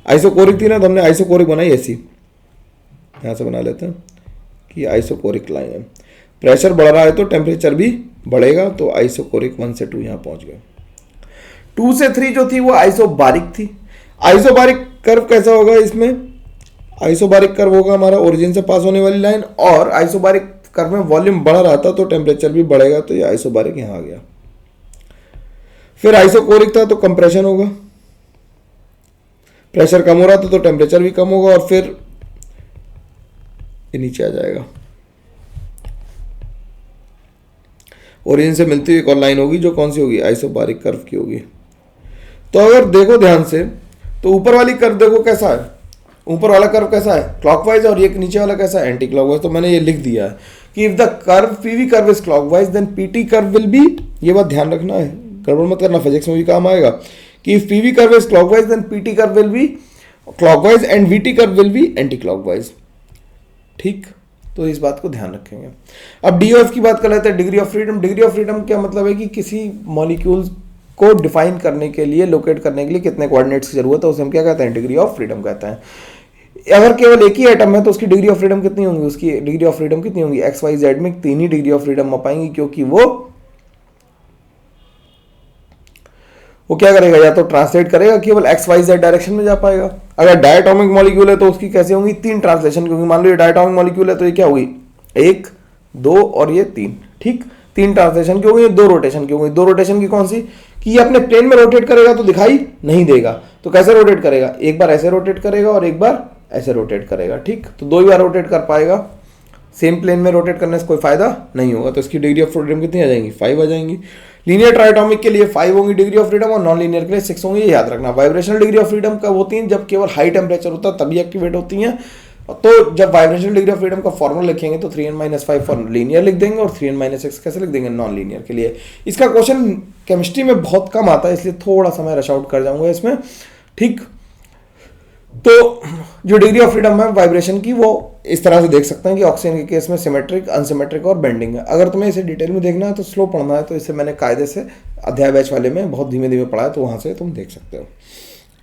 आइसोकोरिक थी ना, तो हमने आइसोकोरिक बनाई ऐसी, यहाँ से बना लेते हैं कि आइसोकोरिक लाइन है, प्रेशर बढ़ रहा है तो टेम्परेचर भी बढ़ेगा, तो आइसोकोरिक 1 से 2 यहाँ पहुंच गए। 2 से 3 जो थी वो आइसोबारिक थी। आइसोबारिक कर्व कैसा होगा, इसमें आइसोबारिक कर्व होगा हमारा ओरिजिन से पास होने वाली लाइन, और आइसोबारिक कर्व में वॉल्यूम बढ़ रहा था तो टेम्परेचर भी बढ़ेगा, तो ये आइसोबारिक यहाँ आ गया। फिर आइसोकोरिक था तो कंप्रेशन होगा, प्रेशर कम हो रहा था तो टेम्परेचर भी कम होगा, और फिर ये नीचे आ जाएगा। ओरिजिन से मिलती हुई एक और लाइन होगी जो कौन सी होगी आइसोबारिक कर्व की होगी। तो अगर देखो ध्यान से तो ऊपर वाली कर्व देखो कैसा है, ऊपर वाला कर्व कैसा है क्लॉकवाइज, और ये नीचे वाला कैसा है एंटी क्लॉकवाइज। तो मैंने ये लिख दिया है कि if the curve PV curve is clockwise then PT curve will be, ये बात ध्यान रखना है, गड़बड़ मत करना, फिजिक्स में भी काम आएगा कि if PV curve is clockwise then PT curve will be clockwise and VT curve will be anti clockwise, ठीक। तो इस बात को ध्यान रखेंगे। अब DOF की बात कर लेते हैं, degree of freedom. Degree of freedom क्या मतलब है कि किसी मॉलिक्यूल्स को डिफाइन करने के लिए, लोकेट करने के लिए कितने कोऑर्डिनेट्स की जरूरत है, उसे हम क्या कहते हैं, डिग्री ऑफ फ्रीडम कहते हैं। अगर केवल एक ही एटम है तो उसकी डिग्री ऑफ फ्रीडम कितनी होंगी, उसकी डिग्री ऑफ फ्रीडम कितनी होंगी, XYZ में 3 ही डिग्री ऑफ फ्रीडम आ पाएंगी, क्योंकि वो क्या करेगा, या तो ट्रांसलेट करेगा, केवल XYZ डायरेक्शन में जा पाएगा। अगर डायटोमिक मॉलिक्यूल है तो उसकी कैसे होंगी, 3 ट्रांसलेशन, क्योंकि मान लो ये डायटोमिक मॉलिक्यूल है तो ये क्या होगी, 1, 2 और ये 3, ठीक। 3 ट्रांसलेशन क्यों होगी, 2 रोटेशन क्यों होगी। 2 रोटेशन की कौन सी, कि ये अपने प्लेन में रोटेट करेगा तो दिखाई नहीं देगा, तो कैसे रोटेट करेगा, एक बार ऐसे रोटेट करेगा और एक बार ऐसे रोटेट करेगा, ठीक। तो 2 ही बार रोटेट कर पाएगा, सेम प्लेन में रोटेट करने से कोई फायदा नहीं होगा। तो इसकी डिग्री ऑफ फ्रीडम कितनी आ जाएंगी, 5 आ जाएंगी। लीनियर ट्राइटोमिक के लिए 5 होंगी डिग्री ऑफ फ्रीडम और नॉन लीनियर के लिए 6 होंगी, ये याद रखना। वाइब्रेशनल डिग्री ऑफ फ्रीडम कब होती है, जब केवल हाई टेम्परेचर होता है तभी एक्टिवेट होती हैं। तो जब वाइब्रेशनल डिग्री ऑफ फ्रीडम का फॉर्मूला लिखेंगे तो 3n-5 फॉर लीनियर लिख देंगे और 3n-6 कैसे लिख देंगे, नॉन लीनियर के लिए। इसका क्वेश्चन केमिस्ट्री में बहुत कम आता है, इसलिए थोड़ा सा मैं रश आउट कर जाऊंगा इसमें, ठीक। तो जो डिग्री ऑफ फ्रीडम है वाइब्रेशन की, वो इस तरह से देख सकते हैं कि ऑक्सीजन के केस में सिमेट्रिक, अनसिमेट्रिक और बेंडिंग है। अगर तुम्हें इसे डिटेल में देखना है तो स्लो पढ़ना है, तो इसे मैंने कायदे से अध्याय बैच वाले में बहुत धीमे धीमे पढ़ा है, तो वहां से तुम देख सकते हो।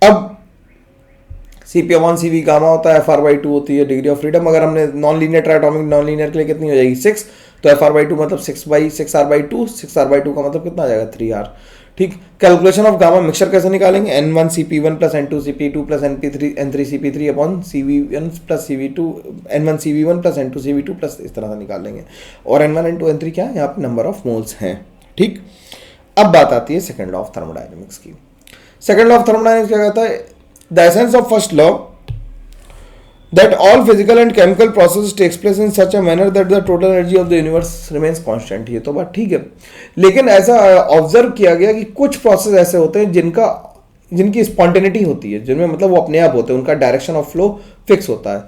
अब Cp/1 Cv गामा होता है, FR/2 होती है डिग्री ऑफ फ्रीडम। अगर हमने non linear triatomic, non linear के लिए कितनी हो जाएगी, 6, तो FR/2 मतलब 6/6R/2, 6R/2 का मतलब कितना आ जाएगा, 3R, ठीक। कैलकुलेशन ऑफ गामा मिक्सचर कैसे निकालेंगे, N1Cp1 plus N2Cp2 plus N3Cp3 upon Cv1 plus Cv2, N1Cv1 plus N2Cv2 plus इस तरह से निकालेंगे। और N1, N2, N3 क्या है, यहाँ पे नंबर ऑफ मोल्स हैं, ठीक। अब बात आती है सेकंड लॉ ऑफ थर्मोडायनेमिक्स की। सेकंड लॉ ऑफ थर्मोडायनेमिक्स क्या कहता है, the essence of first law that all physical and chemical processes takes place in such a manner that the total energy of the universe remains constant। ये तो बात ठीक है, लेकिन ऐसा ऑब्जर्व किया गया कि कुछ प्रोसेस ऐसे होते हैं जिनकी स्पॉन्टेनिटी होती है, जिनमें मतलब वो अपने आप होते हैं, उनका डायरेक्शन ऑफ फ्लो फिक्स होता है।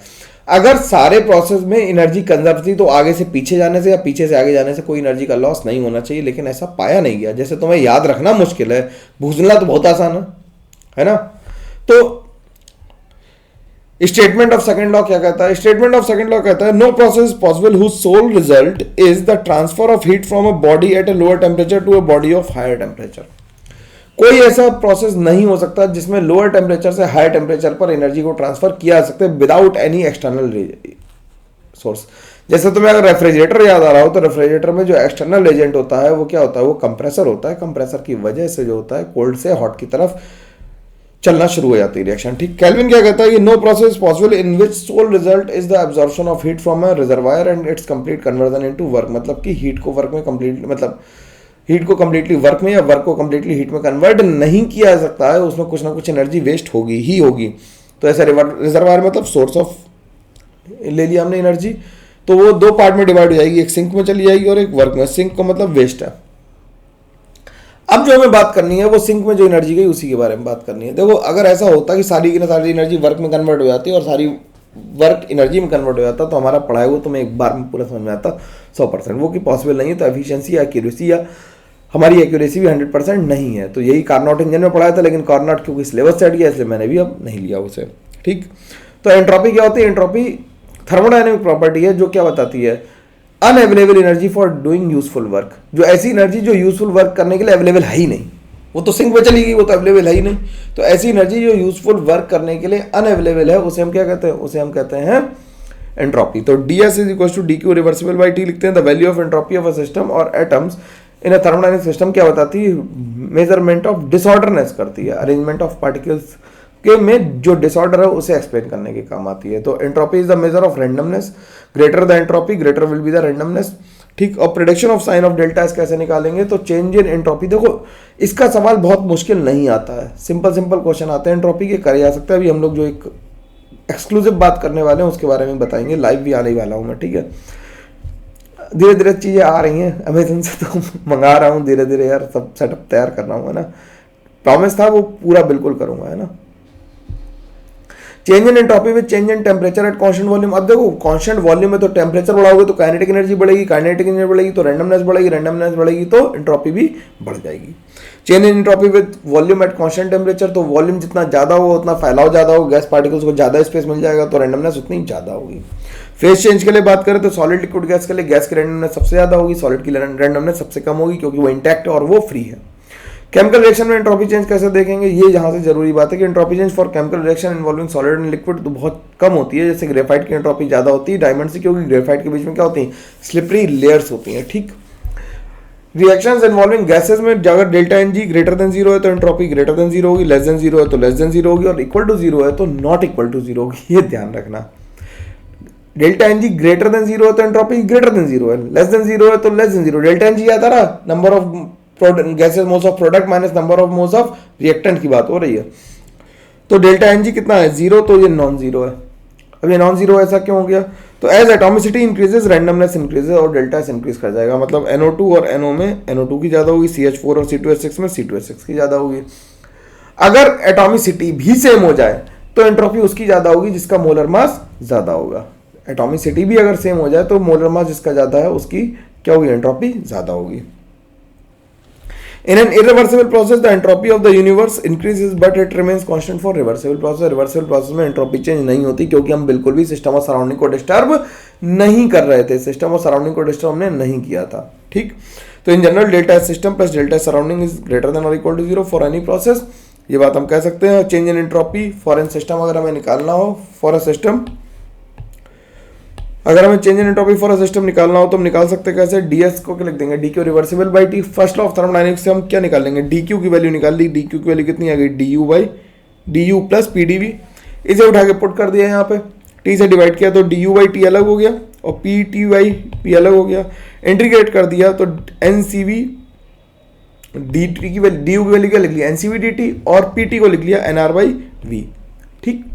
अगर सारे प्रोसेस में एनर्जी कंजर्व थी तो आगे से पीछे जाने से या पीछे से आगे जाने से कोई एनर्जी का लॉस नहीं होना चाहिए, लेकिन ऐसा पाया नहीं गया। जैसे तुम्हें याद रखना मुश्किल है, भूलना तो बहुत आसान है ना। तो स्टेटमेंट ऑफ सेकंड लॉ क्या कहता है, स्टेटमेंट ऑफ सेकंड लॉ कहता है no process possible whose sole result is the transfer of heat from a body at a lower temperature to a body of higher temperature. कोई ऐसा प्रोसेस नहीं हो सकता जिसमें लोअर टेम्परेचर से हायर टेम्परेचर पर एनर्जी को ट्रांसफर किया जा सकता है विदाउट एनी एक्सटर्नल सोर्स। जैसे तुम्हें अगर रेफ्रिजरेटर याद आ रहा हो तो रेफ्रिजरेटर में जो एक्सटर्नल एजेंट होता है वो क्या होता है, वो कंप्रेसर होता है। कंप्रेसर की वजह से जो होता है कोल्ड से हॉट की तरफ चलना शुरू हो जाती है रिएक्शन, ठीक। केल्विन क्या कहता है कि no process possible in which sole result is the absorption of heat from a reservoir and its complete conversion into work. मतलब कि हीट को वर्क में कंप्लीट, मतलब हीट को कंप्लीटली वर्क में या वर्क को कंप्लीटली हीट में कन्वर्ट नहीं किया जा सकता है, उसमें कुछ ना कुछ एनर्जी वेस्ट होगी ही होगी। तो ऐसे रिजर्वायर मतलब सोर्स ऑफ ले लिया हमने एनर्जी, तो वो 2 पार्ट में डिवाइड हो जाएगी, एक सिंक में चली जाएगी और एक वर्क में। सिंक का मतलब वेस्ट है। अब जो हमें बात करनी है वो सिंक में जो एनर्जी गई उसी के बारे में बात करनी है। देखो अगर ऐसा होता कि सारी की सारी एनर्जी वर्क में कन्वर्ट हो जाती और सारी वर्क एनर्जी में कन्वर्ट हो जाता तो हमारा पढ़ाया हुआ तुम्हें एक बार में पूरा समझ में आता 100%, वो कि पॉसिबल नहीं है। तो एफिशिएंसी या एक्यूरेसी या हमारी एक्यूरेसी भी 100% नहीं है। तो यही कार्नोट इंजन में पढ़ाया था, लेकिन कार्नोट क्योंकि सिलेबस सेट गया इसलिए मैंने भी अब नहीं लिया उसे, ठीक। तो एंट्रोपी क्या होती है, एंट्रोपी थर्मोडायनेमिक प्रॉपर्टी है जो क्या बताती है, unavailable energy for doing useful work. जो ऐसी एनर्जी जो यूजफुल वर्क करने के लिए अवेलेबल है ही नहीं, वो तो सिंक में चली गई, वो तो अवेलेबल है ही नहीं। तो ऐसी एनर्जी जो यूजफुल वर्क करने के लिए अनअवेलेबल है उसे हम क्या कहते हैं, उसे हम कहते हैं एंट्रोपी। तो ds is equal to dq reversible by t लिखते हैं। The value of entropy of a system और atoms in a thermodynamic system क्या बताती है, मेजरमेंट ऑफ डिसऑर्डरनेस करती है, अरेंजमेंट ऑफ पार्टिकल्स के में जो डिसऑर्डर है उसे एक्सप्लेन करने के काम आती है। तो entropy is the measure of randomness, greater the entropy greater will be the randomness, ठीक। और prediction of sine of delta S कैसे निकालेंगे, तो चेंज इन एंट्रोपी। देखो इसका सवाल बहुत मुश्किल नहीं आता है, सिंपल सिंपल क्वेश्चन आते हैं एंट्रोपी के, करे जा सकता है। अभी हम लोग जो एक एक्सक्लूसिव बात करने वाले हैं उसके बारे में बताएंगे, लाइव भी आने वाला हूँ मैं, ठीक है। धीरे धीरे चीज़ें आ रही हैं अमेजन से, तो मंगा रहा हूँ धीरे धीरे यार, सब सेटअप तैयार कर रहा हूँ, है ना। प्रॉमिस था वो पूरा बिल्कुल करूँगा, है ना। Change in entropy with change in temperature at constant volume. अब देखो कांस्टेंट वॉल्यूम में तो टेम्परेचर बढ़ाओगे तो काइनेटिक एनर्जी बढ़ेगी, काइनेटिक एनर्जी बढ़ेगी तो रैंडमनेस बढ़ेगी, रैंडमनेस बढ़ेगी तो एंट्रोपी भी बढ़ जाएगी। Change in entropy with volume at constant temperature, तो वॉल्यूम जितना ज्यादा हो उतना फैलाव ज्यादा हो, गैस पार्टिकल्स को ज्यादा स्पेस मिल जाएगा तो रैंडमनेस उतनी ज्यादा होगी। फेज चेंज के लिए बात करें तो सॉलिड लिक्विड गैस के लिए गैस की रैंडमनेस सबसे ज्यादा होगी, सॉलिड की रैंडमनेस सबसे कम होगी क्योंकि वो इंटैक्ट है और वो फ्री है। केमिकल रिएक्शन में एंट्रोपी चेंज कैसे देखेंगे, ये यहाँ से जरूरी बात है कि entropy change for chemical reaction involving solid and liquid तो बहुत कम होती है। जैसे ग्रेफाइट की एंट्रोपी ज्यादा होती है डायमंड से, क्योंकि ग्रेफाइट के बीच में क्या होती है, स्लिपरी लेयर्स होती हैं। ठीक, रिएक्शंस इन्वॉल्विंग गैसेस में अगर delta N G greater than zero है तो एंट्रोपी ग्रेटर देन जीरो होगी, लेस देन जीरो है तो लेस देन जीरो होगी, और इक्वल टू जीरो है तो नॉट इक्वल टू जीरो होगी। ये ध्यान रखना, delta N G greater than zero है तो एंट्रोपी ग्रेटर देन जीरो है, लेस देन जीरो है तो less than zero. Delta N G याद आ रहा, number of gases moles of product minus number of moles of reactant की बात हो रही है। तो डेल्टा एन जी कितना है, जीरो, तो ये नॉन जीरो है। अब ये नॉन जीरो ऐसा क्यों हो गया, तो as atomicity increases randomness increases और डेल्टा एस इंक्रीज कर जाएगा। मतलब NO2 और NO में NO2 की ज्यादा होगी, CH4 और C2H6 में C2H6 की ज्यादा होगी। अगर एटॉमिसिटी भी सेम हो जाए तो एंट्रोपी उसकी ज्यादा होगी जिसका मोलर मास ज्यादा होगा। एटॉमिसिटी भी अगर सेम हो जाए तो मोलर मास जिसका ज्यादा है उसकी क्या होगी, एंट्रोपी ज्यादा होगी। In an irreversible process, the entropy of the universe increases, but it remains constant for reversible process. Reversible process में entropy change नहीं होती क्योंकि हम बिल्कुल भी सिस्टम और सराउंडिंग को डिस्टर्ब नहीं कर रहे थे, सिस्टम और सराउंडिंग को डिस्टर्ब हमने नहीं किया था। ठीक, तो in general delta system plus delta surrounding is greater than और equal to zero for any process. ये बात हम कह सकते हैं। Change in entropy for an system अगर हमें निकालना हो, फॉर अ सिस्टम अगर हमें change in entropy for a system निकालना हो तो हम निकाल सकते हैं कैसे, ds को क्या लिख देंगे, dq reversible by t। First law of thermodynamics से हम क्या निकाल लेंगे, dq की वैल्यू निकाल ली, dq की वैल्यू कितनी आ गई, du by du plus pdv। इसे उठा के पुट कर दिया यहाँ पे, t से डिवाइड किया तो du बाई t अलग हो गया और pt बाई p अलग हो गया। इंटीग्रेट कर दिया तो ncv dt की वैल्यू, du की वैल्यू क्या लिख लिया, ncv dt, और pt को लिख लिया nr बाई v। ठीक,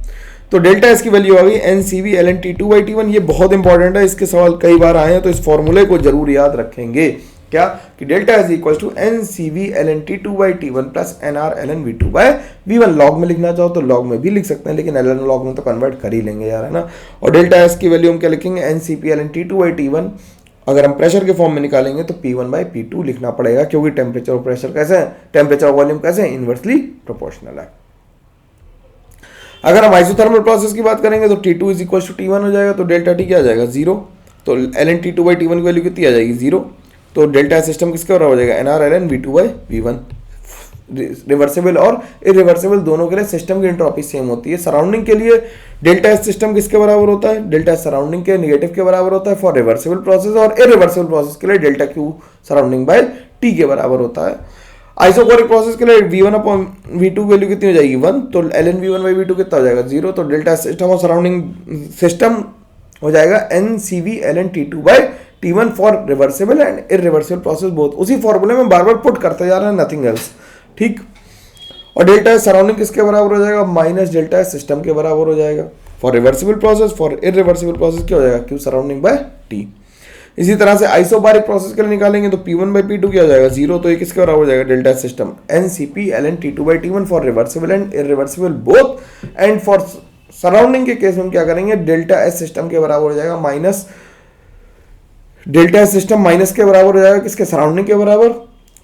तो डेल्टा एस की वैल्यू आ गई NCV ln T2 by T1। ये बहुत इंपॉर्टेंट है, इसके सवाल कई बार आए हैं तो इस फॉर्मूले को जरूर याद रखेंगे। क्या कि delta S equal to NCV ln T2 by T1 plus NR ln V2 by V1। Log में लिखना चाहो तो लॉग में भी लिख सकते हैं, लेकिन ln लॉग में तो कन्वर्ट कर ही लेंगे यार, है ना। और डेल्टा एस की वैल्यू हम क्या लिखेंगे, NCP ln T2 by T1। अगर हम प्रेशर के फॉर्म में निकालेंगे तो P1 बाई P2 लिखना पड़ेगा, क्योंकि टेम्परेचर और प्रेशर कैसे है, टेम्परेचर और वॉल्यूम कैसे है, इनवर्सली प्रोपोर्शनल है। अगर हम आइसोथर्मल प्रोसेस की बात करेंगे तो T2 is equal to T1 हो जाएगा, तो डेल्टा T क्या आ जाएगा, जीरो। तो ln T2 बाई T1 की वैल्यू कितनी आ जाएगी, जीरो। तो डेल्टा सिस्टम किसके बराबर हो जाएगा, NR ln V2 by V1। Reversible और इरिवर्सिबल दोनों के लिए सिस्टम की एंट्रोपी सेम होती है। सराउंडिंग के लिए डेल्टा सिस्टम किसके बराबर होता है, डेल्टा सराउंडिंग के नेगेटिव के बराबर होता है फॉर रिवर्सिबल प्रोसेस, और इरिवर्सिबल प्रोसेस के लिए delta Q surrounding by T के बराबर होता है। आइसोकोरिक प्रोसेस के लिए V1 अपॉन V2 की वैल्यू कितनी हो जाएगी, 1। तो ln V1 बाई V2 कितना हो जाएगा, 0। तो डेल्टा सिस्टम और सराउंडिंग सिस्टम हो जाएगा NCV ln T2 by T1 for reversible and irreversible process both. उसी फॉर्मूले में बार बार पुट करते जा रहे हैं, नथिंग एल्स। ठीक, और डेल्टा सराउंडिंग किसके बराबर हो जाएगा, माइनस डेल्टा सिस्टम के बराबर हो जाएगा for reversible process. For irreversible process क्या हो जाएगा, Q सराउंडिंग बाय T। इसी तरह से आइसोबारिक प्रोसेस के लिए निकालेंगे तो P1 बाई P2 क्या हो जाएगा, 0। तो ये किसके बराबर हो जाएगा, delta system NCP ln T2 by T1 for reversible and irreversible both. And for surrounding के केस में क्या करेंगे, डेल्टा एस सिस्टम के बराबर हो जाएगा minus delta S system minus के बराबर हो जाएगा किसके, सराउंडिंग के बराबर।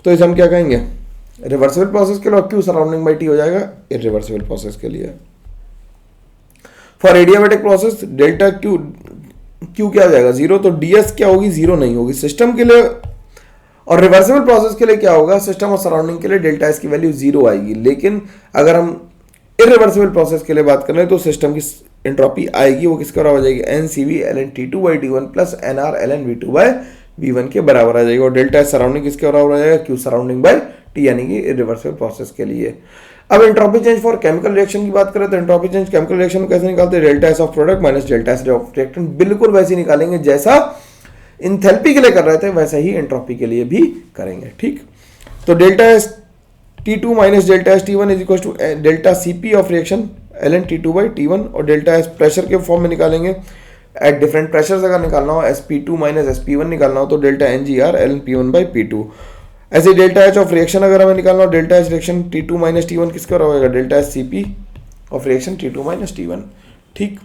तो इसे हम क्या कहेंगे, रिवर्सिबल प्रोसेस के लिए Q सराउंडिंग बाई T हो जाएगा इरिवर्सिबल प्रोसेस के लिए। For adiabatic process delta Q क्या हो जाएगा, 0। तो DS क्या होगी, 0 नहीं होगी सिस्टम के लिए। और रिवर्सिबल प्रोसेस के लिए क्या होगा, सिस्टम और सराउंडिंग के लिए डेल्टा एस की वैल्यू 0 आएगी। लेकिन अगर हम इरिवर्सिबल प्रोसेस के लिए बात कर रहे हैं तो सिस्टम की एंट्रोपी आएगी, वो किसके बराबर आ जाएगी, NCV ln T2 by T1 plus NR ln V2 by V1 के बराबर आ जाएगी। और डेल्टा सराउंडिंग किसके बराबर आ जाएगा, Q सराउंडिंग बाई T, यानी कि इरिवर्सिबल प्रोसेस के लिए। अब entropy change for chemical reaction की बात करें तो एंट्रोपी चेंज केमिकल रिएक्शन कैसे निकालते हैं, delta S of product minus delta S of reactant. बिल्कुल वैसे ही निकालेंगे जैसा इंथैल्पी के लिए कर रहे थे, वैसा ही एंट्रोपी के लिए भी करेंगे। ठीक, तो delta S T2 minus delta S T1 is equal to delta CP of reaction ln T2 by T1। और डेल्टा एस प्रेशर के फॉर्म में निकालेंगे, एट डिफरेंट प्रेशर अगर निकालना हो SP2 माइनस SP1 निकालना हो तो delta NGR ln P1 by P2। ऐसे डेल्टा एच ऑफ रिएक्शन अगर हमें निकालना हो, delta H reaction T2 minus T1 किसका होगा, delta H CP of reaction T2 minus T1। ठीक,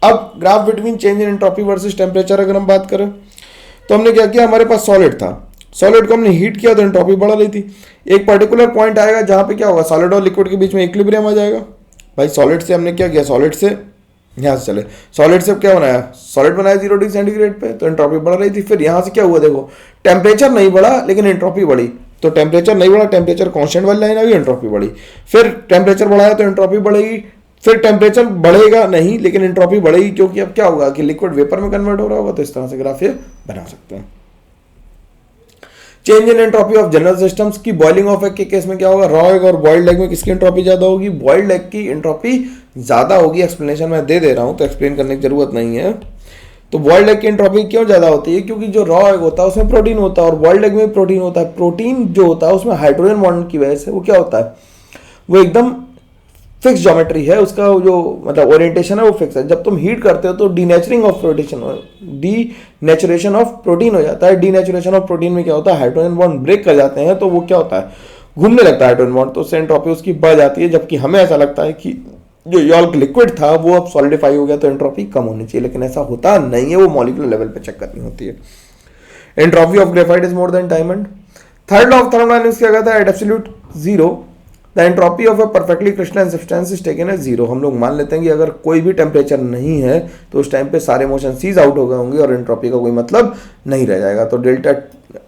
अब graph between change in entropy versus temperature अगर हम बात करें तो हमने क्या किया, हमारे पास सॉलिड था, सॉलिड को हमने हीट किया तो एंट्रोपी बढ़ा ली थी। एक पर्टिकुलर पॉइंट आएगा जहां पे क्या होगा, सॉलिड और लिक्विड के बीच में इक्विलिब्रियम आ जाएगा। भाई सॉलिड से हमने क्या किया, सॉलिड से यहाँ से चले, सॉलिड से क्या बनाया, सॉलिड बनाया 0 डिग्री सेंटीग्रेड पे, तो एंट्रोपी बढ़ रही थी। फिर यहाँ से क्या हुआ, देखो टेम्परेचर नहीं बढ़ा लेकिन एंट्रोपी बढ़ी, तो टेम्परेचर नहीं बढ़ा, टेम्परेचर कांस्टेंट वाली लाइन आ गई, एंट्रोपी बढ़ी। फिर टेम्परेचर बढ़ाया तो एंट्रोपी बढ़ेगी, फिर टेम्परेचर बढ़ेगा नहीं लेकिन एंट्रोपी बढ़ेगी, क्योंकि अब क्या होगा कि लिक्विड वेपर में कन्वर्ट हो रहा होगा। तो इस तरह से ग्राफ ये बना सकते हैं। Change in entropy of general systems की बॉइलिंग ऑफ एग के केस में क्या होगा, रॉ एग और बॉइल्ड एग में किसकी एंट्रोपी ज्यादा होगी, बॉइल्ड एग की एंट्रोपी ज्यादा होगी। एक्सप्लेनेशन मैं दे रहा हूं तो एक्सप्लेन करने की जरूरत नहीं है। तो बॉइल्ड एग की एंट्रोपी क्यों ज्यादा होती है, क्योंकि जो रॉ एग होता है उसमें प्रोटीन होता है और बॉइल्ड एग में प्रोटीन होता है। प्रोटीन जो होता है उसमें हाइड्रोजन बॉन्ड की वजह से वो क्या होता है, वो एकदम फिक्स ज्योमेट्री है, उसका जो मतलब ओरिएंटेशन है वो फिक्स है। जब तुम हीट करते हो तो denaturing of denaturation of protein हो जाता है। डीनेचुरेशन ऑफ प्रोटीन में क्या होता है, हाइड्रोजन बॉन्ड ब्रेक कर जाते हैं, तो वो क्या होता है, घूमने लगता है हाइड्रोजन बॉन्ड, तो उससे एंट्रोपी उसकी बढ़ जाती है। जबकि हमें ऐसा लगता है कि जो यॉल्क लिक्विड था वो अब सॉलिडिफाई हो गया तो एंट्रोपी कम होनी चाहिए, लेकिन ऐसा होता नहीं है, वो मॉलिक्यूलर लेवल पे चेक करनी होती है। Entropy of graphite is more than diamond. Third law of thermodynamics क्या कहता है, at absolute zero the entropy of a perfectly crystalline substance is taken as zero. हम लोग मान लेते हैं कि अगर कोई भी टेम्परेचर नहीं है तो उस टाइम पे सारे मोशन सीज आउट हो गए होंगे और एंट्रोपी का कोई मतलब नहीं रह जाएगा। तो delta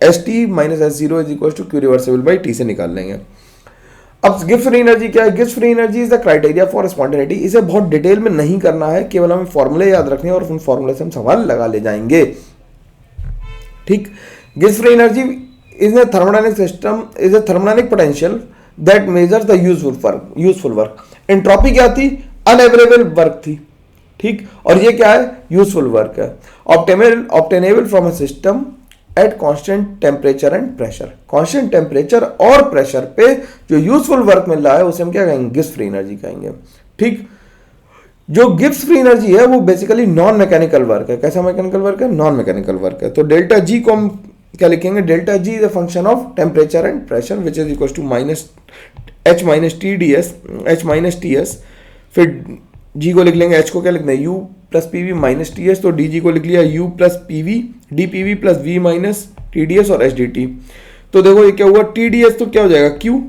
S T minus S zero is equal to Q reversible by T से निकाल लेंगे। अब गिब्स फ्री एनर्जी क्या है, Gibbs free energy is the criteria for spontaneity. इसे बहुत डिटेल में नहीं करना है, केवल हमें फॉर्मूले याद रखने हैं और उन फॉर्मूले से हम सवाल लगा ले जाएंगे। ठीक, Gibbs free energy is a thermodynamic system is a thermodynamic potential that measures the useful work. Entropy क्या थी, अनअवेलेबल वर्क थी। ठीक, और ये क्या है, यूजफुल वर्क है। Obtainable from a system at constant temperature and pressure. Constant temperature और प्रेशर पे जो यूजफुल वर्क मिल रहा है उसे हम क्या कहेंगे, गिब्स फ्री एनर्जी कहेंगे। ठीक, जो गिब्स फ्री एनर्जी है वो बेसिकली नॉन मैकेनिकल वर्क है। कैसा मैकेनिकल वर्क है, नॉन मैकेनिकल वर्क है। तो डेल्टा जी को हम क्या लिखेंगे, delta G is a function of temperature and pressure which is equal to minus H minus T D S, H minus T S. फिर जी को लिख लेंगे, एच को क्या लिखना है, U plus P V minus T S. तो डी जी को लिख लिया U plus P V, D P V plus V minus T D S और एच डी टी। तो देखो ये क्या हुआ, टी डी एस तो क्या हो जाएगा क्यू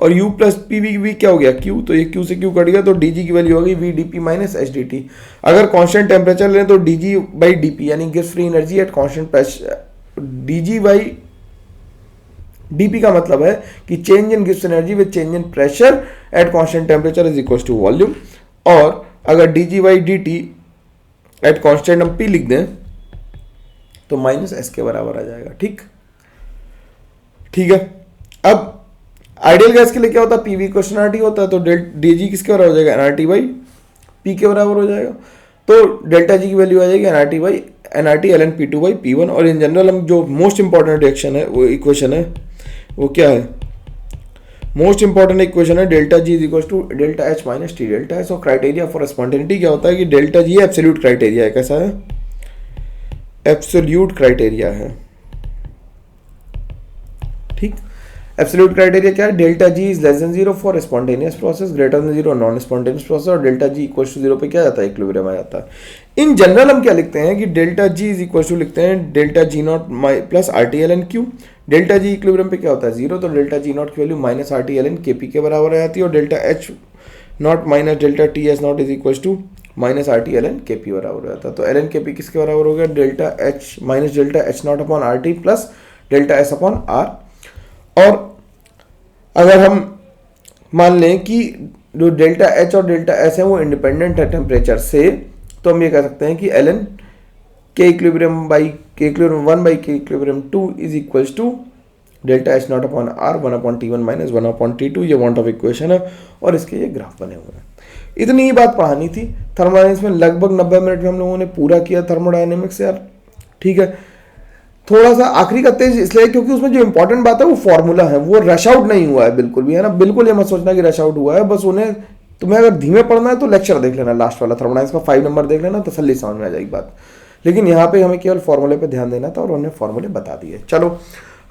और u प्लस पी वी क्या हो गया q, तो ये q से q कट गया तो dg की वैल्यू होगी v dp minus H D T. अगर कांस्टेंट टेम्परेचर लें तो dg बाई dp यानी Gibbs free energy at constant pressure, dg by dp का मतलब है कि change in Gibbs energy with change in pressure at constant temperature is equal to volume. और अगर dg by dt at constant हम p लिख दें तो माइनस एस के बराबर आ जाएगा। ठीक, ठीक है। अब आइडियल गैस के लिए क्या होता है, पीवी क्वेश्चन आरटी होता है, तो डी किसके बराबर हो जाएगा, एनआरटी बाई पी के बराबर हो जाएगा। तो डेल्टा जी की वैल्यू आ जाएगी NRT by NRT L N P two by P one. और इन जनरल हम जो मोस्ट इंपॉर्टेंट रिएक्शन है वो इक्वेशन है वो क्या है, मोस्ट इंपॉर्टेंट इक्वेशन है delta G is equal to delta H minus T delta H. और क्राइटेरिया फॉर स्पॉन्टेनिटी क्या होता है कि डेल्टा जी एब्सोल्यूट क्राइटेरिया है। कैसा है, एब्सोल्यूट क्राइटेरिया है। ठीक, एब्सोल्यूट क्राइटेरिया क्या है, delta G is less than zero for spontaneous process, greater than zero non spontaneous process, और delta G equal to zero पे क्या जाता है, इक्विलिब्रियम आ जाता है। इन जनरल हम क्या लिखते हैं कि delta G is equal to लिखते हैं delta G not plus R T L N Q. Delta G equilibrium पे क्या होता है जीरो, तो डेल्टा जी नॉट की value minus R T L N K P के बराबर आ जाती है। और delta H not minus delta T S not is equal to minus R T L N K P बराबर हो जाता है। तो एल एन के पी किसके बराबर हो गया, delta H minus delta H not upon R T plus delta S upon R. और अगर हम मान लें कि जो डेल्टा एच और डेल्टा एस है वो इंडिपेंडेंट है टेम्परेचर से, तो हम ये कह सकते हैं कि L N K equilibrium by K equilibrium one by K equilibrium two is equals to delta H not upon R one upon T one minus one upon T two. ये वांट ऑफ इक्वेशन है और इसके ये ग्राफ बने हुए हैं। इतनी ही बात पढ़ानी थी। थर्मोडायनेमिक्स में लगभग 90 मिनट में हम लोगों ने पूरा किया थर्मोडायनेमिक्स यार। ठीक है, थोड़ा सा आखिरी का तेज इसलिए क्योंकि उसमें जो इंपॉर्टेंट बात है वो फॉर्मूला है, वो रश आउट नहीं हुआ है बिल्कुल भी, है ना। बिल्कुल ये मत सोचना कि रश आउट हुआ है, बस उन्हें तुम्हें अगर धीमे पढ़ना है तो लेक्चर देख लेना, लास्ट वाला थर्मोडायनेमिक्स का 5 नंबर देख लेना, तसल्ली समझ में आ जाएगी बात। लेकिन यहाँ पे हमें केवल फॉर्मूले पे ध्यान देना था और उन्होंने फॉर्मूले बता दिए। चलो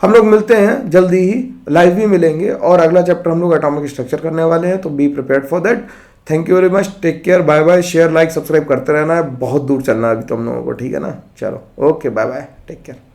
हम लोग मिलते हैं जल्दी ही, लाइव भी मिलेंगे और अगला चैप्टर हम लोग एटॉमिक स्ट्रक्चर करने वाले हैं, तो be prepared for that. Thank you very much, take care, bye bye. Share like subscribe करते रहना है, बहुत दूर चलना है अभी तुम लोगों को, ठीक है ना। चलो okay, bye bye, take care.